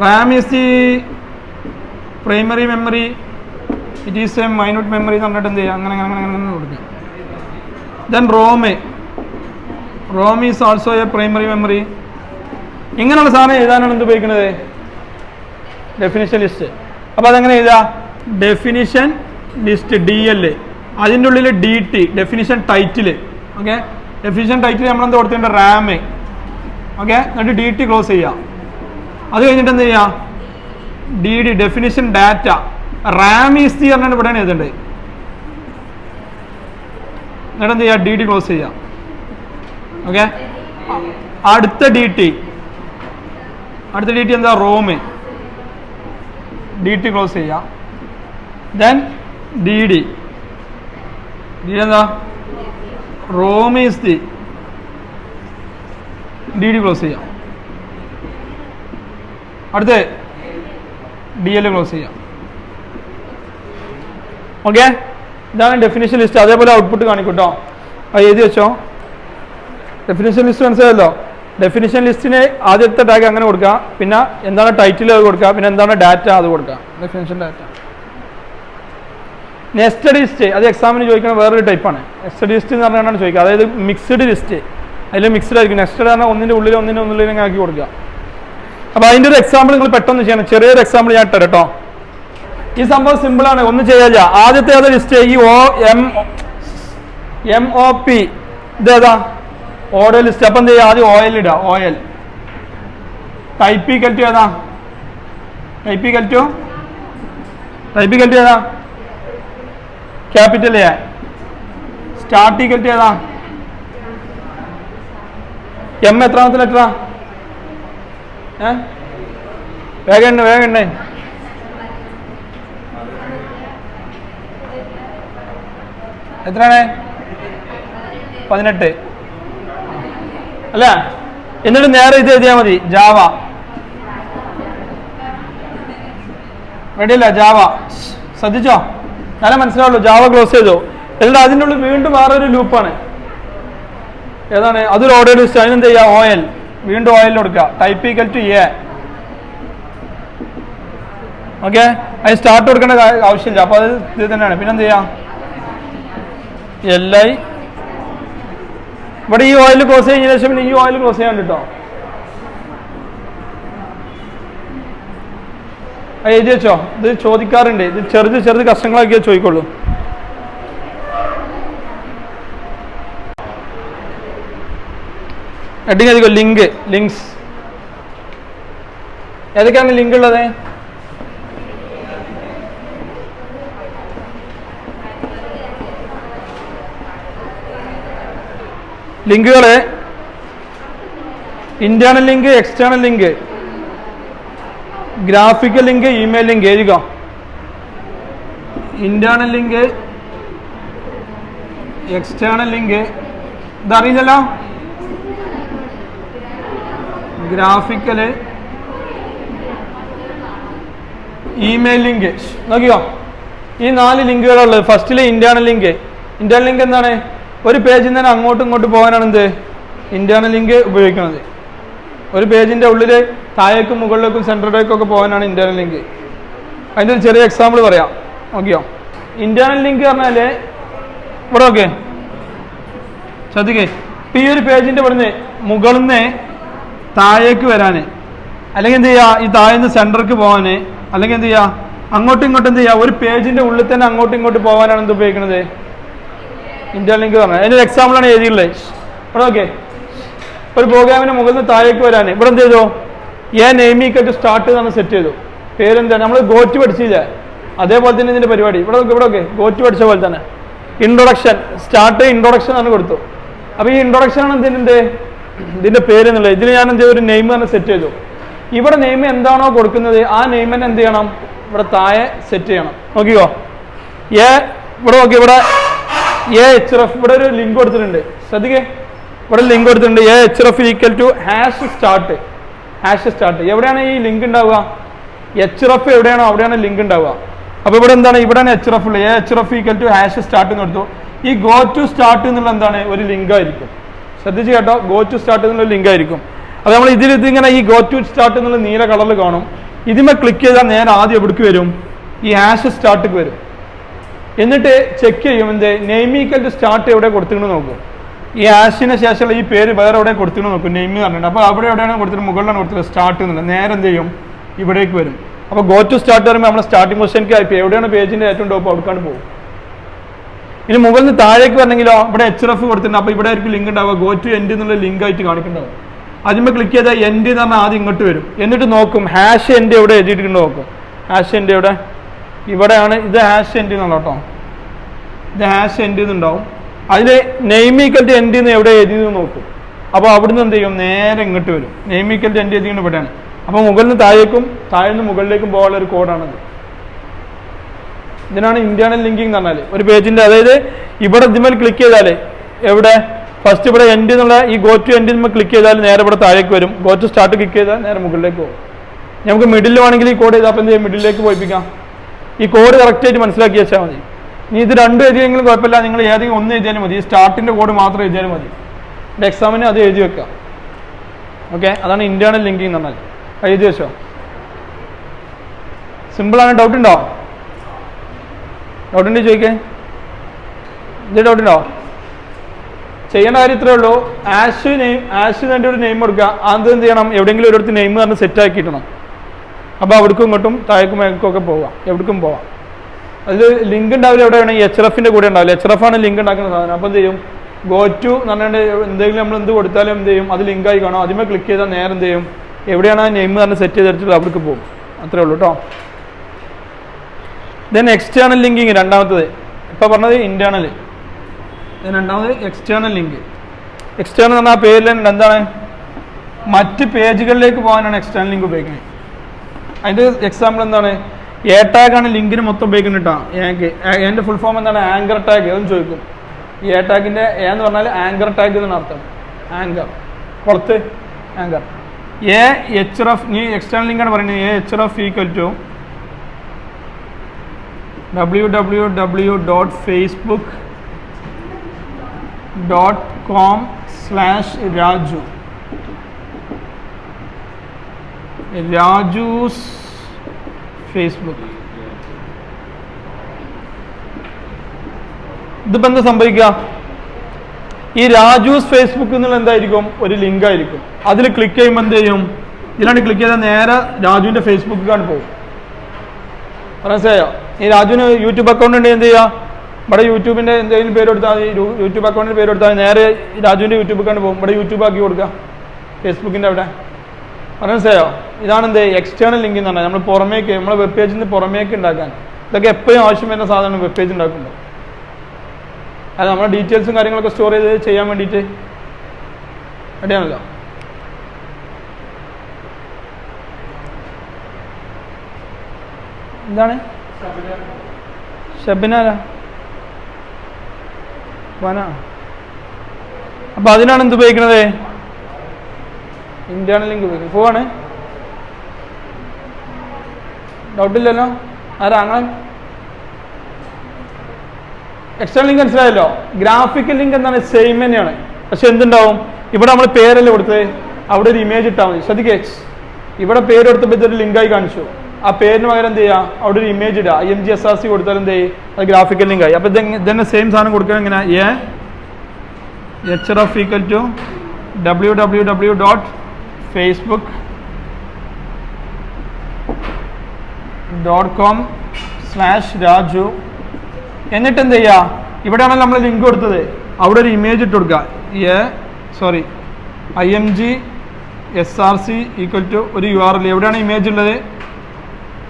RAM is the primary memory, it is a minute memory എന്ന് പറഞ്ഞിട്ട് എന്ത് ചെയ്യുക? അങ്ങനെ കൊടുക്കുക. Then ROM is also a primary memory. ഇങ്ങനെയുള്ള സാധനം എഴുതാനാണ് എന്ത് ഉപയോഗിക്കുന്നത്? Definition list. അപ്പൊ അതെങ്ങനെ എഴുതാ? ഡെഫിനിഷൻ ലിസ്റ്റ് DL, അതിൻ്റെ ഉള്ളിൽ DT, definition title. Okay, definition title നമ്മളെന്ത് കൊടുത്തിട്ടുണ്ട്? റാം. ഓക്കെ, എന്നിട്ട് DT ക്ലോസ് ചെയ്യാം. അത് കഴിഞ്ഞിട്ട് എന്ത് ചെയ്യാം? DD, definition data. RAM is the പറഞ്ഞാൽ ഇവിടെയാണ് എഴുതേണ്ടത്. എന്നിട്ട് എന്ത് ചെയ്യാം? DD ക്ലോസ് ചെയ്യാം. ഓക്കെ, അടുത്ത DT എന്താ? റോം. DT ക്ലോസ് ചെയ്യാം. ദെൻ DD എന്താ? ROM is the, DD close ചെയ്യാം. അടുത്ത് DL ക്ലോസ് ചെയ്യാം. ഓക്കെ, ഇതാണ് ഡെഫിനിഷൻ ലിസ്റ്റ്. അതേപോലെ ഔട്ട്പുട്ട് കാണിക്കൂട്ടോ. അത് എഴുതി വെച്ചോ. ഡെഫിനിഷൻ ലിസ്റ്റ് മനസ്സിലായല്ലോ? ഡെഫിനിഷൻ ലിസ്റ്റിന് ആദ്യത്തെ ടാഗ് അങ്ങനെ കൊടുക്കുക, പിന്നെ എന്താണ് ടൈറ്റിൽ അത് കൊടുക്കുക, പിന്നെ എന്താണ് ഡാറ്റ അത് കൊടുക്കുക. Definition data. നെസ്റ്റഡ് ലിസ്റ്റ്, അത് എക്സാമിന് ചോദിക്കുന്ന വേറൊരു ടൈപ്പാണ്. നെസ്റ്റഡ് ലിസ്റ്റ് എന്ന് പറഞ്ഞാണ് ചോദിക്കുക. അതായത് മിക്സ്ഡ് ലിസ്റ്റ്, അതിൽ മിക്സ്ഡ് ആയിരിക്കും. നെസ്റ്റഡ് പറഞ്ഞാൽ ഒന്നിൻ്റെ ഉള്ളിൽ ഇങ്ങനെ ആക്കി കൊടുക്കുക. അപ്പോൾ അതിൻ്റെ ഒരു എക്സാമ്പിൾ നിങ്ങൾ പെട്ടെന്ന് ചെയ്യണം. ചെറിയൊരു എക്സാമ്പിൾ ഞാൻ ഇട്ടു കേട്ടോ. ഈ സംഭവം സിമ്പിളാണ്, ഒന്നും ചെയ്യാനില്ല. ആദ്യത്തെ ഏതാ ലിസ്റ്റ്? ഈ MOP ഇതേതാ? Order list. അപ്പം എന്ത് ചെയ്യുക? ആദ്യം OL ഇടുക. OL. ടൈപ്പിക്കൽ ടു ഏതാ? ടൈപ്പിക്കൽ ടു ഏതാ? Capital A. സ്റ്റാർട്ടിക്കൽ ടു ഏതാ? M എത്രാമത്തെ ലെറ്ററാ? വേഗം എത്രയാണ്? 18 അല്ല. എന്നിട്ട് നേരെ ഇത് എഴുതിയാൽ മതി. ജാവ. റെഡിയല്ല? ജാവ ശ്രദ്ധിച്ചോ? നല്ല മനസ്സിലാവുള്ളൂ. ജാവ ക്ലോസ് ചെയ്തോ. എന്നിട്ട് അതിൻ്റെ ഉള്ളിൽ വീണ്ടും വേറൊരു ലൂപ്പാണ്. ഏതാണ്? അതൊരു ഓർഡർ ലിസ്റ്റ്. അതിനെന്ത് ചെയ്യുക? OL. വീണ്ടും OL കൊടുക്കുക. Type equal to A. ഓക്കെ, അതിന് സ്റ്റാർട്ട് കൊടുക്കേണ്ട ആവശ്യമില്ല. അപ്പോൾ അത് ഇത് തന്നെയാണ്. പിന്നെന്ത് ചെയ്യാം? LI. ഇവിടെ ഈ OL ക്ലോസ് കഴിഞ്ഞ ശേഷം പിന്നെ ഈ OL ക്ലോസ് ചെയ്യാൻ കേട്ടോ. എഴുതി വെച്ചോ. ഇത് ചോദിക്കാറുണ്ട്. ഇത് ചെറുത് കഷ്ടങ്ങളാക്കിയാൽ ചോദിക്കുള്ളൂ. ഹെഡിങ് അധികം ലിങ്ക്സ്. ഏതൊക്കെയാണ് ലിങ്ക് ഉള്ളത്? ലിങ്കുകള് internal link, external link, graphical link, email link. എഴുതുക. Internal link, external link. ഇതറിയില്ലല്ലോ? Graphical, email link. നോക്കിയോ, ഈ 4 ലിങ്കുകളുള്ളത്. ഫസ്റ്റില് ഇന്റേണൽ ലിങ്ക്. ഇന്റേണൽ ലിങ്ക് എന്താണ്? ഒരു പേജിൽ നിന്ന് തന്നെ അങ്ങോട്ടും ഇങ്ങോട്ടും പോകാനാണ് എന്ത്? ഇന്റേണൽ ലിങ്ക് ഉപയോഗിക്കുന്നത്. ഒരു പേജിന്റെ ഉള്ളിൽ താഴേക്കും മുകളിലേക്കും സെൻറ്ററിലേക്കും ഒക്കെ പോകാനാണ് ഇന്റേണൽ ലിങ്ക്. അതിൻ്റെ ഒരു ചെറിയ എക്സാമ്പിൾ പറയാം. നോക്കിയോ, ഇന്റേണൽ ലിങ്ക് പറഞ്ഞാൽ ഇവിടെ ഓക്കെ ശ്രദ്ധിക്കേ. ഇപ്പം ഈ ഒരു പേജിന്റെ ഇവിടുന്ന് മുകളിൽ നിന്ന് താഴേക്ക് വരാന്, അല്ലെങ്കിൽ എന്ത് ചെയ്യുക, ഈ താഴേന്ന് സെന്റർക്ക് പോകാന്, അല്ലെങ്കിൽ എന്ത് ചെയ്യുക, അങ്ങോട്ടും ഇങ്ങോട്ടും എന്ത് ചെയ്യുക, ഒരു പേജിന്റെ ഉള്ളിൽ തന്നെ അങ്ങോട്ടും ഇങ്ങോട്ടും പോകാനാണ് എന്ത് ഉപയോഗിക്കുന്നത്, ഇന്ത്യ ലിങ്ക് പറഞ്ഞത്. അതിന്റെ എക്സാമ്പിളാണ് എഴുതിയുള്ളത്. ഇവിടെ ഓക്കെ. ഒരു പ്രോഗ്രാമിന് മുകളിൽ നിന്ന് താഴേക്ക് വരാൻ ഇവിടെ എന്ത് ചെയ്തു, നെയിം ഈക്വൽ ടു സ്റ്റാർട്ട് എന്നാണ് സെറ്റ് ചെയ്തു. പേരെന്താണ്, നമ്മൾ ഗോറ്റ് പഠിച്ചില്ലേ, അതേപോലെ തന്നെ ഇതിന്റെ പരിപാടി ഇവിടെ ഓക്കെ ഗോറ്റ് പഠിച്ച പോലെ തന്നെ ഇൻട്രൊഡക്ഷൻ സ്റ്റാർട്ട് ഇൻട്രൊഡക്ഷൻ ആണ് കൊടുത്തു. അപ്പൊ ഈ ഇൻട്രൊഡക്ഷൻ ആണ് ഇതിന്റെ പേര് എന്നുള്ളത്. ഇതിൽ ഞാൻ എന്ത് ചെയ്തു, ഒരു നെയിം തന്നെ സെറ്റ് ചെയ്തു. ഇവിടെ നെയിം എന്താണോ കൊടുക്കുന്നത് ആ നെയിം തന്നെ എന്ത് ചെയ്യണം, ഇവിടെ താഴെ സെറ്റ് ചെയ്യണം. നോക്കിക്കോ, ഇവിടെ നോക്കി, ഇവിടെ href ഇവിടെ ഒരു ലിങ്ക് കൊടുത്തിട്ടുണ്ട്. ശ്രദ്ധിക്കേ, ഇവിടെ ലിങ്ക് കൊടുത്തിട്ടുണ്ട് href ഈക്വൽ ടു #start. എവിടെയാണ് ഈ ലിങ്ക് ഉണ്ടാവുക, href എവിടെയാണോ അവിടെയാണ് ലിങ്ക് ഉണ്ടാവുക. അപ്പൊ ഇവിടെ എന്താണ്, ഇവിടെയാണ് href ഉള്ളത്. href ഈക്വൽ ടു #start എന്ന് കൊടുത്തു. ഈ ഗോ ടു സ്റ്റാർട്ട് എന്നുള്ള എന്താണ്, ഒരു ലിങ്ക് ആയിരിക്കും. ശ്രദ്ധിച്ച് കേട്ടോ, ഗോ ടു സ്റ്റാർട്ട് എന്നുള്ള ലിങ്ക് ആയിരിക്കും. അപ്പൊ നമ്മൾ ഇതിങ്ങനെ ഈ ഗോ ടു സ്റ്റാർട്ട് എന്നുള്ള നീല കളറിൽ കാണും. ഇതിന്മേ ക്ലിക്ക് ചെയ്താൽ നേരെ ആദ്യം എവിടേക്ക് വരും, ഈ #startക്ക് വരും. എന്നിട്ട് ചെക്ക് ചെയ്യും എന്ത്, നെയിം ഈക്വൽ ടു സ്റ്റാർട്ട് എവിടെ കൊടുത്തിട്ട് നോക്കും. ഈ ഹാഷിന് ശേഷമുള്ള ഈ പേര് വേറെ എവിടെ കൊടുത്തിട്ട് നോക്കും, നെയിം എന്ന് പറഞ്ഞിട്ട്. അപ്പോൾ അവിടെ എവിടെയാണ് കൊടുത്തിട്ട്, മുകളിലാണ് കൊടുത്തിട്ട് സ്റ്റാർട്ട് എന്നുള്ളത്. നേരെ എന്ത് ചെയ്യും, ഇവിടേക്ക് വരും. അപ്പോൾ ഗോ ടു സ്റ്റാർട്ട് പറയുമ്പോൾ നമ്മുടെ സ്റ്റാർട്ടിംഗ് പൊസിഷനിലേക്ക് ആയിപ്പോൾ എവിടെയാണ് പേജിന്റെ ഏറ്റവും ടോപ്പ് അവിടേക്കാണ് പോകും. ഇനി മുകളിൽ നിന്ന് താഴേക്ക് വരണമെങ്കിലോ ഇവിടെ href കൊടുത്തിട്ടുണ്ട്. അപ്പോൾ ഇവിടെ ആയിരിക്കും ലിങ്ക് ഉണ്ടാവുക, ഗോ ടു എൻഡ് എന്നുള്ള ലിങ്ക് ആയിട്ട് കാണിക്കുന്നുണ്ടാവും. അതിന്മേൽ ക്ലിക്ക് ചെയ്താൽ എൻഡ് എന്ന് പറഞ്ഞാൽ ആദ്യം ഇങ്ങോട്ട് വരും. എന്നിട്ട് നോക്കും #end എവിടെ എഴുതിയിട്ടുണ്ട് നോക്കും. #end എവിടെ, ഇവിടെയാണ്. ഇത് #end എന്നുള്ള കേട്ടോ, ഇത് #end എന്നുണ്ടാവും. അതിൽ നെയിം ഈക്വൽ ടു എൻഡ് എന്ന് എവിടെ എഴുതിയെന്ന് നോക്കും. അപ്പോൾ അവിടുന്ന് എന്ത് ചെയ്യും, നേരെ ഇങ്ങോട്ട് വരും. നെയിം ഈക്വൽ ടു എൻഡ് എഴുതിയത് ഇവിടെയാണ്. അപ്പോൾ മുകളിൽ നിന്ന് താഴേക്കും താഴെ നിന്ന് മുകളിലേക്കും പോകാനുള്ള ഒരു കോഡാണത്. ഇതിനാണ് ഇന്റേണൽ ലിങ്കിങ് എന്ന് പറഞ്ഞാൽ. ഒരു പേജിന്റെ, അതായത് ഇവിടെ ഇതിന്മേൽ ക്ലിക്ക് ചെയ്താൽ എവിടെ ഫസ്റ്റ് ഇവിടെ എൻഡ് എന്നുള്ള ഈ ഗോ ടു എൻഡ് ക്ലിക്ക് ചെയ്താൽ നേരെ ഇവിടെ താഴേക്ക് വരും. ഗോ ടു സ്റ്റാർട്ട് ക്ലിക്ക് ചെയ്താൽ നേരെ മുകളിലേക്ക് പോകും. നമുക്ക് മിഡിൽ വേണമെങ്കിൽ ഈ കോഡ് ചെയ്താൽ അപ്പം എന്ത് ചെയ്യും, മിഡിലേക്ക് പോയിപ്പിക്കാം. ഈ കോഡ് കറക്റ്റായിട്ട് മനസ്സിലാക്കി വെച്ചാൽ മതി. ഇനി ഇത് രണ്ടും എഴുതിയെങ്കിലും കുഴപ്പമില്ല, നിങ്ങൾ ഏതെങ്കിലും ഒന്ന് എഴുതിയാലും മതി. ഈ സ്റ്റാർട്ടിന്റെ കോഡ് മാത്രം എഴുതിയാലും മതി. എക്സാമിന് അത് എഴുതി വെക്കാം. ഓക്കെ, അതാണ് ഇന്റേണൽ ലിങ്കിങ് എന്ന് പറഞ്ഞാൽ. എഴുതി വെച്ചോ, സിമ്പിളാണ്. ഡൗട്ട് ഉണ്ടോ, ഡൗട്ട് ഉണ്ടെങ്കിൽ ചോദിക്കേ. ഇത് ഡൗട്ട് ഉണ്ടോ? ചെയ്യേണ്ട കാര്യം ഇത്രേ ഉള്ളൂ. ആഷിന് വേണ്ടി ഒരു നെയിം കൊടുക്കുക. അത് എന്ത് ചെയ്യണം, എവിടെയെങ്കിലും ഒരിടത്ത് നെയിം പറഞ്ഞ് സെറ്റ് ആക്കിയിടണം. അപ്പോൾ അവിടേക്കും ഇങ്ങോട്ടും താഴേക്കും മേൽക്കും ഒക്കെ പോവാം, എവിടേക്കും പോവാം. അതിൽ ലിങ്ക് ഉണ്ടാവില്ല. എവിടെ വേണമെങ്കിൽ hrefന്റെ കൂടെ ഉണ്ടാവില്ല. href ആണ് ലിങ്ക് ഉണ്ടാക്കുന്ന സാധനം. അപ്പോൾ എന്ത് ചെയ്യും, ഗോ ടു എന്ന് പറഞ്ഞാൽ എന്തെങ്കിലും നമ്മൾ എന്ത് കൊടുത്താലും എന്ത് ചെയ്യും, അത് ലിങ്കായി കാണും. അതിന്മേൽ ക്ലിക്ക് ചെയ്താൽ നേരെ എന്ത് ചെയ്യും, എവിടെയാണ് ആ നെയിം പറഞ്ഞ് സെറ്റ് ചെയ്തെടുത്തിട്ട് അവിടേക്ക് പോകും. അത്രേ ഉള്ളൂ കേട്ടോ. ദെൻ എക്സ്റ്റേണൽ ലിങ്കിങ് രണ്ടാമത്തത്. ഇപ്പോൾ പറഞ്ഞത് ഇന്റേണൽ, രണ്ടാമത് എക്സ്റ്റേണൽ ലിങ്ക്. എക്സ്റ്റേണൽ എന്ന് പറഞ്ഞാൽ ആ പേരിൽ എന്താണ്, മറ്റ് പേജുകളിലേക്ക് പോകാനാണ് എക്സ്റ്റേണൽ ലിങ്ക് ഉപയോഗിക്കുന്നത്. അതിൻ്റെ എക്സാമ്പിൾ എന്താണ്, ടാഗാണ് ലിങ്കിന് മൊത്തം ഉപയോഗിക്കുന്നത് കേട്ടോ. എൻ്റെ ഫുൾ ഫോം എന്താണ്, ആങ്കർ ടാഗ്. അതൊന്നും ചോദിക്കും. ഈ ടാഗിൻ്റെ എന്ന് പറഞ്ഞാൽ ആങ്കർ ടാഗ് എന്നാണ് അർത്ഥം. ആങ്കർ പുറത്ത് ആങ്കർ. href നീ എക്സ്റ്റേണൽ ലിങ്കാണ് പറയുന്നത്. href equal to www.facebook.com/Raju. Raju's Facebook. ഇതിപ്പോൾ എന്താ സംഭവിക്കുക, ഈ രാജൂസ് ഫേസ്ബുക്ക് എന്നുള്ള എന്തായിരിക്കും, ഒരു ലിങ്ക് ആയിരിക്കും. അതിൽ ക്ലിക്ക് ചെയ്യുമ്പോൾ എന്ത് ചെയ്യും, ഇതിലാണ് ക്ലിക്ക് ചെയ്താൽ നേരെ രാജുവിൻ്റെ ഫേസ്ബുക്കിലാണ് പോകും. മനസ്സിലായോ? ഈ രാജുവിന് യൂട്യൂബ് അക്കൗണ്ട് ഉണ്ടെങ്കിൽ എന്ത് ചെയ്യുക, ഇവിടെ യൂട്യൂബിൻ്റെ എന്തെങ്കിലും പേര് കൊടുത്താൽ മതി. യൂട്യൂബ് അക്കൗണ്ടിൻ്റെ പേര് കൊടുത്താൽ നേരെ രാജുവിൻ്റെ യൂട്യൂബ് അക്കൗണ്ട് പോകും. ഇവിടെ യൂട്യൂബ് ആക്കി കൊടുക്കുക, ഫേസ്ബുക്കിൻ്റെ അവിടെ. മനസ്സിലായോ? ഇതാണ് എന്ത് എക്സ്റ്റേണൽ ലിങ്ക് എന്ന് പറഞ്ഞാൽ. നമ്മൾ പുറമേക്ക്, നമ്മളെ വെബ് പേജിൽ നിന്ന് പുറമേക്ക് ഉണ്ടാക്കാൻ. ഇതൊക്കെ എപ്പോഴും ആവശ്യം വരുന്ന സാധനമാണ് വെബ് പേജ് ഉണ്ടാക്കുമ്പോൾ. അത് നമ്മുടെ ഡീറ്റെയിൽസും കാര്യങ്ങളൊക്കെ സ്റ്റോർ ചെയ്ത് ചെയ്യാൻ വേണ്ടിയിട്ട് റെഡിയാണല്ലോ. എന്താണ് ഷബിനാരാ വന. അപ്പൊ അതിനാണ് എന്ത് ഉപയോഗിക്കുന്നത്, ഇന്റേണൽ ലിങ്ക് ഉപയോഗിക്കുന്നത്. പോവാണ്, ഡൗട്ടില്ലല്ലോ. ആരാ അങ്ങനെ എക്സ്റ്റേണൽ ലിങ്ക് മനസ്സിലായല്ലോ. ഗ്രാഫിക്കൽ ലിങ്ക് എന്താണ്, സെയിം തന്നെയാണ്. പക്ഷെ എന്തുണ്ടാവും, ഇവിടെ നമ്മൾ പേരല്ലേ കൊടുത്തത്, അവിടെ ഒരു ഇമേജ് ഇട്ടാൽ മതി. ശ്രദ്ധിക്കേ, ഇവിടെ പേര് കൊടുത്തപ്പോൾ ഇതൊരു ലിങ്കായി കാണിച്ചു. ആ പേരിന് പകരം എന്ത് ചെയ്യുക, അവിടെ ഒരു ഇമേജ് ഇടുക, IMG_SRC കൊടുത്താൽ എന്ത് ചെയ്യും, അത് ഗ്രാഫിക്കൽ ലിങ്ക് ആയി. അപ്പോൾ ഇതന്നെ സെയിം സാധനം കൊടുക്കുക എങ്ങനെ, href = www.facebook.com/Raju. എന്നിട്ട് എന്ത് ചെയ്യുക, ഇവിടെയാണല്ലോ നമ്മൾ ലിങ്ക് കൊടുത്തത്, അവിടെ ഒരു ഇമേജ് ഇട്ട് കൊടുക്കുക, IMG_SRC = ഒരു URL. എവിടെയാണ് ഇമേജ് ഉള്ളത്,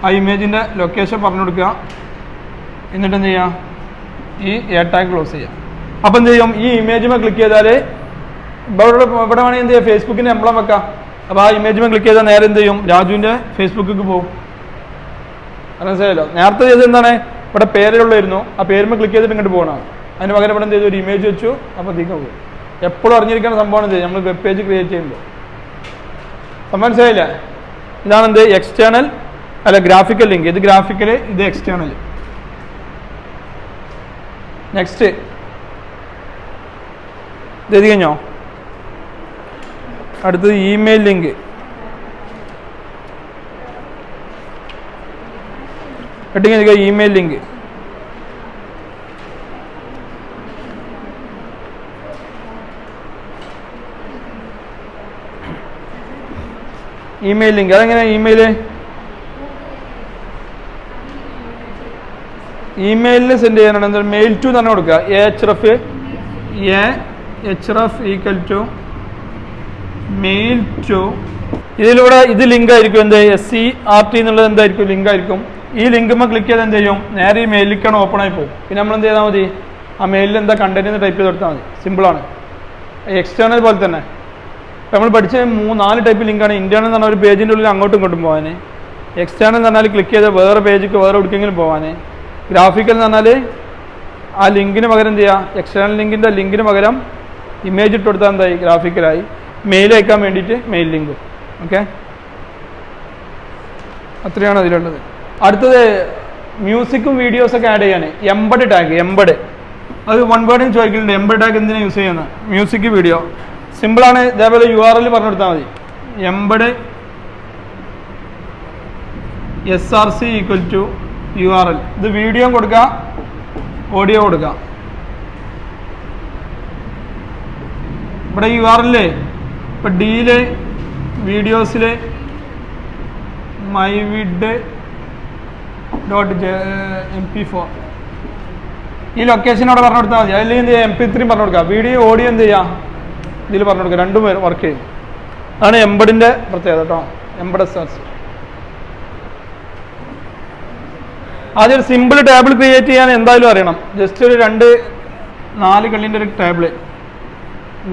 ആ ഇമേജിൻ്റെ ലൊക്കേഷൻ പറഞ്ഞു കൊടുക്കുക. എന്നിട്ട് എന്ത് ചെയ്യുക, ഈ ടാഗ് ക്ലോസ് ചെയ്യുക. അപ്പോൾ എന്ത് ചെയ്യും, ഈ ഇമേജുമേ ക്ലിക്ക് ചെയ്താൽ ഇവിടെ വേണമെങ്കിൽ എന്ത് ചെയ്യുക, ഫേസ്ബുക്കിൻ്റെ എംബ്ലം വെക്കാം. അപ്പോൾ ആ ഇമേജുമേ ക്ലിക്ക് ചെയ്താൽ നേരെ എന്ത് ചെയ്യും, രാജുവിൻ്റെ ഫേസ്ബുക്കിലേക്ക് പോകും. മനസ്സിലായല്ലോ. നേരത്തെ ചെയ്ത് എന്താണ്, ഇവിടെ പേരുള്ളായിരുന്നു, ആ പേരുമേ ക്ലിക്ക് ചെയ്തിട്ട് ഇങ്ങോട്ട് പോകണം. അതിന് പകരം ഇവിടെ എന്ത് ചെയ്തു, ഒരു ഇമേജ് വെച്ചു, അപ്പോൾ അതിലേക്ക് പോകും. എപ്പോഴും അറിഞ്ഞിരിക്കുന്ന സംഭവമാണ് ഇത്, നമ്മൾ വെബ് പേജ് ക്രിയേറ്റ് ചെയ്യുമ്പോൾ. മനസ്സിലായില്ല. ഇതാണ് എന്ത്, എക്സ്റ്റേണൽ അല്ല ഗ്രാഫിക്കൽ ലിങ്ക്. ഇത് ഗ്രാഫിക്കൽ, ഇത് എക്സ്റ്റേണൽ. നെക്സ്റ്റ് ഇത് കഴിഞ്ഞോ, അടുത്തത് email link. Heading email link. Email link അതെങ്ങനെ, ഇമെയിലിൽ സെൻഡ് ചെയ്യാനാണ്. എന്താ മെയിൽ ടു തന്നെ കൊടുക്കുക, href = മെയിൽ ടു. ഇതിലൂടെ ഇത് ലിങ്ക് ആയിരിക്കും, എന്ത് SCRT എന്നുള്ളത് എന്തായിരിക്കും, ലിങ്ക് ആയിരിക്കും. ഈ ലിങ്കുമ്പോൾ ക്ലിക്ക് ചെയ്ത് എന്ത് ചെയ്യും, നേരെ ഈ മെയിലിലേക്കാണ് ഓപ്പൺ ആയി പോകും. പിന്നെ നമ്മൾ എന്ത് ചെയ്താൽ മതി, ആ മെയിലിൽ എന്താ കണ്ടന്റ് എന്ന് ടൈപ്പ് ചെയ്ത് കൊടുത്താൽ മതി. സിമ്പിളാണ്. എക്സ്റ്റേണൽ പോലെ തന്നെ നമ്മൾ പഠിച്ച 3-4 ടൈപ്പ് ലിങ്കാണ്. ഇന്റേണൽ എന്ന് പറഞ്ഞാൽ ഒരു പേജിൻ്റെ ഉള്ളിൽ അങ്ങോട്ടും ഇങ്ങോട്ടും പോകാൻ, എക്സ്റ്റേണൽ എന്ന് പറഞ്ഞാൽ ക്ലിക്ക് ചെയ്ത് വേറെ പേജിക്ക് വേറെ എവിടേക്കെങ്കിലും പോകാൻ, ഗ്രാഫിക്കൽ എന്ന് പറഞ്ഞാൽ ആ ലിങ്കിന് പകരം എന്ത് ചെയ്യുക, എക്സ്റ്റേണൽ ലിങ്കിന് പകരം ഇമേജ് ഇട്ട് കൊടുത്താൽ എന്തായി, ഗ്രാഫിക്കലായി. മെയിൽ അയക്കാൻ വേണ്ടിയിട്ട് മെയിൽ ലിങ്കും. ഓക്കെ, അത്രയാണ് അതിലുള്ളത്. അടുത്തത് മ്യൂസിക്കും വീഡിയോസൊക്കെ ആഡ് ചെയ്യാൻ എംബഡ് ടാഗ്. അത് വൺ വേർഡിന് ചോദിക്കലുണ്ട്, എംബഡ് ടാഗ് എന്തിനാണ് യൂസ് ചെയ്യുന്നത്, മ്യൂസിക് വീഡിയോ. സിമ്പിളാണ്. ഇതേപോലെ URL പറഞ്ഞു കൊടുത്താൽ മതി. Embed_SRC = URL. ഇത് വീഡിയോ കൊടുക്കുക, ഓഡിയോ കൊടുക്കുക. ഇവിടെ URL ഇപ്പം ഡിയില് വീഡിയോസിൽ myvid.mp4 ഈ ലൊക്കേഷൻ അവിടെ പറഞ്ഞു കൊടുത്താൽ മതി. അല്ലെങ്കിൽ എന്ത് ചെയ്യുക, MP3 പറഞ്ഞു കൊടുക്കുക. വീഡിയോ ഓഡിയോ എന്ത് ചെയ്യുക, ഇതിൽ പറഞ്ഞു കൊടുക്കുക. രണ്ടും വർക്ക് ചെയ്യും. അതാണ് എംബഡിൻ്റെ പ്രത്യേകത കേട്ടോ, Embed_SRC. ആദ്യം ഒരു സിമ്പിൾ ടേബിൾ ക്രിയേറ്റ് ചെയ്യാൻ എന്തായാലും അറിയണം. ജസ്റ്റ് ഒരു 2-4 കള്ളിൻ്റെ ഒരു table.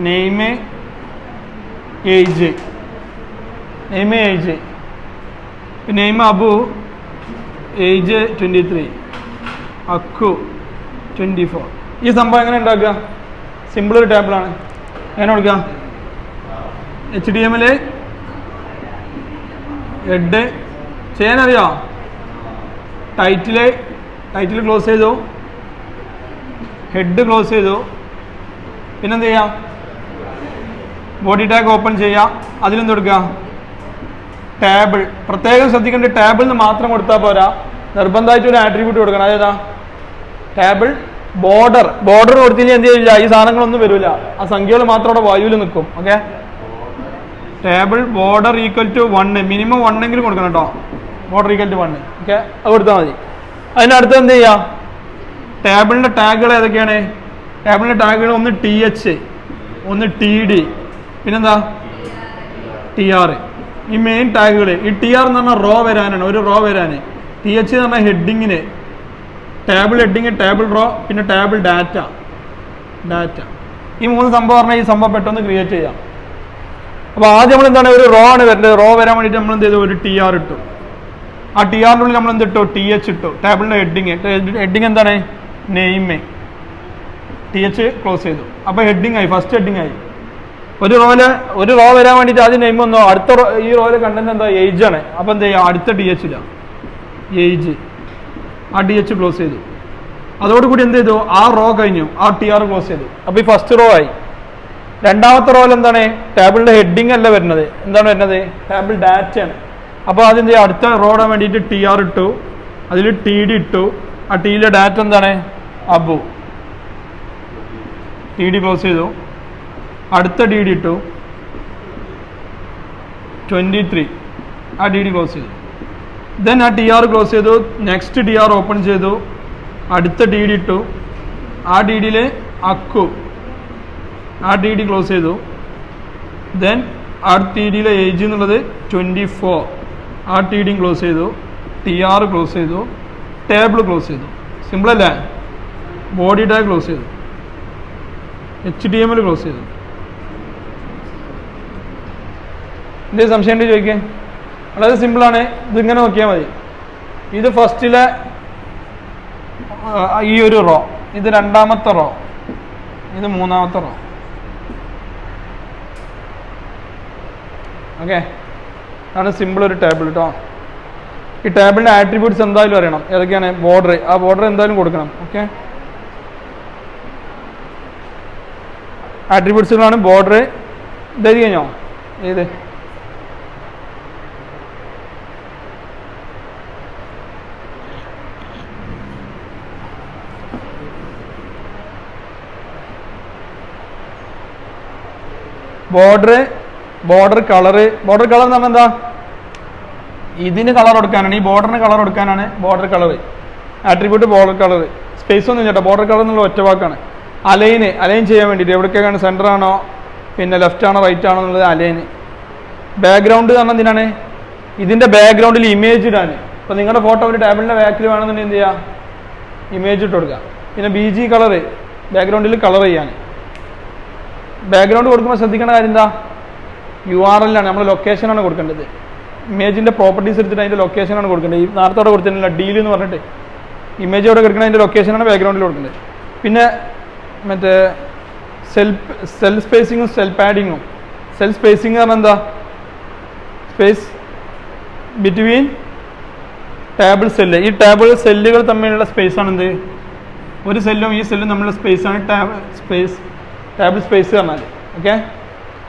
Name age, name Abu, age 23, അക്കു 24. ഈ സംഭവം എങ്ങനെ ഉണ്ടാക്കുക, സിമ്പിൾ ഒരു ടേബിളാണ്. എങ്ങനെ കൊടുക്കുക, HTML ഹെഡ് ചെയ്യാനറിയാം. ടൈറ്റിൽ ക്ലോസ് ചെയ്തു, ഹെഡ് ക്ലോസ് ചെയ്തു. പിന്നെന്ത് ചെയ്യാം, ബോഡി ടാഗ് ഓപ്പൺ ചെയ്യാം. അതിലെന്ത് കൊടുക്കുക, ടേബിൾ. പ്രത്യേകം ശ്രദ്ധിക്കേണ്ട, ടേബിളിന് മാത്രം കൊടുത്താൽ പോരാ, നിർബന്ധമായിട്ട് ഒരു ആട്രിബ്യൂട്ട് കൊടുക്കണം. അതേതാ, ടേബിൾ ബോർഡർ കൊടുത്തില്ല എന്ത് ചെയ്യില്ല, ഈ സാധനങ്ങളൊന്നും വരില്ല. ആ സംഖ്യകൾ മാത്രം അവിടെ വായുവിൽ നിൽക്കും. ഓക്കെ, ടേബിൾ ബോർഡർ =1, മിനിമം 1 എങ്കിലും കൊടുക്കണം കേട്ടോ. ബോർഡർ =1. ഓക്കെ, അത് കൊടുത്താൽ മതി. അതിനടുത്ത് എന്ത് ചെയ്യാം, ടേബിളിൻ്റെ ടാഗുകൾ ഏതൊക്കെയാണ്, ടേബിളിൻ്റെ ടാഗുകൾ ഒന്ന് TH, ഒന്ന് TD, പിന്നെന്താ TR. ഈ മെയിൻ ടാഗുകൾ. ഈ TR എന്ന് പറഞ്ഞാൽ റോ വരാനാണ്, ഒരു റോ വരാൻ. TH എന്ന് പറഞ്ഞാൽ ഹെഡിങ്ങിന്, ടേബിൾ ഹെഡിങ്, ടേബിൾ റോ, പിന്നെ ടേബിൾ ഡാറ്റ. ഈ 3 സംഭവം പറഞ്ഞാൽ ഈ സംഭവം പെട്ടെന്ന് ക്രിയേറ്റ് ചെയ്യാം. അപ്പോൾ ആദ്യം നമ്മൾ എന്താണ്, ഒരു റോ ആണ് വരേണ്ടത്. റോ വരാൻ വേണ്ടിയിട്ട് നമ്മൾ എന്ത് ചെയ്തു, ഒരു TR ഇട്ടു. ആ TR ഉള്ളിൽ നമ്മൾ എന്ത് ഇട്ടു, TH ഇട്ടു. ടേബിളിൻ്റെ ഹെഡിങ് എന്താണ്, നെയിം. TH ക്ലോസ് ചെയ്തു. അപ്പോൾ ഹെഡിങ് ആയി, ഫസ്റ്റ് ഹെഡിങ് ആയി. ഒരു റോ വരാൻ വേണ്ടിയിട്ട് ആദ്യം നെയിം വന്നോ, അടുത്ത ഈ റോയിലെ കണ്ടന്റ് എന്താ, ഏജ് ആണ്. അപ്പോൾ എന്ത് ചെയ്യുക, അടുത്ത TH ഇല്ല, ഏജ്. ആ TH ക്ലോസ് ചെയ്തു. അതോടുകൂടി എന്ത് ചെയ്തു, ആ റോ കഴിഞ്ഞു, ആ TR ക്ലോസ് ചെയ്തു. അപ്പോൾ ഈ ഫസ്റ്റ് റോ ആയി. രണ്ടാമത്തെ റോയിൽ എന്താണ്, ടേബിളിൻ്റെ ഹെഡിങ് അല്ല വരുന്നത്. എന്താണ് വരുന്നത്, ടേബിൾ ഡാറ്റയാണ്. അപ്പോൾ ആദ്യം എന്ത് ചെയ്യുക, അടുത്ത റോ ഇടാൻ വേണ്ടിയിട്ട് TR ഇട്ടു, അതിൽ TD ഇട്ടു. ആ ടിയിലെ ഡാറ്റ എന്താണ്? അബു. TD ക്ലോസ് ചെയ്തു. അടുത്ത DD ഇട്ടു 23, ആ DD ക്ലോസ് ചെയ്തു. ദെൻ ആ TR ക്ലോസ് ചെയ്തു. നെക്സ്റ്റ് DR ഓപ്പൺ ചെയ്തു, അടുത്ത DD ഇട്ടു. ആ DDയിൽ അക്കു, ആ DD ക്ലോസ് ചെയ്തു. ദെൻ ആ TDയിലെ ഏജ് എന്നുള്ളത് 24, ആ TD ക്ലോസ് ചെയ്തു. TR ക്ലോസ് ചെയ്തു. ടേബിൾ ക്ലോസ് ചെയ്തു. സിമ്പിൾ അല്ലേ? ബോഡി ടാഗ് ക്ലോസ് ചെയ്തു. HTML ക്ലോസ് ചെയ്തു. എന്തെങ്കിലും സംശയം ഉണ്ട് ചോദിക്കേ? വളരെ സിമ്പിളാണ്. ഇതിങ്ങനെ നോക്കിയാൽ മതി. ഇത് ഫസ്റ്റിലെ ഈ ഒരു റോ, ഇത് രണ്ടാമത്തെ റോ, ഇത് മൂന്നാമത്തെ റോ. ഓക്കെ, അതാണ് സിമ്പിൾ ഒരു ടേബിൾ കേട്ടോ. ഈ ടേബിളിൻ്റെ ആട്രിബ്യൂട്ട്സ് എന്തായാലും അറിയണം. ഏതൊക്കെയാണ്? ബോർഡർ, ആ ബോർഡർ എന്തായാലും കൊടുക്കണം. ഓക്കെ, ആട്രിബ്യൂട്ട്സുകളാണ് ബോർഡർ. ഇത് കഴിഞ്ഞോ? ഏത്? Border colour. ബോർഡർ കളർ എന്ന് പറഞ്ഞാൽ എന്താ? ഇതിന് കളർ കൊടുക്കാനാണ്, ഈ ബോർഡറിന് കളർ കൊടുക്കാനാണ് border colour. Attribute border colour. Space ഒന്നും ചേട്ടാ, ബോർഡർ കളർ എന്നുള്ള ഒറ്റ വാക്കാണ്. അലൈൻ ചെയ്യാൻ വേണ്ടിയിട്ട് എവിടേക്കാണ്, സെൻറ്റർ ആണോ പിന്നെ ലെഫ്റ്റ് ആണോ റൈറ്റ് ആണോ എന്നുള്ളത് അലൈൻ. ബാക്ക്ഗ്രൗണ്ട് എന്ന് പറഞ്ഞാൽ എന്തിനാണ്? ഇതിൻ്റെ ബാക്ക്ഗ്രൗണ്ടിൽ ഇമേജ് ഇടാൻ. ഇപ്പോൾ നിങ്ങളുടെ ഫോട്ടോ ഒരു ടേബിളിൻ്റെ ബാക്കിൽ വേണമെന്നുണ്ടെങ്കിൽ എന്ത് ചെയ്യുക? ഇമേജ് ഇട്ട് കൊടുക്കുക. പിന്നെ BG കളർ, ബാക്ക്ഗ്രൗണ്ടിൽ കളർ ചെയ്യാൻ. ബാക്ക്ഗ്രൗണ്ട് കൊടുക്കുമ്പോൾ ശ്രദ്ധിക്കേണ്ട കാര്യം എന്താ? URL ആണ്, നമ്മൾ ലൊക്കേഷനാണ് കൊടുക്കേണ്ടത്. ഇമേജിൻ്റെ പ്രോപ്പർട്ടീസ് എടുത്തിട്ട് അതിൻ്റെ ലൊക്കേഷനാണ് കൊടുക്കേണ്ടത്. ഈ നേരത്തെ അവിടെ കൊടുത്തിട്ടില്ല, ഡീൽ എന്ന് പറഞ്ഞിട്ട് ഇമേജ് അവിടെ കൊടുക്കുന്ന അതിൻ്റെ ലൊക്കേഷനാണ് ബാക്ക്ഗ്രൗണ്ടിൽ കൊടുക്കേണ്ടത്. പിന്നെ മറ്റേ സെൽ സ്പേസിങ്ങും സെൽ പാഡിങ്ങും. സെൽ സ്പേസിങ് പറഞ്ഞാൽ എന്താ? Space between table cell. ഈ ടേബിൾ സെല്ലുകൾ തമ്മിലുള്ള സ്പേസാണ് എന്ത്? ഒരു സെല്ലും ഈ സെല്ലും തമ്മിലുള്ള സ്പേസാണ് ടേബിൾ സ്പേസ് പറഞ്ഞാൽ. ഓക്കെ,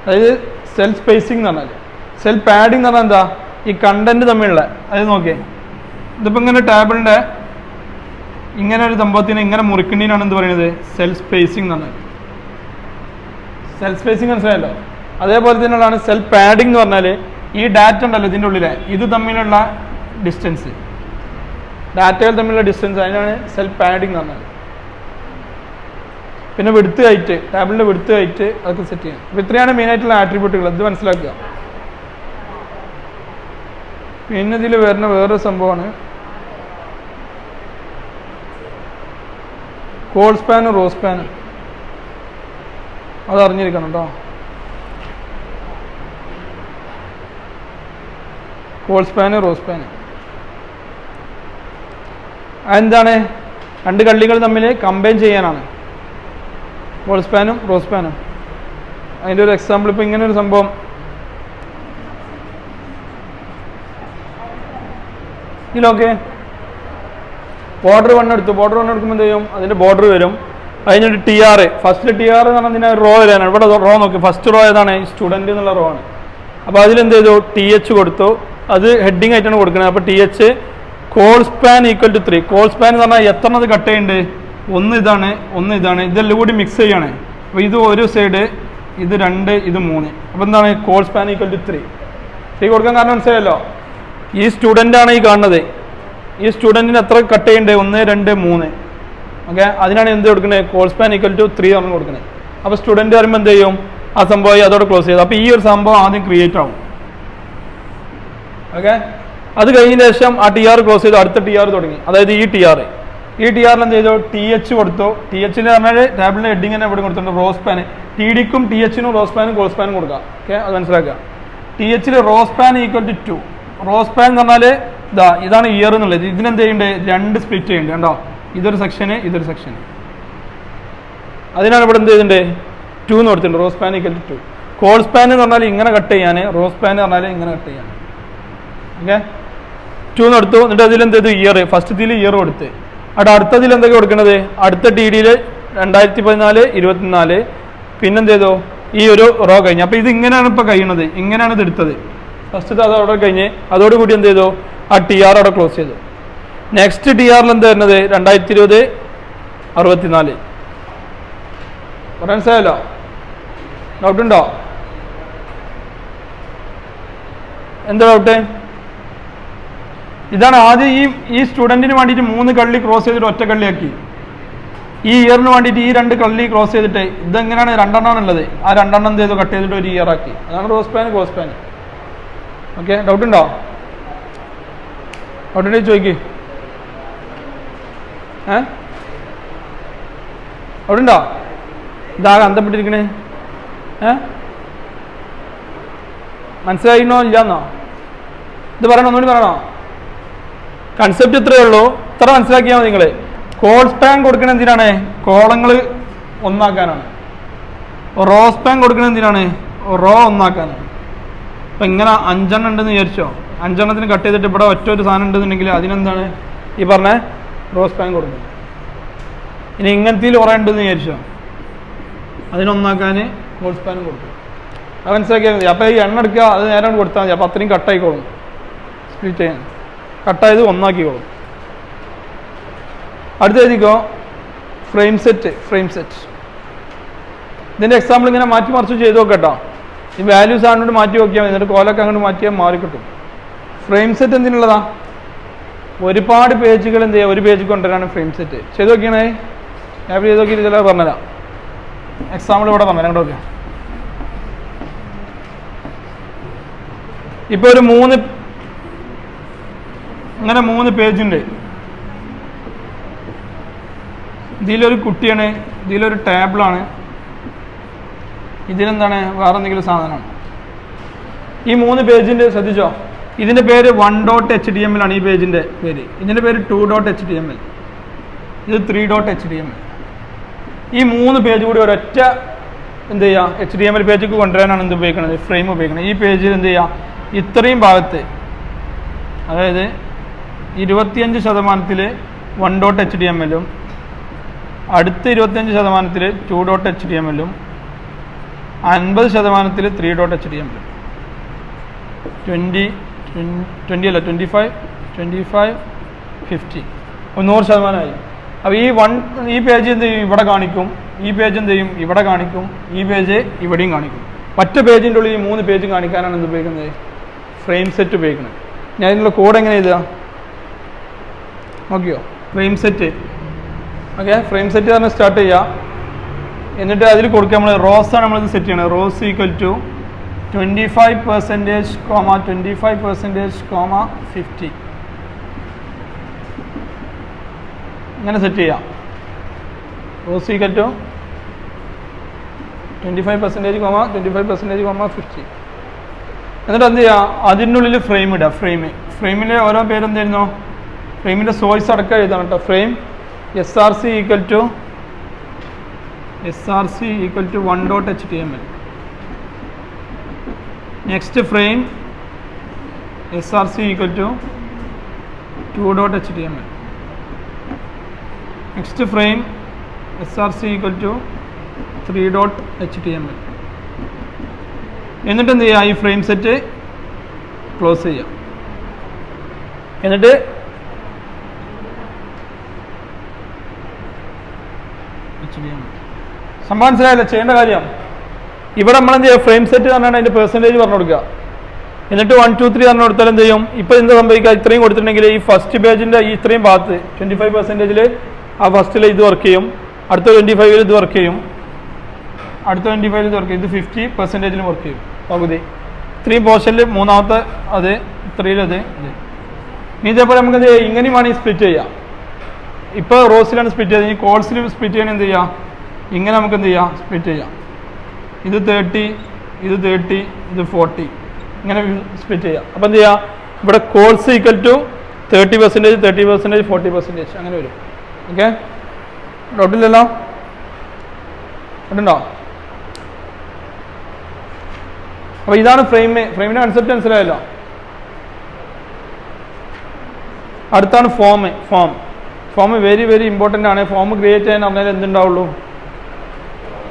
അതായത് സെൽ സ്പേസിങ് എന്ന് പറഞ്ഞാൽ. സെൽ പാഡിങ് എന്ന് പറഞ്ഞാൽ എന്താ? ഈ കണ്ടന്റ് തമ്മിലുള്ള. അതായത് നോക്കിയേ, ഇതിപ്പോൾ ഇങ്ങനെ ടേബിളിൻ്റെ ഇങ്ങനെ ഒരു സംഭവത്തിന് ഇങ്ങനെ മുറിക്കേണ്ടതിനാണ് എന്ത് പറയുന്നത്? സെൽ സ്പേസിങ് എന്ന് പറഞ്ഞാൽ. സെൽ സ്പേസിങ് മനസ്സിലായല്ലോ? അതേപോലെ തന്നെയുള്ളതാണ് സെൽ പാഡിങ് എന്ന് പറഞ്ഞാൽ ഈ ഡാറ്റ ഉണ്ടല്ലോ ഇതിൻ്റെ ഉള്ളിലെ, ഇത് തമ്മിലുള്ള ഡിസ്റ്റൻസ്, ഡാറ്റകൾ തമ്മിലുള്ള ഡിസ്റ്റൻസ്, അതിനാണ് സെൽ പാഡിങ് എന്ന് പറഞ്ഞാൽ. പിന്നെ വിഡ്ത്ത് ഹൈറ്റ്, ടേബിളിൻ്റെ വിഡ്ത്ത് ഹൈറ്റ് അതൊക്കെ സെറ്റ് ചെയ്യാം. അപ്പോൾ ഇത്രയാണ് മെയിനായിട്ടുള്ള ആട്രിബ്യൂട്ടുകൾ. ഇത് മനസ്സിലാക്കുക. പിന്നെ ഇതിൽ വരുന്ന വേറൊരു സംഭവമാണ് കോൾ സ്പാനും റോ സ്പാനും. അത് അറിഞ്ഞിരിക്കണം കേട്ടോ. കോൾ സ്പാന് റോ സ്പാന് അതെന്താണ്? രണ്ട് കള്ളികൾ തമ്മിൽ കമ്പൈൻ ചെയ്യാനാണ് കോൾ സ്പാനും റോ സ്പാനും. അതിൻ്റെ ഒരു എക്സാമ്പിൾ ഇപ്പോൾ ഇങ്ങനെ ഒരു സംഭവം. ഇതിലൊക്കെ ബോർഡർ 1 എടുത്തു. ബോർഡർ 1 എടുക്കുമ്പോൾ എന്ത് ചെയ്യും? അതിൻ്റെ ബോർഡർ വരും. അതിനൊരു TR, ഫസ്റ്റ് TR എന്ന് പറഞ്ഞാൽ ഇതിനെ റോ വരാനാണ്. ഇവിടെ റോ നോക്കി, ഫസ്റ്റ് റോ ഏതാണ്? സ്റ്റുഡൻറ്റ് എന്നുള്ള റോ ആണ്. അപ്പോൾ അതിലെന്ത് ചെയ്തു? TH കൊടുത്തു. അത് ഹെഡിങ് ആയിട്ടാണ് കൊടുക്കുന്നത്. അപ്പോൾ TH col span equal to 3. Col span എന്ന് പറഞ്ഞാൽ എത്രണ്ണത് കട്ട് ചെയ്യുന്നുണ്ട്? ഒന്ന് ഇതാണ്, ഒന്ന് ഇതാണ്, ഇതെല്ലാം കൂടി മിക്സ് ചെയ്യാണ്. അപ്പോൾ ഇത് ഒരു സൈഡ്, ഇത് 2, ഇത് 3. അപ്പോൾ എന്താണ്? കോൾ സ്പാൻ ഈക്വൽ ടു 3 കൊടുക്കാൻ കാരണം മനസ്സിലായല്ലോ? ഈ സ്റ്റുഡൻ്റാണ് ഈ കാണുന്നത്. ഈ സ്റ്റുഡൻറ്റിന് എത്ര കട്ട് ചെയ്യണ്ടേ? 1, 2, 3. ഓക്കെ, അതിനാണ് എന്ത് കൊടുക്കുന്നത്? കോൾ സ്പാൻ ഈക്വൽ ടു 3 ആണ് കൊടുക്കുന്നത്. അപ്പോൾ സ്റ്റുഡൻറ്റ് പറയുമ്പോൾ എന്ത് ചെയ്യും? ആ സംഭവം അതോടെ ക്ലോസ് ചെയ്തു. അപ്പോൾ ഈ ഒരു സംഭവം ആദ്യം ക്രിയേറ്റ് ആവും. ഓക്കെ, അത് കഴിഞ്ഞ ശേഷം ആ TR ക്ലോസ് ചെയ്തു, അടുത്ത TR തുടങ്ങി. അതായത് ഈ TR എന്ത് ചെയ്തു? TH കൊടുത്തു. TH എന്ന് പറഞ്ഞാൽ ടേബിളിൻ്റെ ഹെഡിങ് തന്നെ ഇവിടെ കൊടുത്തിട്ടുണ്ട്. റോ സ്പാൻ, TDക്കും THനും റോ സ്പാനും കോൾ സ്പാനും കൊടുക്കുക. ഓക്കെ, അത് മനസ്സിലാക്കുക. TH row span equal to 2. Row span എന്ന് പറഞ്ഞാൽ ഇതാണ് ഇയർ എന്നുള്ളത്. ഇതിനെന്ത് ചെയ്യേണ്ടത്? 2 സ്പ്ലിറ്റ് ചെയ്യേണ്ടത്. കണ്ടോ? ഇതൊരു സെക്ഷന്, ഇതൊരു സെക്ഷന്. അതിനാണ് ഇവിടെ എന്ത് ചെയ്തിട്ടുണ്ട്? 2 എന്ന് കൊടുത്തിട്ടുണ്ട്. Row span equal to 2. Col span എന്ന് പറഞ്ഞാൽ ഇങ്ങനെ കട്ട് ചെയ്യാൻ, റോ സ്പാൻ എന്ന് പറഞ്ഞാൽ ഇങ്ങനെ കട്ട് ചെയ്യാൻ. ഓക്കെ, 2 എന്ന് എടുത്തു. എന്നിട്ട് അതിലെന്ത് ചെയ്തു? ഇയർ, ഫസ്റ്റത്തിൽ ഇയർ കൊടുത്ത്. അവിടെ അടുത്തതിൽ എന്തൊക്കെ കൊടുക്കുന്നത്? അടുത്ത TDയിൽ 2014, 24. പിന്നെന്ത് ചെയ്തു? ഈ ഒരു റോ കഴിഞ്ഞു. അപ്പോൾ ഇത് ഇങ്ങനെയാണ് ഇപ്പോൾ കഴിയുന്നത്. ഇങ്ങനെയാണ് ഇത് എടുത്തത്. ഫസ്റ്റത്തെ അത് അവിടെ കഴിഞ്ഞ് അതോടുകൂടി എന്ത് ചെയ്തു, ആ ടി ആർ അവിടെ ക്ലോസ് ചെയ്തു. നെക്സ്റ്റ് ടി ആറിൽ എന്താ വരുന്നത് 2020 64. പറയാൻ മനസ്സിലായല്ലോ? ഡൗട്ട് ഉണ്ടോ? എന്താ ഡൗട്ട്? ഇതാണ് ആദ്യം ഈ സ്റ്റുഡൻറ്റിന് വേണ്ടിയിട്ട് 3 കള്ളി ക്രോസ് ചെയ്തിട്ട് ഒറ്റ കള്ളിയാക്കി. ഈ ഇയറിന് വേണ്ടിയിട്ട് ഈ 2 കള്ളി ക്രോസ് ചെയ്തിട്ട് ഇതെങ്ങനെയാണ് 2 എണ്ണമാണ് ഉള്ളത്, ആ 2 എണ്ണം എന്ത് ചെയ്തു കട്ട് ചെയ്തിട്ട് ഒരു ഇയർ ആക്കി. അതാണ് rose pan cross pan. Okay, doubt ഉണ്ടോ? ഡൗട്ട് ഉണ്ടെങ്കിൽ ചോദിക്ക്. ഡൗട്ട് ഉണ്ടോ? ഇതാകെ അന്തപ്പെട്ടിരിക്കണേ. മനസ്സിലായിന്നോ ഇല്ലാന്നോ? ഇത് പറയണോ, ഒന്നുകൂടി പറയണോ? കൺസെപ്റ്റ് ഇത്രയേ ഉള്ളൂ, ഇത്ര മനസ്സിലാക്കിയാൽ മതി നിങ്ങൾ. കോഡ് സ്പാൻ കൊടുക്കണ എന്തിനാണ്? കോളങ്ങൾ ഒന്നാക്കാനാണ്. റോ സ്പാൻ കൊടുക്കണ എന്തിനാണ്? റോ ഒന്നാക്കാനാണ്. അപ്പം ഇങ്ങനെ 5 എണ്ണം ഉണ്ടെന്ന് വിചാരിച്ചോ, 5 എണ്ണത്തിന് കട്ട് ചെയ്തിട്ട് ഇവിടെ ഒറ്റ ഒരു സാധനം ഉണ്ടെന്നുണ്ടെങ്കിൽ അതിനെന്താണ് ഈ പറഞ്ഞ റോ സ്പാൻ കൊടുക്കുന്നത്. ഇനി ഇങ്ങനത്തെ കുറേ ഉണ്ടെന്ന് വിചാരിച്ചോ, അതിനൊന്നാക്കാൻ കോഡ് സ്പാനും കൊടുക്കും. അത് മനസ്സിലാക്കിയാൽ മതി. അപ്പോൾ ഈ എണ്ണ എടുക്കുക, അത് നേരം കൊടുത്താൽ മതി. അപ്പോൾ അത്രയും കട്ടായിക്കോളും, സ്പ്ലിറ്റ് ചെയ്യാൻ കട്ടായത് ഒന്നാക്കിക്കോളും. അടുത്ത എഴുതിക്കോ, ഫ്രെയിം സെറ്റ്. ഇതിൻ്റെ എക്സാമ്പിൾ ഇങ്ങനെ മാറ്റി മറിച്ച് ചെയ്ത് നോക്കട്ടോ. ഈ വാല്യൂസ് അങ്ങോട്ട് മാറ്റി നോക്കിയാൽ മതി, എന്നിട്ട് കോലൊക്കെ അങ്ങോട്ട് മാറ്റിയാൽ മാറിക്കിട്ടും. ഫ്രെയിം സെറ്റ് എന്തിനുള്ളതാ? ഒരുപാട് പേജുകൾ എന്ത് ചെയ്യുക, ഒരു പേജ് കൊണ്ടുവരാണ് ഫ്രെയിം സെറ്റ്. ചെയ്ത് നോക്കിയാണേ, ആപ്പ് ചെയ്ത് നോക്കിയിട്ട് ചില പറഞ്ഞുതരാം. എക്സാമ്പിൾ ഇവിടെ പറഞ്ഞുതരാം. അങ്ങോട്ട് നോക്കിയാൽ ഇപ്പോൾ ഒരു 3 പേജുണ്ട്. ഇതിലൊരു കുട്ടിയാണ്, ഇതിലൊരു ടേബിളാണ്, ഇതിലെന്താണ് വേറെ എന്തെങ്കിലും സാധനമാണ്. ഈ 3 പേജിൻ്റെ ശ്രദ്ധിച്ചോ, ഇതിൻ്റെ പേര് 1.html ആണ്. ഈ പേജിൻ്റെ പേര്. ഇതിൻ്റെ പേര് 2.html, ഇത് 3.html. ഈ 3 പേജ് കൂടി ഒരൊറ്റ എന്ത് ചെയ്യുക, HTML പേജ് കൊണ്ടുവരാനാണ് എന്ത് ഉപയോഗിക്കുന്നത്, ഫ്രെയിം ഉപയോഗിക്കുന്നത്. ഈ പേജിൽ എന്ത് ചെയ്യുക, ഇത്രയും ഭാഗത്ത്, അതായത് 25% 1.html, അടുത്ത 25% 2.html, 50% 3.html, 20 അല്ല 25 50 100%. അപ്പോൾ ഈ പേജ് എന്ത് ചെയ്യും, ഇവിടെ കാണിക്കും. ഈ പേജ് എന്ത് ചെയ്യും, ഇവിടെ കാണിക്കും. ഈ പേജ് ഇവിടെയും കാണിക്കും. ഒറ്റ പേജിൻ്റെ ഉള്ളിൽ ഈ 3 പേജും കാണിക്കാനാണ് എന്ത് ഉപയോഗിക്കുന്നത്, ഫ്രെയിം സെറ്റ് ഉപയോഗിക്കുന്നത്. ഞാൻ ഇതിനുള്ള കോഡ് എങ്ങനെ എഴുതുക നോക്കിയോ? Frame set. Okay, frame set തന്നെ സ്റ്റാർട്ട് ചെയ്യുക. എന്നിട്ട് അതിൽ കൊടുക്കുക നമ്മൾ റോസാണ് നമ്മളിത് സെറ്റ് ചെയ്യണം. Rows equal to 25%, 25%, 50. ഇങ്ങനെ സെറ്റ് ചെയ്യാം. Rows equal to 25%, 25%, 50. എന്നിട്ട് എന്ത് ചെയ്യുക, അതിനുള്ളിൽ ഫ്രെയിം ഇടുക. ഫ്രെയിമിൻ്റെ ഓരോ പേരെന്തായിരുന്നു, ഫ്രെയിമിൻ്റെ സോഴ്സ് അടക്കം എഴുതണം കേട്ടോ. Frame SRC equal to 1.html. Next frame SRC equal to 2.html. Next frame SRC equal to 3.html. എന്നിട്ട് എന്ത് ചെയ്യുക, ഈ ഫ്രെയിം സെറ്റ് ക്ലോസ് ചെയ്യുക. എന്നിട്ട് സംഭവം മനസ്സിലായില്ല, ചെയ്യേണ്ട കാര്യം. ഇവിടെ നമ്മൾ എന്ത് ചെയ്യുക, ഫ്രെയിം സെറ്റ് പറഞ്ഞാൽ അതിൻ്റെ പെർസെൻറ്റേജ് പറഞ്ഞു കൊടുക്കുക. എന്നിട്ട് 1 2 3 പറഞ്ഞു കൊടുത്താൽ എന്ത് ചെയ്യും, ഇപ്പോൾ എന്ത് സംഭവിക്കുക, ഇത്രയും കൊടുത്തിട്ടുണ്ടെങ്കിൽ ഈ ഫസ്റ്റ് പേജിൻ്റെ ഈ ഇത്രയും ഭാഗത്ത് 25% ആ ഫസ്റ്റിൽ ഇത് വർക്ക് ചെയ്യും, അടുത്ത 25 ഇത് വർക്ക് ചെയ്യും, അടുത്ത 25 ഇത് വർക്ക് ചെയ്യും, ഇത് 50% വർക്ക് ചെയ്യും. പകുതി ഇത്രയും പോർഷനിൽ മൂന്നാമത്തെ അത് 3 അത് ഇനി ഇതേപോലെ നമുക്ക് എന്ത് ചെയ്യാം, ഇങ്ങനെയും വേണമെങ്കിൽ സ്പ്ലിറ്റ് ചെയ്യാം. ഇപ്പോൾ റോസിലാണ് സ്പ്ലിറ്റ് ചെയ്തത്, ഈ കോൾസിൽ സ്പ്ലിറ്റ് ചെയ്യാൻ എന്ത് ചെയ്യുക, ഇങ്ങനെ നമുക്ക് എന്ത് ചെയ്യാം, സ്പ്ലിറ്റ് ചെയ്യാം. ഇത് 30, ഇത് 30, ഇത് 40, ഇങ്ങനെ സ്പ്ലിറ്റ് ചെയ്യാം. അപ്പോൾ എന്ത് ചെയ്യുക, ഇവിടെ കോൾസ് ഈക്വൽ ടു 30%, 30%, 40% അങ്ങനെ വരും. ഓക്കെ, ഡൗട്ടില്ലല്ലോ? ഡൗട്ടുണ്ടോ? അപ്പോൾ ഇതാണ് ഫ്രെയിമിൻ്റെ കൺസെപ്റ്റ് മനസ്സിലായല്ലോ. അടുത്താണ് ഫോം വെരി വെരി ഇമ്പോർട്ടൻ്റ് ആണ്. ഫോം ക്രിയേറ്റ് ചെയ്യാൻ പറഞ്ഞാൽ എന്തുണ്ടാവുള്ളൂ,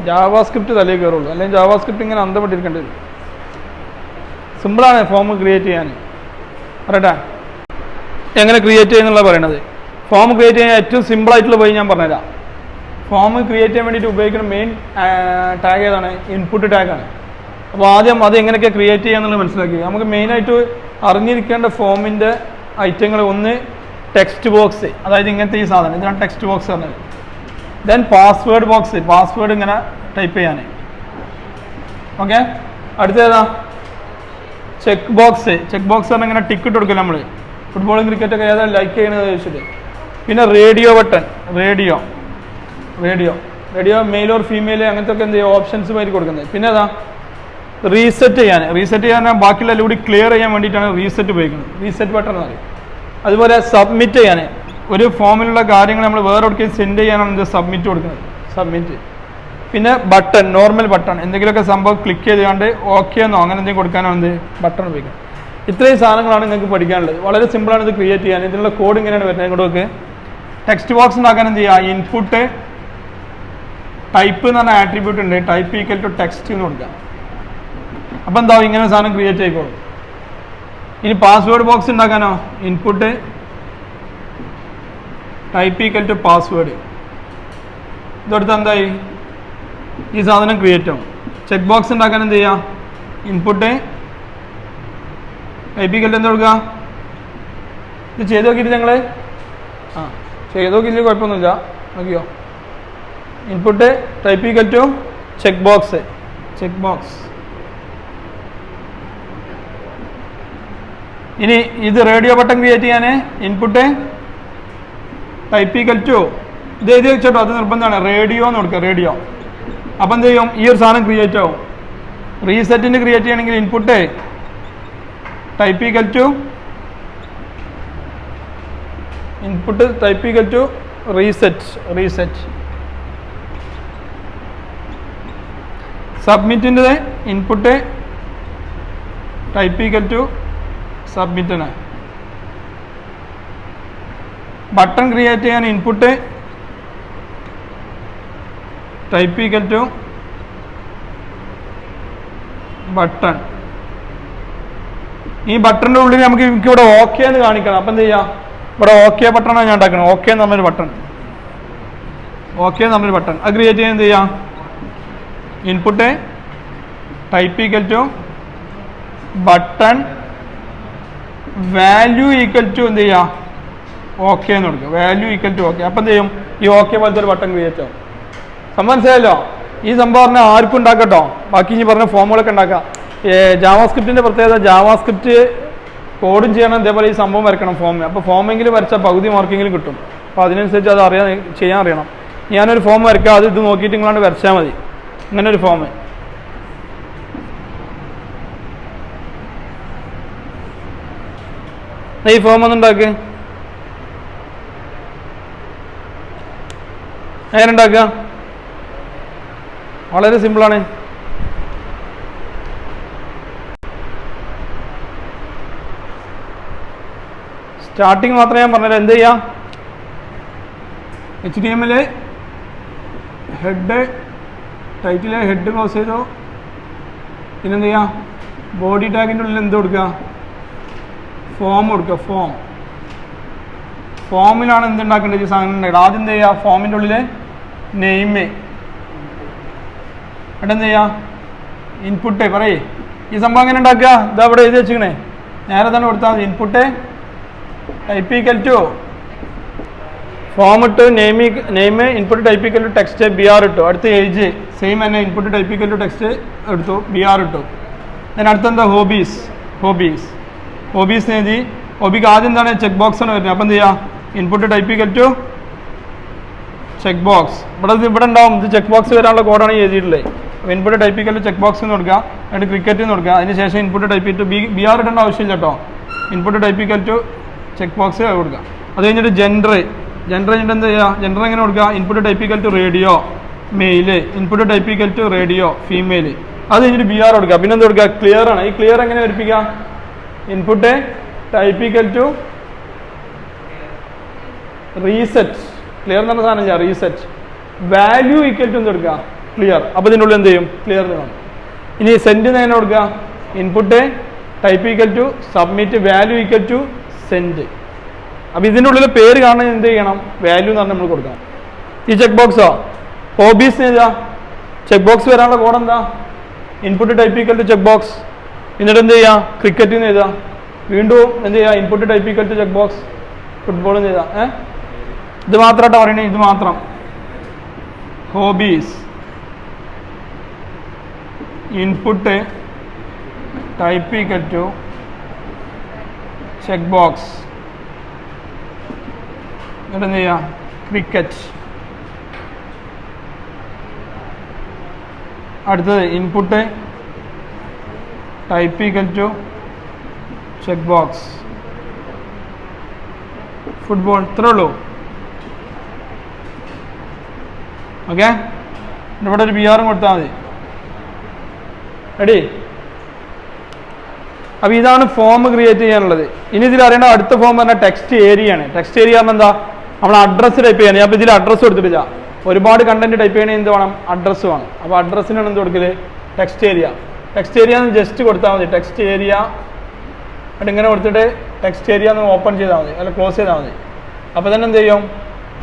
ജാവാസ്ക്രിപ്റ്റ് തലയിൽ കയറുള്ളൂ, അല്ലെങ്കിൽ ജാവാസ്ക്രിപ്റ്റ് ഇങ്ങനെ അന്തപ്പെട്ടിരിക്കേണ്ടി വരും. സിമ്പിളാണ് ഫോം ക്രിയേറ്റ് ചെയ്യാൻ. പറയട്ടെ എങ്ങനെ ക്രിയേറ്റ് ചെയ്യുന്നുള്ള പറയണത്. ഫോം ക്രിയേറ്റ് ചെയ്യാൻ ഏറ്റവും സിമ്പിളായിട്ടുള്ള വഴി ഞാൻ പറഞ്ഞുതരാം. ഫോം ക്രിയേറ്റ് ചെയ്യാൻ വേണ്ടിയിട്ട് ഉപയോഗിക്കുന്ന മെയിൻ ടാഗ് ഏതാണ്? ഇൻപുട്ട് ടാഗാണ്. അപ്പോൾ ആദ്യം അത് എങ്ങനെയൊക്കെ ക്രിയേറ്റ് ചെയ്യാന്നുള്ളത് മനസ്സിലാക്കി. നമുക്ക് മെയിനായിട്ട് അറിഞ്ഞിരിക്കേണ്ട ഫോമിൻ്റെ ഐറ്റങ്ങൾ ഒന്ന് ടെക്സ്റ്റ് ബോക്സ്, അതായത് ഇങ്ങനത്തെ ഈ സാധനം, ഇതിനാണ് ടെക്സ്റ്റ് ബോക്സ് പറഞ്ഞത്. ദെൻ പാസ്വേഡ് ബോക്സ്, പാസ്വേഡ് ഇങ്ങനെ ടൈപ്പ് ചെയ്യാൻ. ഓക്കെ, അടുത്തേതാ? Check box. ചെക്ക് ബോക്സ് പറഞ്ഞാൽ ഇങ്ങനെ ടിക്കറ്റ് കൊടുക്കില്ല നമ്മൾ, ഫുട്ബോളും ക്രിക്കറ്റൊക്കെ ഏതാ ലൈക്ക് ചെയ്യണത് ചോദിച്ചിട്ട്. പിന്നെ radio button, radio male or female അങ്ങനത്തെ ഒക്കെ എന്ത് ചെയ്യുക ഓപ്ഷൻസ് മാതിരി കൊടുക്കുന്നത്. പിന്നെ അതാ റീസെറ്റ് ചെയ്യാൻ ബാക്കിയുള്ള എല്ലാം കൂടി ക്ലിയർ ചെയ്യാൻ വേണ്ടിയിട്ടാണ് റീസെറ്റ് ഉപയോഗിക്കുന്നത്. റീസെറ്റ് ബട്ടൺ എന്ന് പറയും. അതുപോലെ സബ്മിറ്റ് ചെയ്യാൻ, ഒരു ഫോമിലുള്ള കാര്യങ്ങൾ നമ്മൾ വേറെ എവിടേക്കും സെൻഡ് ചെയ്യാനാണ് ഇത് സബ്മിറ്റ് കൊടുക്കുന്നത്, സബ്മിറ്റ്. പിന്നെ ബട്ടൺ, നോർമൽ ബട്ടൺ, എന്തെങ്കിലുമൊക്കെ സംഭവം ക്ലിക്ക് ചെയ്തുകൊണ്ട് ഓക്കെ എന്നോ അങ്ങനെ എന്തെങ്കിലും കൊടുക്കാനോ എന്ത് ബട്ടൺ ഉപയോഗിക്കുന്നത്. ഇത്രയും സാധനങ്ങളാണ് നിങ്ങൾക്ക് പഠിക്കാനുള്ളത്. വളരെ സിമ്പിളാണ് ഇത് ക്രിയേറ്റ് ചെയ്യാൻ. ഇതിനുള്ള കോഡ് ഇങ്ങനെയാണ് വരുന്നത്. ഇങ്ങോട്ട് ടെക്സ്റ്റ് ബോക്സ് ഉണ്ടാക്കാൻ എന്ത് ചെയ്യുക? ഇൻപുട്ട് ടൈപ്പ് എന്ന് പറഞ്ഞ ആട്രിബ്യൂട്ട് ഉണ്ട്, ടൈപ്പ് ഈക്വൽ ടു ടെക്സ്റ്റ് എന്ന് കൊടുക്കുക. അപ്പോൾ എന്താവും? ഇങ്ങനെ സാധനം ക്രിയേറ്റ് ആയിക്കോളും. ഇനി പാസ്വേഡ് ബോക്സ് ഉണ്ടാക്കാനോ? Input type equal to password. ഇതെടുത്ത് എന്തായി? ഈ സാധനം ക്രിയേറ്റ് ആവും. ചെക്ക് ബോക്സ് ഉണ്ടാക്കാൻ എന്ത് ചെയ്യുക? ഇൻപുട്ട് ടൈപ്പ് ഈക്വൽ ടു എന്താ കൊടുക്കുക? ഇത് ചെയ്ത് നോക്കിയിട്ട് ഞങ്ങൾ ചെയ്ത് നോക്കിയില്ല, കുഴപ്പമൊന്നുമില്ല, നോക്കിയോ? Input type equal to check box. ഇനി ഇത് റേഡിയോ ബട്ടൺ ക്രിയേറ്റ് ചെയ്യാൻ ഇൻപുട്ട് ടൈപ്പ് ഈക്വൽ ടു, ഇത് എഴുതി വെച്ചോട്ടോ, അത് നിർബന്ധമാണ്, റേഡിയോ എന്ന് കൊടുക്കുക, റേഡിയോ. അപ്പം എന്ത് ചെയ്യും? ഈ ഒരു സാധനം ക്രിയേറ്റ് ആവും. റീസെറ്റിന് ക്രിയേറ്റ് ചെയ്യണമെങ്കിൽ input type equal to reset. സബ്മിറ്റിൻ്റെ ഇൻപുട്ട് ടൈപ്പ് ഈക്വൽ ടു സബ്മിറ്റിന്. ബട്ടൺ ക്രിയേറ്റ് ചെയ്യാൻ input type equal to button. ഈ ബട്ടണിൻ്റെ ഉള്ളിൽ നമുക്ക് ഇവിടെ ഓക്കെ എന്ന് കാണിക്കണം. അപ്പം എന്ത് ചെയ്യാം? ഇവിടെ ഓക്കെ ബട്ടണാണ് ഞാൻ ഉണ്ടാക്കണം. ഓക്കെ എന്ന് പറഞ്ഞൊരു ബട്ടൺ, അത് ക്രിയേറ്റ് ചെയ്യാൻ എന്ത് ചെയ്യാം? Input type equal to button value equal to എന്ത് ചെയ്യുക? ഓക്കെ എന്ന് കൊടുക്കുക, വാല്യൂ ഈക്വൽ ടു ഓക്കെ. അപ്പം എന്ത് ചെയ്യും? ഈ ഓക്കെ പോലത്തെ ഒരു ബട്ടൺ ക്രിയേറ്റ് ആവും. മനസ്സിലായല്ലോ? ഈ സംഭവം പറഞ്ഞാൽ ആർക്കും ഉണ്ടാക്കട്ടോ. ബാക്കി ഇനി പറഞ്ഞ ഫോമുകളൊക്കെ ഉണ്ടാക്കാം. ജാവാസ്ക്രിപ്റ്റിൻ്റെ പ്രത്യേകത, ജാവാസ്ക്രിപ്റ്റ് കോഡും ചെയ്യണം, ഇതേപോലെ ഈ സംഭവം വരക്കണം ഫോം. അപ്പോൾ ഫോമെങ്കിലും വരച്ചാൽ പകുതി മാർക്കെങ്കിലും കിട്ടും. അപ്പോൾ അതിനനുസരിച്ച് അത് ചെയ്യാൻ അറിയണം. ഞാനൊരു ഫോം വരക്കാം, അത് ഇത് നോക്കിയിട്ട് നിങ്ങളാണ്ട് വരച്ചാൽ മതി. ഇങ്ങനെ ഒരു ഫോം. ഈ ഫോം ഒന്നുണ്ടാക്ക്. എങ്ങനെ ഉണ്ടാക്കുക? വളരെ സിമ്പിളാണ്. സ്റ്റാർട്ടിങ് മാത്രമേ ഞാൻ പറഞ്ഞുതരാം. എന്ത് ചെയ്യാം? HTML head, title head close ചെയ്തോ. പിന്നെന്ത് ചെയ്യാം? ബോഡി ടാഗിൻ്റെ ഉള്ളിൽ എന്ത് കൊടുക്കുക? ഫോം കൊടുക്കുക. ഫോമിലാണ് എന്തുണ്ടാക്കേണ്ടത്? ഈ സാധനം ഉണ്ടാക്കുക. ആദ്യം എന്ത് ചെയ്യുക? ഫോമിൻ്റെ ഉള്ളിൽ നെയിം, അവിടെ എന്ത് ചെയ്യുക? ഇൻപുട്ട് പറയേ. ഈ സംഭവം എങ്ങനെ ഉണ്ടാക്കുക? ഇതാ ഇവിടെ എഴുതി വെച്ചിക്കണേ, നേരെ തന്നെ കൊടുത്താൽ മതി. Input type equal to form ഇട്ട്, name input type equal to text BR ഇട്ടു. അടുത്ത ഏജ് സെയിം തന്നെ, input type equal to text എടുത്തു, BR ഇട്ടു. then അടുത്തെന്താ? ഹോബീസ് എഴുതി. ഹോബിക്ക് ആദ്യം എന്താണ്? ചെക്ക് ബോക്സ് ആണ് വരുന്നത്. അപ്പം എന്ത് ചെയ്യുക? Input type equal to check box. ഇവിടെ ഉണ്ടാവും, ഇത് ചെക്ക് ബോക്സ് വരാനുള്ള കോഡാണ് എഴുതിയിട്ടുള്ളത്. അപ്പോൾ input type equal to check box എന്ന് കൊടുക്കുക, എന്നിട്ട് ക്രിക്കറ്റ് എന്ന് കൊടുക്കുക. അതിന് ശേഷം ഇൻപുട്ട് ടൈപ്പ് ടു BR ഇടേണ്ട ആവശ്യമില്ല കേട്ടോ. Input type equal to check box കൊടുക്കുക. അത് കഴിഞ്ഞിട്ട് ജെൻഡർ കഴിഞ്ഞിട്ട് എന്ത് ചെയ്യുക? ജെൻഡർ എങ്ങനെ കൊടുക്കുക? Input type equal to radio male, input type equal to radio female. അത് കഴിഞ്ഞിട്ട് BR കൊടുക്കുക. പിന്നെ എന്ത് കൊടുക്കുക? ക്ലിയർ ആണ്. ഈ ക്ലിയർ എങ്ങനെ വരിപ്പിക്കുക? Input type equal to reset. Clear എന്ന് പറഞ്ഞ സാധനം ചെയ്യാം, റീസെറ്റ്. വാല്യൂ ഈക്വൽ ടു എന്ത് കൊടുക്കുക? ക്ലിയർ. അപ്പോൾ ഇതിൻ്റെ ഉള്ളിൽ എന്ത് ചെയ്യും? ക്ലിയർ എന്ന് കാണും. ഇനി സെൻഡ് എങ്ങനെ കൊടുക്കുക? Input type equal to submit, value equal to send. അപ്പോൾ ഇതിൻ്റെ ഉള്ളിൽ പേര് കാണാൻ എന്ത് ചെയ്യണം? വാല്യൂ എന്ന് പറഞ്ഞാൽ നമ്മൾ കൊടുക്കണം. ഈ ചെക്ക് ബോക്സോ ഹോബീസ് എഴുതാ, ചെക്ക് ബോക്സ് വരാനുള്ള കോഡ് എന്താ? Input type equal to check box. എന്നിട്ട് എന്ത് ചെയ്യുക? ക്രിക്കറ്റ് എന്ന് എഴുതാം. വീണ്ടും എന്ത് ചെയ്യുക? Input type equal to check box. Football എന്ന് എഴുതാം. ഇത് മാത്രമായിട്ടാണ് പറയണേ, ഇത് മാത്രം. Hobbies input type equal to check box. എന്നിട്ട് എന്ത് ചെയ്യുക? ക്രിക്കറ്റ്. അടുത്തത് input type equal to check box. Football. ഇത്രേ ഉള്ളൂ. ഓക്കെ, ഇവിടെ ഒരു PR കൊടുത്താൽ മതി. റെഡി? അപ്പോൾ ഇതാണ് ഫോം ക്രിയേറ്റ് ചെയ്യാനുള്ളത്. ഇനി ഇതിൽ അറിയേണ്ട അടുത്ത ഫോം പറഞ്ഞാൽ ടെക്സ്റ്റ് ഏരിയ ആണ്. ടെക്സ്റ്റ് ഏരിയ പറഞ്ഞാൽ എന്താ? നമ്മൾ അഡ്രസ്സ് ടൈപ്പ് ചെയ്യണം. അപ്പോൾ ഇതിൽ അഡ്രസ്സ് കൊടുത്തിട്ടില്ല. ഒരുപാട് കണ്ടന്റ് ടൈപ്പ് ചെയ്യണമെങ്കിൽ എന്ത് വേണം? അഡ്രസ്സ് വേണം. അപ്പോൾ അഡ്രസ്സിനാണ് എന്ത് കൊടുക്കല്? Text area. ടെക്സ്റ്റ് ഏരിയ എന്ന് ജസ്റ്റ് കൊടുത്താൽ മതി. ടെക്സ്റ്റ് ഏരിയ എന്നിട്ട് ഇങ്ങനെ കൊടുത്തിട്ട് ടെക്സ്റ്റ് ഏരിയ എന്ന് ഓപ്പൺ ചെയ്താൽ മതി, അല്ല ക്ലോസ് ചെയ്താൽ മതി. അപ്പോൾ തന്നെ എന്ത് ചെയ്യും?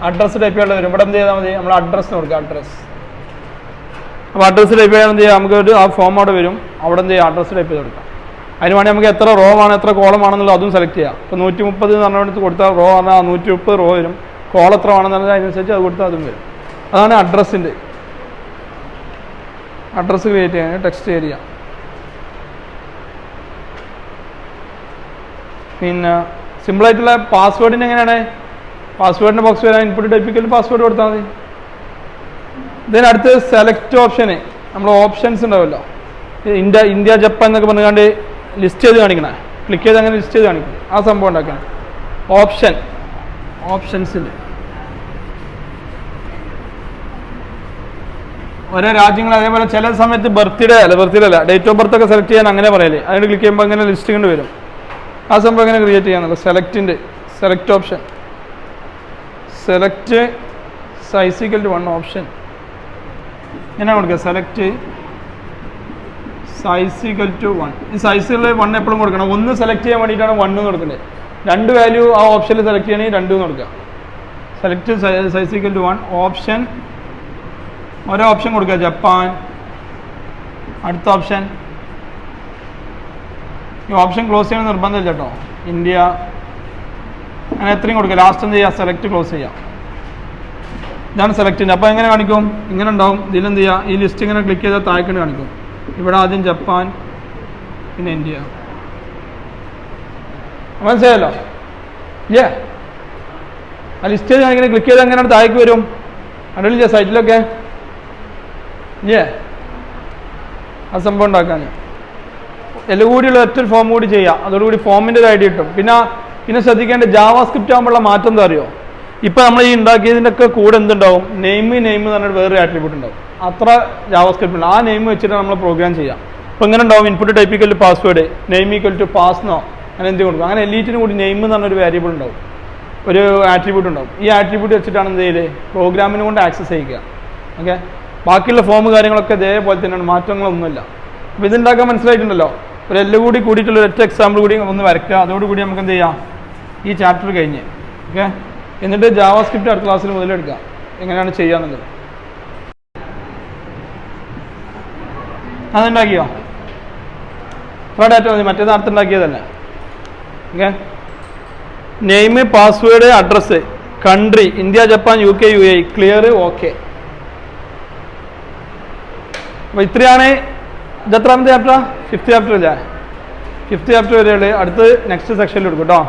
അഡ്രസ്സ് ടൈപ്പ് ചെയ്യാൻ വരും. ഇവിടെ എന്ത് ചെയ്താൽ മതി? നമ്മൾ അഡ്രസ്സ് കൊടുക്കുക, അഡ്രസ്സ്. അപ്പോൾ അഡ്രസ്സ് ടൈപ്പ് ചെയ്യാൻ എന്ത് ചെയ്യാം? നമുക്ക് ഒരു ആ ഫോം അവിടെ വരും. അവിടെ എന്ത് ചെയ്യുക? അഡ്രസ്സ് ടൈപ്പ് ചെയ്ത് കൊടുക്കാം. അതിന് വേണമെങ്കിൽ നമുക്ക് എത്ര റോ ആണ്, എത്ര കോളം ആണെന്നുള്ളത് അതും സെലക്ട് ചെയ്യാം. ഇപ്പോൾ 130 എന്ന് പറഞ്ഞിടത്ത് കൊടുത്താൽ റോ പറഞ്ഞാൽ 130 റോ വരും. കോൾ എത്ര വേണമെന്ന് പറഞ്ഞാൽ അതിനനുസരിച്ച് അത് കൊടുത്താൽ അതും വരും. അതാണ് അഡ്രസ്സിൻ്റെ. അഡ്രസ്സ് ക്രിയേറ്റ് ചെയ്യാൻ ടെക്സ്റ്റ് ഏരിയ. പിന്നെ സിമ്പിളായിട്ടുള്ള പാസ്വേഡിന് എങ്ങനെയാണ്? പാസ്വേഡിൻ്റെ ബോക്സ് വരാൻ ഇൻപുട്ട് ടൈപ്പിക്കൽ പാസ്വേഡ് കൊടുത്താൽ മതി. ഇതിനടുത്ത് സെലക്ട് ഓപ്ഷന് നമ്മൾ ഓപ്ഷൻസ് ഉണ്ടാവുമല്ലോ, ഇന്ത്യ ജപ്പാൻ എന്നൊക്കെ പറഞ്ഞുകൊണ്ട് ലിസ്റ്റ് ചെയ്ത് കാണിക്കണേ. ക്ലിക്ക് ചെയ്ത് അങ്ങനെ ലിസ്റ്റ് ചെയ്ത് കാണിക്കും. ആ സംഭവം ഉണ്ടാക്കണം. ഓപ്ഷൻസിൽ ഓരോ രാജ്യങ്ങൾ അതേപോലെ ചില സമയത്ത് ബർത്ത്ഡേ അല്ല ഡേറ്റ് ഓഫ് ബർത്ത് ഒക്കെ സെലക്ട് ചെയ്യാൻ അങ്ങനെ പറയല്ലേ. അതിന് ക്ലിക്ക് ചെയ്യുമ്പോൾ അങ്ങനെ ലിസ്റ്റ് കൊണ്ട് വരും. ആ സംഭവം എങ്ങനെ ക്രിയേറ്റ് ചെയ്യാന്നുള്ളത് select option. Select size equal to 1 option ഇങ്ങനെ കൊടുക്കുക. Select size equal to 1. ഈ സൈസിൽ 1 എപ്പോഴും കൊടുക്കണം. 1 സെലക്ട് ചെയ്യാൻ വേണ്ടിയിട്ടാണ് 1 കൊടുക്കേണ്ടത്. 2 വാല്യൂ ആ ഓപ്ഷനിൽ സെലക്ട് ചെയ്യണമെങ്കിൽ 2 കൊടുക്കുക. Select size equal to 1 option. ഓരോ ഓപ്ഷൻ കൊടുക്കുക. ജപ്പാൻ. അടുത്ത ഓപ്ഷൻ. ഈ ഓപ്ഷൻ ക്ലോസ് ചെയ്യണം നിർബന്ധമില്ല കേട്ടോ. ഇന്ത്യ. അങ്ങനെ എത്രയും കൊടുക്കുക. ലാസ്റ്റ് എന്ത് ചെയ്യുക? സെലക്ട് ക്ലോസ് ചെയ്യാം. ഇതാണ് സെലക്ടിൻ്റെ. അപ്പോൾ എങ്ങനെ കാണിക്കും? ഇങ്ങനെ ഉണ്ടാവും. ഇതിലെന്ത് ചെയ്യുക? ഈ ലിസ്റ്റ് ഇങ്ങനെ ക്ലിക്ക് ചെയ്താൽ താഴേക്ക് കാണിക്കും. ഇവിടെ ആദ്യം ജപ്പാൻ, പിന്നെ ഇന്ത്യ. മനസ്സിലായല്ലോ? ഇല്ലേ? ആ ലിസ്റ്റ് ചെയ്ത് ഇങ്ങനെ ക്ലിക്ക് ചെയ്താൽ എങ്ങനെയാണ് താഴേക്ക് വരും? കണ്ടില്ലേ സൈറ്റിലൊക്കെ? ഇല്ലേ? ആ സംഭവം ഉണ്ടാക്കാൻ എല്ലാം കൂടിയുള്ള ഒറ്റ ഫോം കൂടി ചെയ്യാം. അതോടുകൂടി ഫോമിൻ്റെ ഒരു ഐഡിയ കിട്ടും. പിന്നെ ശ്രദ്ധിക്കേണ്ട ജാവാസ്ക്രിപ്റ്റ് ആകുമ്പോഴുള്ള മാറ്റം എന്താ അറിയോ? ഇപ്പം നമ്മൾ ഈ ഉണ്ടാക്കിയതിൻ്റെ ഒക്കെ കൂടെ എന്തുണ്ടാവും? നെയിം എന്ന് പറഞ്ഞിട്ട് വേറൊരു ആട്രിബ്യൂട്ട് ഉണ്ടാവും. അത്ര ജാവാസ്ക്രിപ്റ്റ് ഉണ്ട്. ആ നെയിം വെച്ചിട്ട് നമ്മൾ പ്രോഗ്രാം ചെയ്യാം. അപ്പോൾ ഇങ്ങനെ ഉണ്ടാവും input type equal to password, name equal to പാസ്ന്നോ അങ്ങനെ എന്ത് കൊടുക്കും. അങ്ങനെ എല്ലീറ്റിനും കൂടി നെയിം എന്ന് പറഞ്ഞൊരു വേരിയബിൾ ഉണ്ടാവും, ഒരു ആട്രിബ്യൂട്ട് ഉണ്ടാവും. ഈ ആട്രിബ്യൂട്ട് വെച്ചിട്ടാണ് എന്ത് ചെയ്ത് പ്രോഗ്രാമിന് കൊണ്ട് ആക്സസ് ചെയ്യുക. ഓക്കെ, ബാക്കിയുള്ള ഫോം കാര്യങ്ങളൊക്കെ ഇതേപോലെ തന്നെയാണ്, മാറ്റങ്ങളൊന്നുമില്ല. അപ്പോൾ ഇതുണ്ടാക്കാൻ മനസ്സിലായിട്ടുണ്ടല്ലോ. ഒരു എല്ലാം കൂടി കൂടിയിട്ടുള്ള ഒറ്റ എക്സാമ്പിൾ കൂടി ഒന്ന് വരയ്ക്കുക. അതോടുകൂടി നമുക്ക് എന്ത് ചെയ്യാം? ഈ ചാപ്റ്റർ കഴിഞ്ഞ്. ഓക്കെ, എന്നിട്ട് ജാവാസ്ക്രിപ്റ്റ് അടുത്ത ക്ലാസ്സിൽ മുതലെടുക്കുക എങ്ങനെയാണ് ചെയ്യാന്നുള്ളത്. അതുണ്ടാക്കിയോ? ഇത്ര ഡാറ്റ മതി, മറ്റേത് അടുത്തുണ്ടാക്കിയതല്ലേ. Okay, name, password, address, country India, Japan, UK, UAE, clear, okay. അപ്പോൾ ഇത്രയാണ്. ഇത് എത്രാമത്തെ ചാപ്റ്ററാ? 5th ചാപ്റ്റർ അല്ലേ? 5th chapter വരെയുള്ളത്. അടുത്ത് നെക്സ്റ്റ് സെക്ഷനിൽ എടുക്കും കേട്ടോ.